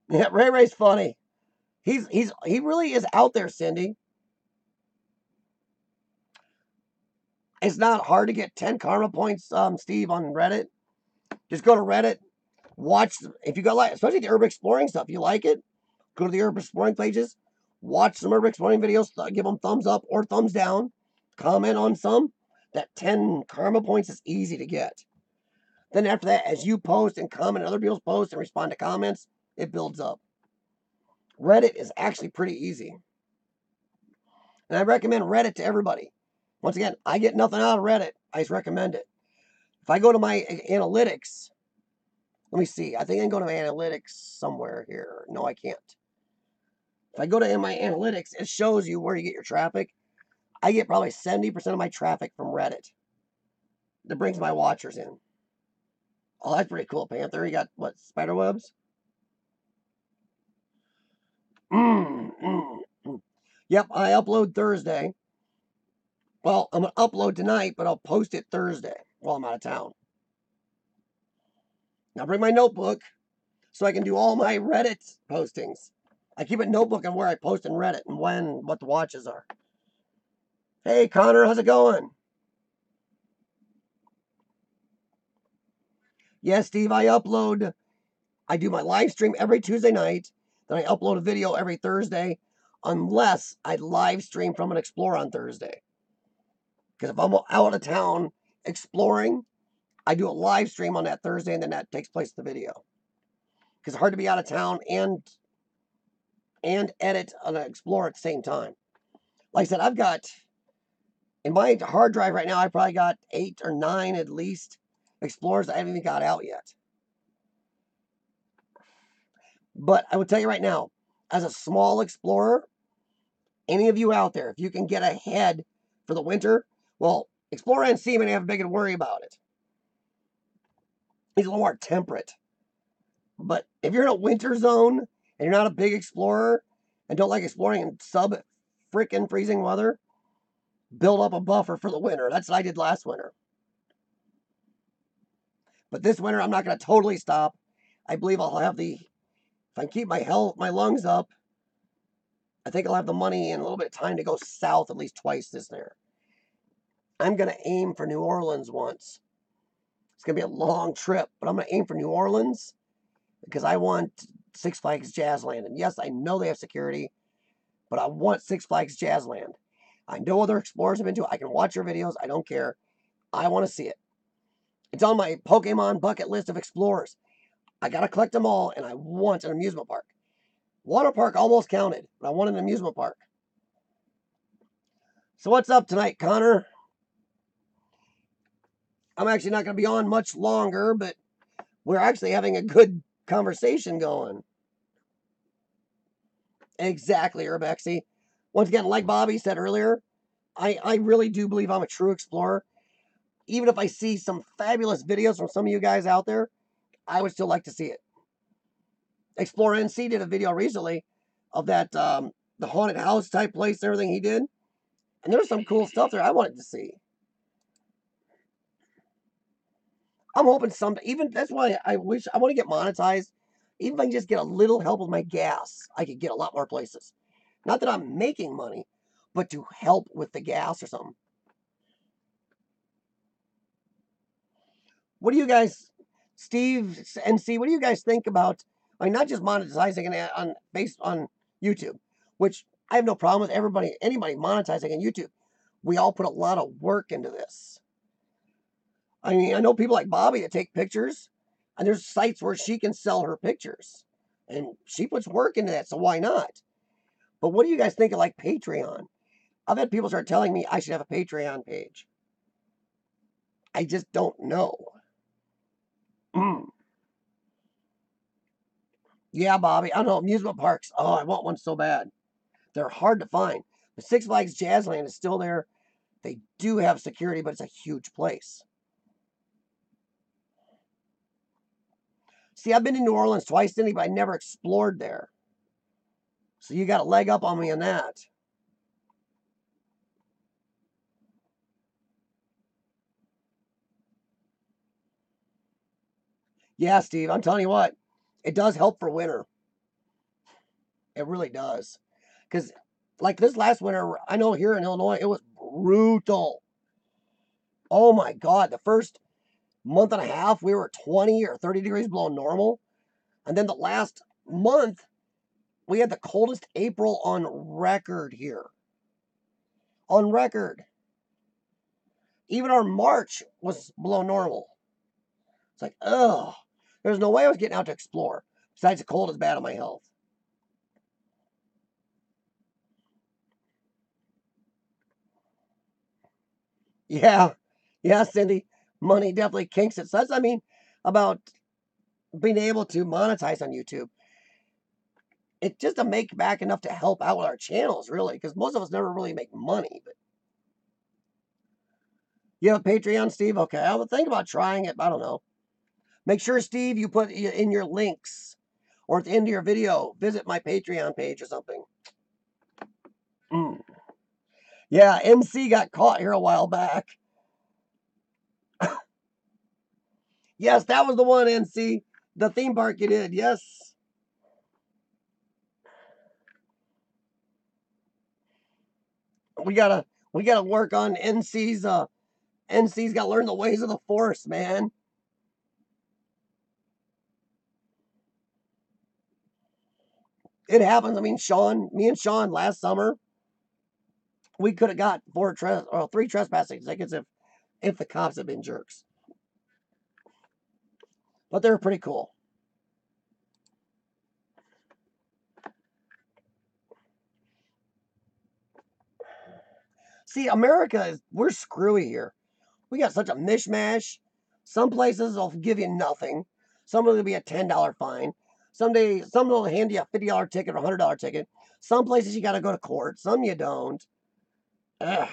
Yeah, Ray Ray's funny. He really is out there, Cindy. It's not hard to get 10 karma points, Steve, on Reddit. Just go to Reddit, watch, if you got like, especially the urban exploring stuff, you like it, go to the urban exploring pages, watch some urban exploring videos, give them thumbs up or thumbs down, comment on some. That 10 karma points is easy to get. Then after that, as you post and comment on other people's posts and respond to comments, it builds up. Reddit is actually pretty easy. And I recommend Reddit to everybody. Once again, I get nothing out of Reddit. I just recommend it. If I go to my analytics, let me see. I think I can go to my analytics somewhere here. No, I can't. If I go to my analytics, it shows you where you get your traffic. I get probably 70% of my traffic from Reddit. That brings my watchers in. Oh, that's pretty cool, Panther. You got, what, spider webs? Yep, I upload Thursday. Well, I'm going to upload tonight, but I'll post it Thursday while I'm out of town. Now bring my notebook so I can do all my Reddit postings. I keep a notebook on where I post in Reddit and when, what the watches are. Hey, Connor, how's it going? Yes, Steve, I do my live stream every Tuesday night. Then I upload a video every Thursday, unless I live stream from an Explorer on Thursday. Because if I'm out of town exploring, I do a live stream on that Thursday, and then that takes place in the video. Because it's hard to be out of town and edit on an Explorer at the same time. Like I said, I've got, in my hard drive right now, I probably got 8 or 9 at least Explorers I haven't even got out yet. But I will tell you right now, as a small explorer, any of you out there, if you can get ahead for the winter, well, Explorer NC may have a big to worry about it. He's a little more temperate. But if you're in a winter zone and you're not a big explorer and don't like exploring in sub-freaking freezing weather, build up a buffer for the winter. That's what I did last winter. But this winter, I'm not going to totally stop. I believe I'll have if I keep my lungs up, I think I'll have the money and a little bit of time to go south at least twice this year. I'm going to aim for New Orleans once. It's going to be a long trip, but I'm going to aim for New Orleans because I want Six Flags Jazzland. And yes, I know they have security, but I want Six Flags Jazzland. I know other explorers have been to it. I can watch your videos. I don't care. I want to see it. It's on my Pokemon bucket list of explorers. I got to collect them all, and I want an amusement park. Water park almost counted, but I want an amusement park. So what's up tonight, Connor? I'm actually not going to be on much longer, but we're actually having a good conversation going. Exactly, Urbexy. Once again, like Bobby said earlier, I really do believe I'm a true explorer. Even if I see some fabulous videos from some of you guys out there, I would still like to see it. Explorer NC did a video recently of that, the haunted house type place and everything he did. And there was some cool stuff there I wanted to see. I'm hoping even that's why I want to get monetized. Even if I can just get a little help with my gas, I could get a lot more places. Not that I'm making money, but to help with the gas or something. What do you guys, Steve and C, what do you guys think about, I mean, not just monetizing it based on YouTube, which I have no problem with anybody monetizing on YouTube. We all put a lot of work into this. I mean, I know people like Bobby that take pictures, and there's sites where she can sell her pictures, and she puts work into that, so why not? But what do you guys think of like Patreon? I've had people start telling me I should have a Patreon page. I just don't know. Yeah, Bobby. I don't know. Amusement parks. Oh, I want one so bad. They're hard to find. The Six Flags Jazzland is still there. They do have security, but it's a huge place. See, I've been to New Orleans twice, Cindy, but I never explored there. So you got a leg up on me on that. Yeah, Steve, I'm telling you what, it does help for winter. It really does. Because, like this last winter, I know here in Illinois, it was brutal. Oh my God. The first month and a half, we were 20 or 30 degrees below normal. And then the last month, we had the coldest April on record here. On record. Even our March was below normal. It's like, ugh. There's no way I was getting out to explore. Besides, the cold is bad on my health. Yeah. Yeah, Cindy. Money definitely kinks it. So that's, I mean, about being able to monetize on YouTube. It's just to make back enough to help out with our channels, really, because most of us never really make money. But you have a Patreon, Steve? Okay, I would think about trying it, but I don't know. Make sure, Steve, you put in your links or at the end of your video, visit my Patreon page or something. Mm. Yeah, MC got caught here a while back. Yes, that was the one, NC. The theme park you did, yes. We gotta work on NC's gotta learn the ways of the force, man. It happens. I mean, me and Sean last summer, we could have got three trespassing tickets if the cops had been jerks. But they were pretty cool. See, we're screwy here. We got such a mishmash. Some places will give you nothing. Some will be a $10 fine. Some will hand you a $50 ticket or $100 ticket. Some places you got to go to court. Some you don't. Ugh.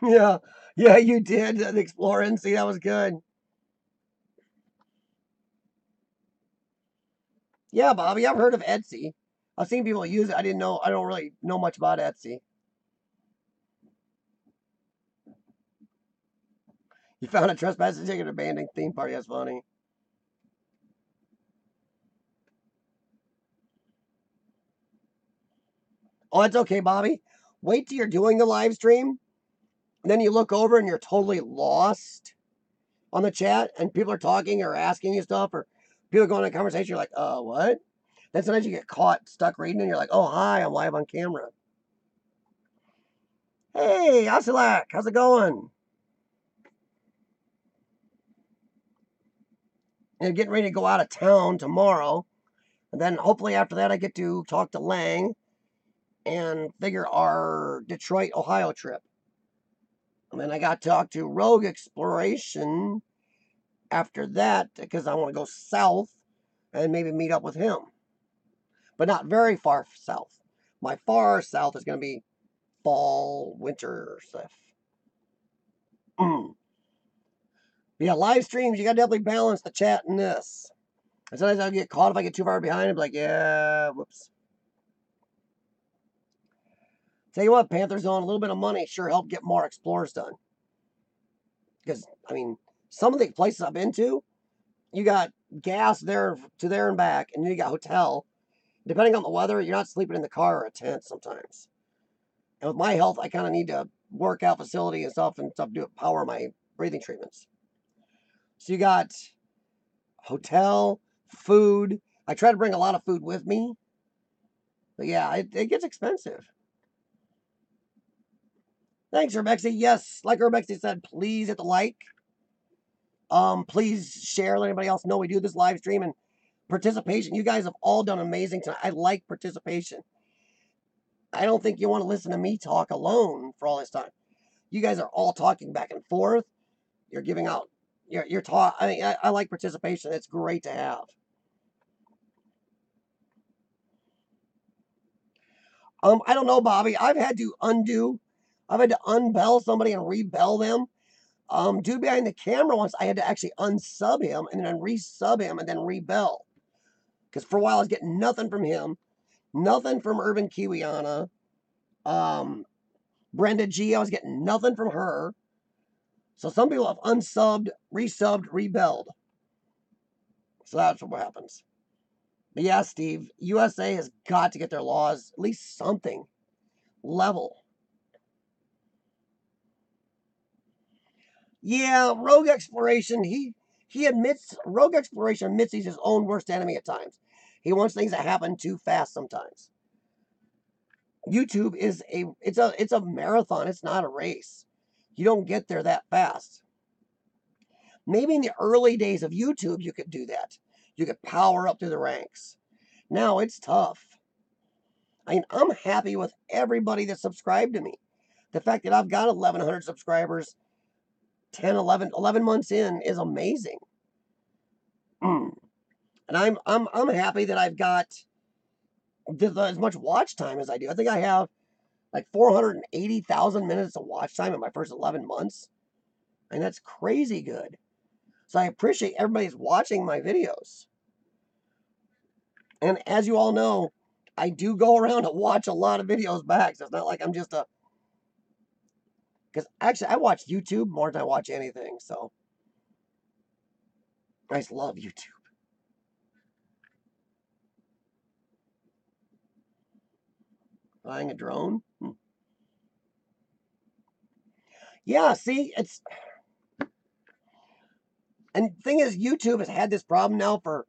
Yeah, yeah, you did the exploring. See, that was good. Yeah, Bobby, I've heard of Etsy. I've seen people use it. I didn't know. I don't really know much about Etsy. You found a trespassing ticket at an abandoned theme park. That's funny. Oh, it's okay, Bobby. Wait till you're doing the live stream, and then you look over and you're totally lost on the chat, and people are talking or asking you stuff, or people are going on a conversation. You're like, what? Then sometimes you get caught stuck reading, and you're like, oh, hi, I'm live on camera. Hey, Asilak, how's it going? And getting ready to go out of town tomorrow. And then hopefully after that, I get to talk to Lang and figure our Detroit, Ohio trip. And then I got to talk to Rogue Exploration after that because I want to go south and maybe meet up with him. But not very far south. My far south is going to be fall, winter stuff. Yeah, live streams, you got to definitely balance the chat and this. And sometimes I'll get caught if I get too far behind. I'm like, yeah, whoops. Tell you what, Panthers on a little bit of money sure helped get more explorers done. Because, I mean, some of the places I've been to, you got gas there to there and back, and then you got hotel. Depending on the weather, you're not sleeping in the car or a tent sometimes. And with my health, I kind of need to work out facility and stuff to power my breathing treatments. So you got hotel, food. I try to bring a lot of food with me. But yeah, it gets expensive. Thanks, Urbexy. Yes, like Urbexy said, please hit the like. Please share, let anybody else know we do this live stream and participation. You guys have all done amazing tonight. I like participation. I don't think you want to listen to me talk alone for all this time. You guys are all talking back and forth. You're giving out your talk. I like participation. It's great to have. I don't know, Bobby. I've had to unbell somebody and rebell them. Dude behind the camera once, I had to actually unsub him and then resub him and then rebell. Because for a while I was getting nothing from him, nothing from Urban Kiwiana. Brenda G, I was getting nothing from her. So some people have unsubbed, resubbed, rebelled. So that's what happens. But yeah, Steve, USA has got to get their laws, at least something, level. Yeah, Rogue Exploration, he admits, Rogue Exploration admits he's his own worst enemy at times. He wants things to happen too fast sometimes. YouTube is it's a marathon, it's not a race. You don't get there that fast. Maybe in the early days of YouTube you could do that. You could power up through the ranks. Now it's tough. I mean, I'm happy with everybody that subscribed to me. The fact that I've got 1,100 subscribers 10, 11 months in is amazing. And I'm happy that I've got as much watch time as I do. I think I have like 480,000 minutes of watch time in my first 11 months. And that's crazy good. So I appreciate everybody's watching my videos. And as you all know, I do go around and watch a lot of videos back. So it's not like I'm just a... Because actually, I watch YouTube more than I watch anything. So I just love YouTube. Buying a drone? Yeah, see, it's... And the thing is, YouTube has had this problem now for,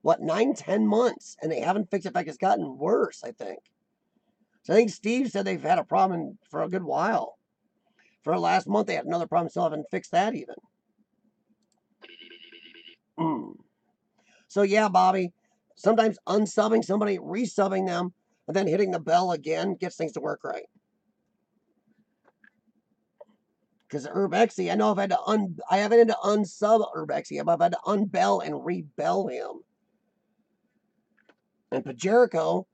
what, 9, 10 months. And they haven't fixed it. In fact, it's gotten worse, I think. So I think Steve said they've had a problem for a good while. For the last month, they had another problem. Still haven't fixed that even. So yeah, Bobby, sometimes unsubbing somebody, resubbing them, and then hitting the bell again gets things to work right. Because Urbexy, I know I haven't had to unsub Urbexy, but I've had to unbell and rebell him. And Pajerico,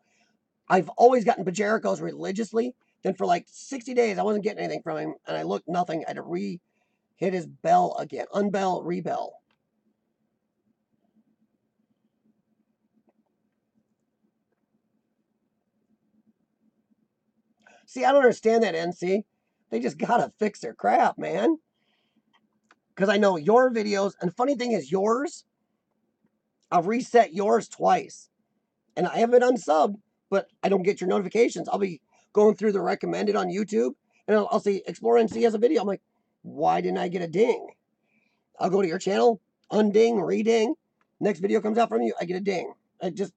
I've always gotten Pajericos religiously. Then for like 60 days, I wasn't getting anything from him, and I looked nothing. I had to hit his bell again. Unbell, rebell. See, I don't understand that, NC. They just gotta fix their crap, man. Because I know your videos, and the funny thing is yours, I've reset yours twice. And I haven't unsubbed, but I don't get your notifications. I'll be going through the recommended on YouTube, and I'll see Explore NC has a video. I'm like, why didn't I get a ding? I'll go to your channel, unding, reding. Next video comes out from you, I get a ding. It just,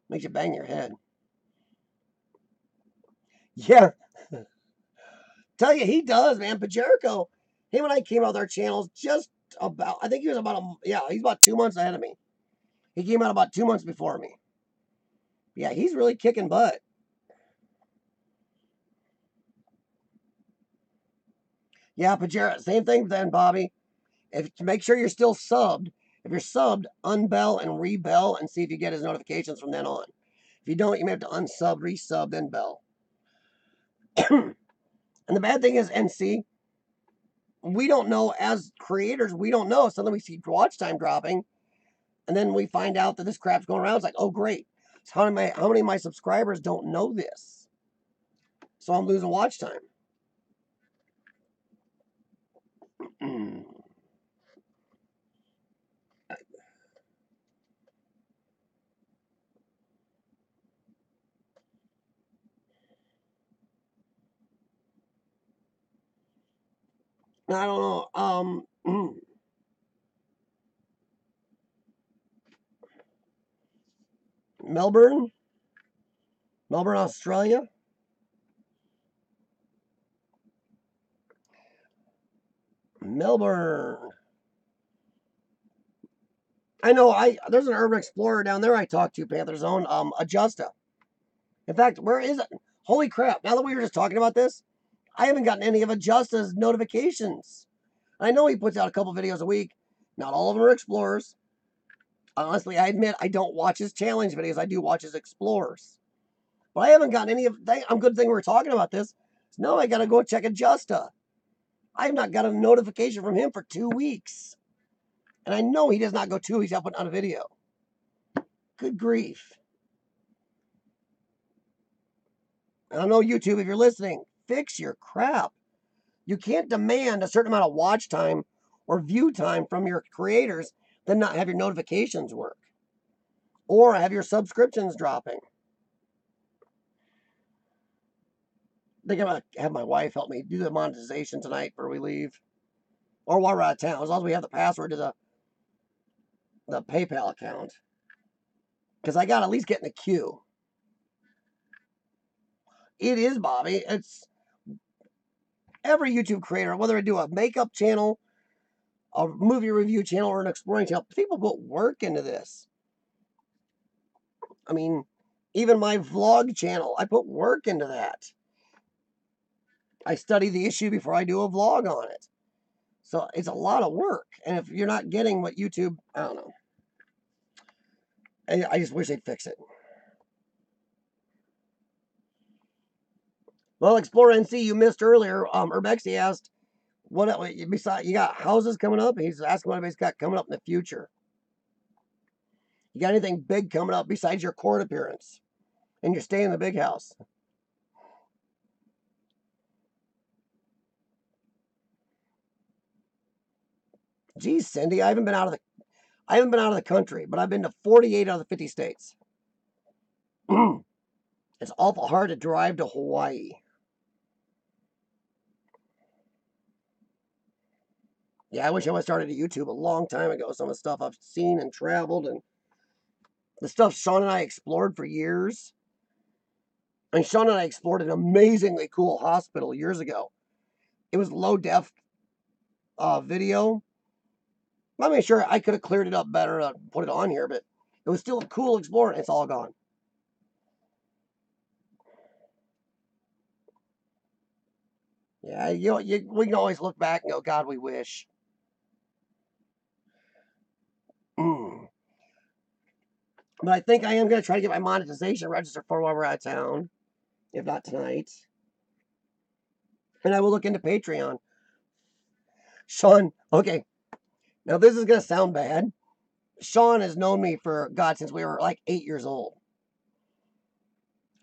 makes you bang your head. Yeah. Tell you, he does, man. But Jericho, him and I came out with our channels just about, I think he was about, he's about 2 months ahead of me. He came out about 2 months before me. Yeah, he's really kicking butt. Yeah, Pajero, same thing then, Bobby. Make sure you're still subbed. If you're subbed, unbell and rebell and see if you get his notifications from then on. If you don't, you may have to unsub, resub, then bell. And the bad thing is, NC, we don't know, as creators, we don't know. Suddenly we see watch time dropping, and then we find out that this crap's going around. It's like, oh, great. So how many of my subscribers don't know this? So I'm losing watch time. I don't know. Melbourne, Melbourne, Australia. Melbourne. I know. There's an urban explorer down there I talked to, Panther Zone. Adjusta. In fact, where is it? Holy crap! Now that we were just talking about this, I haven't gotten any of Adjusta's notifications. I know he puts out a couple videos a week. Not all of them are explorers. Honestly, I admit I don't watch his challenge videos. I do watch his explorers. But I haven't gotten any of. I'm good thing we were talking about this. So now I gotta go check Adjusta. I have not got a notification from him for 2 weeks. And I know he does not go 2 weeks without putting out a video. Good grief. I don't know, YouTube, if you're listening, fix your crap. You can't demand a certain amount of watch time or view time from your creators, then not have your notifications work or have your subscriptions dropping. I think I'm going to have my wife help me do the monetization tonight before we leave or while we're out of town, as long as we have the password to the PayPal account. Because I got to at least get in the queue. It is, Bobby. It's every YouTube creator, whether I do a makeup channel, a movie review channel, or an exploring channel, people put work into this. I mean, even my vlog channel, I put work into that. I study the issue before I do a vlog on it. So it's a lot of work. And if you're not getting what YouTube, I don't know. I just wish they'd fix it. Well, Explorer NC, you missed earlier. Urbexy asked, what besides, you got houses coming up? He's asking what he's got coming up in the future. You got anything big coming up besides your court appearance? And you're staying in the big house? Geez, Cindy, I haven't been out of the country, but I've been to 48 out of the 50 states. It's awful hard to drive to Hawaii. Yeah, I wish I would have started a YouTube a long time ago. Some of the stuff I've seen and traveled and the stuff Sean and I explored for years. And Sean and I explored an amazingly cool hospital years ago. It was low def video. I mean, sure, I could have cleared it up better to put it on here, but it was still a cool explorer, and it's all gone. Yeah, we can always look back and go, God, we wish. But I think I am going to try to get my monetization registered for while we're out of town, if not tonight. And I will look into Patreon. Sean, okay, now this is going to sound bad. Sean has known me for, God, since we were like 8 years old.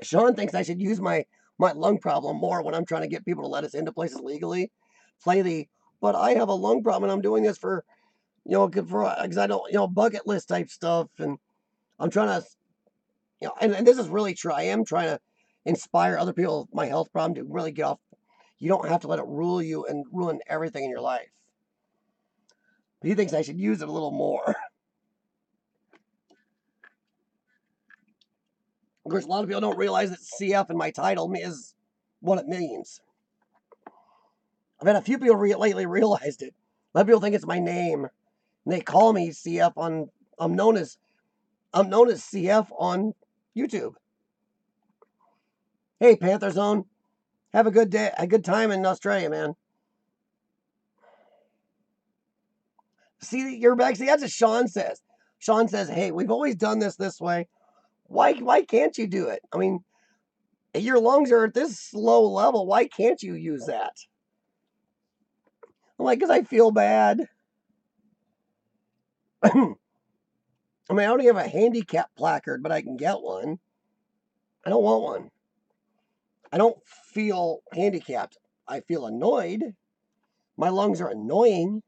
Sean thinks I should use my lung problem more when I'm trying to get people to let us into places legally. But I have a lung problem and I'm doing this for, because I don't, bucket list type stuff. And I'm trying to, and this is really true. I am trying to inspire other people with my health problem to really get off. You don't have to let it rule you and ruin everything in your life. But he thinks I should use it a little more. Of course, a lot of people don't realize that CF in my title is what it means. I've had a few people lately realized it. A lot of people think it's my name, and they call me CF on. I'm known as CF on YouTube. Hey, Panther Zone, have a good day, a good time in Australia, man. See, you're back. See, that's what Sean says. Sean says, "Hey, we've always done this way. Why can't you do it? I mean, your lungs are at this low level. Why can't you use that?" I'm like, because I feel bad. I mean, I don't have a handicap placard, but I can get one. I don't want one. I don't feel handicapped. I feel annoyed. My lungs are annoying.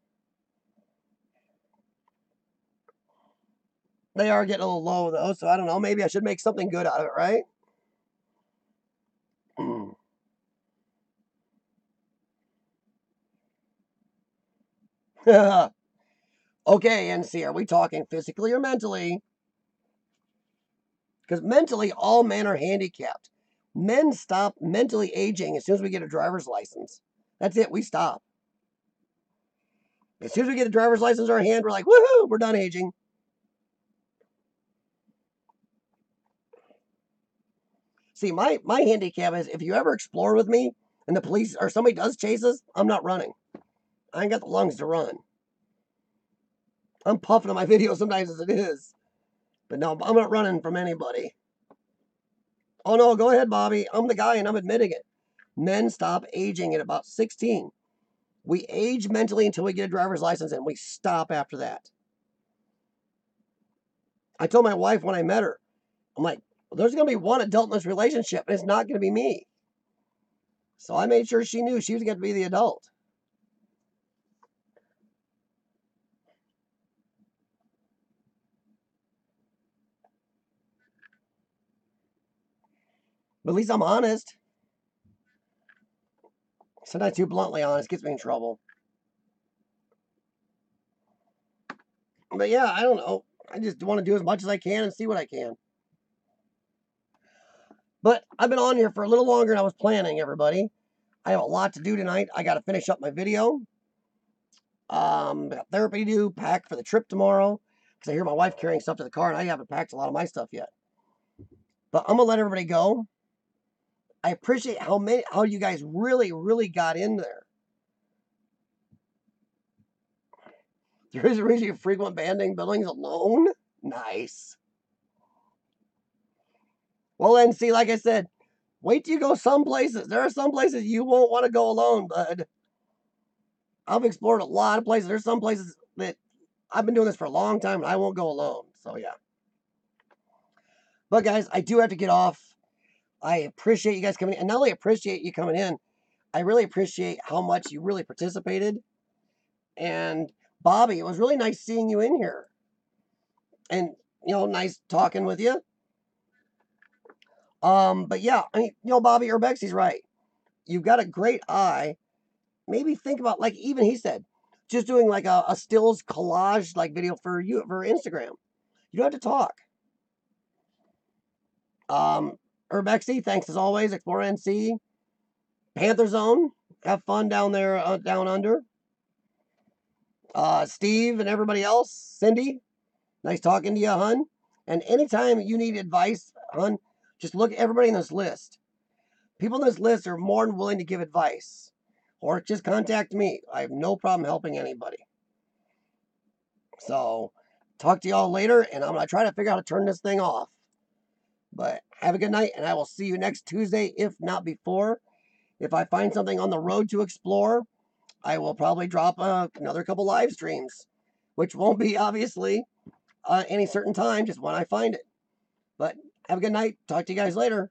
They are getting a little low, though, so I don't know. Maybe I should make something good out of it, right? Okay, NC, are we talking physically or mentally? Because mentally, all men are handicapped. Men stop mentally aging as soon as we get a driver's license. That's it, we stop. As soon as we get a driver's license in our hand, we're like, woohoo, we're done aging. See, my handicap is if you ever explore with me and the police or somebody does chase us, I'm not running. I ain't got the lungs to run. I'm puffing on my video sometimes as it is. But no, I'm not running from anybody. Oh no, go ahead, Bobby. I'm the guy and I'm admitting it. Men stop aging at about 16. We age mentally until we get a driver's license and we stop after that. I told my wife when I met her, I'm like, well, there's going to be one adult in this relationship and it's not going to be me. So I made sure she knew she was going to be the adult. But at least I'm honest. Sometimes too bluntly honest gets me in trouble. But yeah, I don't know. I just want to do as much as I can and see what I can. But I've been on here for a little longer than I was planning, everybody. I have a lot to do tonight. I got to finish up my video. Got therapy to do, pack for the trip tomorrow. Because I hear my wife carrying stuff to the car and I haven't packed a lot of my stuff yet. But I'm going to let everybody go. I appreciate how you guys really got in there. There is a reason you frequent abandoned buildings alone? Nice. Well, then, see, like I said, wait till you go some places. There are some places you won't want to go alone, bud. I've explored a lot of places. There's some places that I've been doing this for a long time and I won't go alone. So, yeah. But, guys, I do have to get off. I appreciate you guys coming in. And not only appreciate you coming in, I really appreciate how much you really participated. And, Bobby, it was really nice seeing you in here. And, nice talking with you. But yeah, I mean, Bobby Urbexy's right. You've got a great eye. Maybe think about, like even he said, just doing like a stills collage like video for Instagram. You don't have to talk. Urbexy, thanks as always. Explore NC. Panther Zone, have fun down there, down under. Steve and everybody else. Cindy, nice talking to you, hun. And anytime you need advice, hun, just look at everybody in this list. People in this list are more than willing to give advice. Or just contact me. I have no problem helping anybody. So, talk to y'all later, and I'm going to try to figure out how to turn this thing off. But have a good night, and I will see you next Tuesday, if not before. If I find something on the road to explore, I will probably drop another couple live streams, which won't be, obviously, any certain time, just when I find it. But have a good night. Talk to you guys later.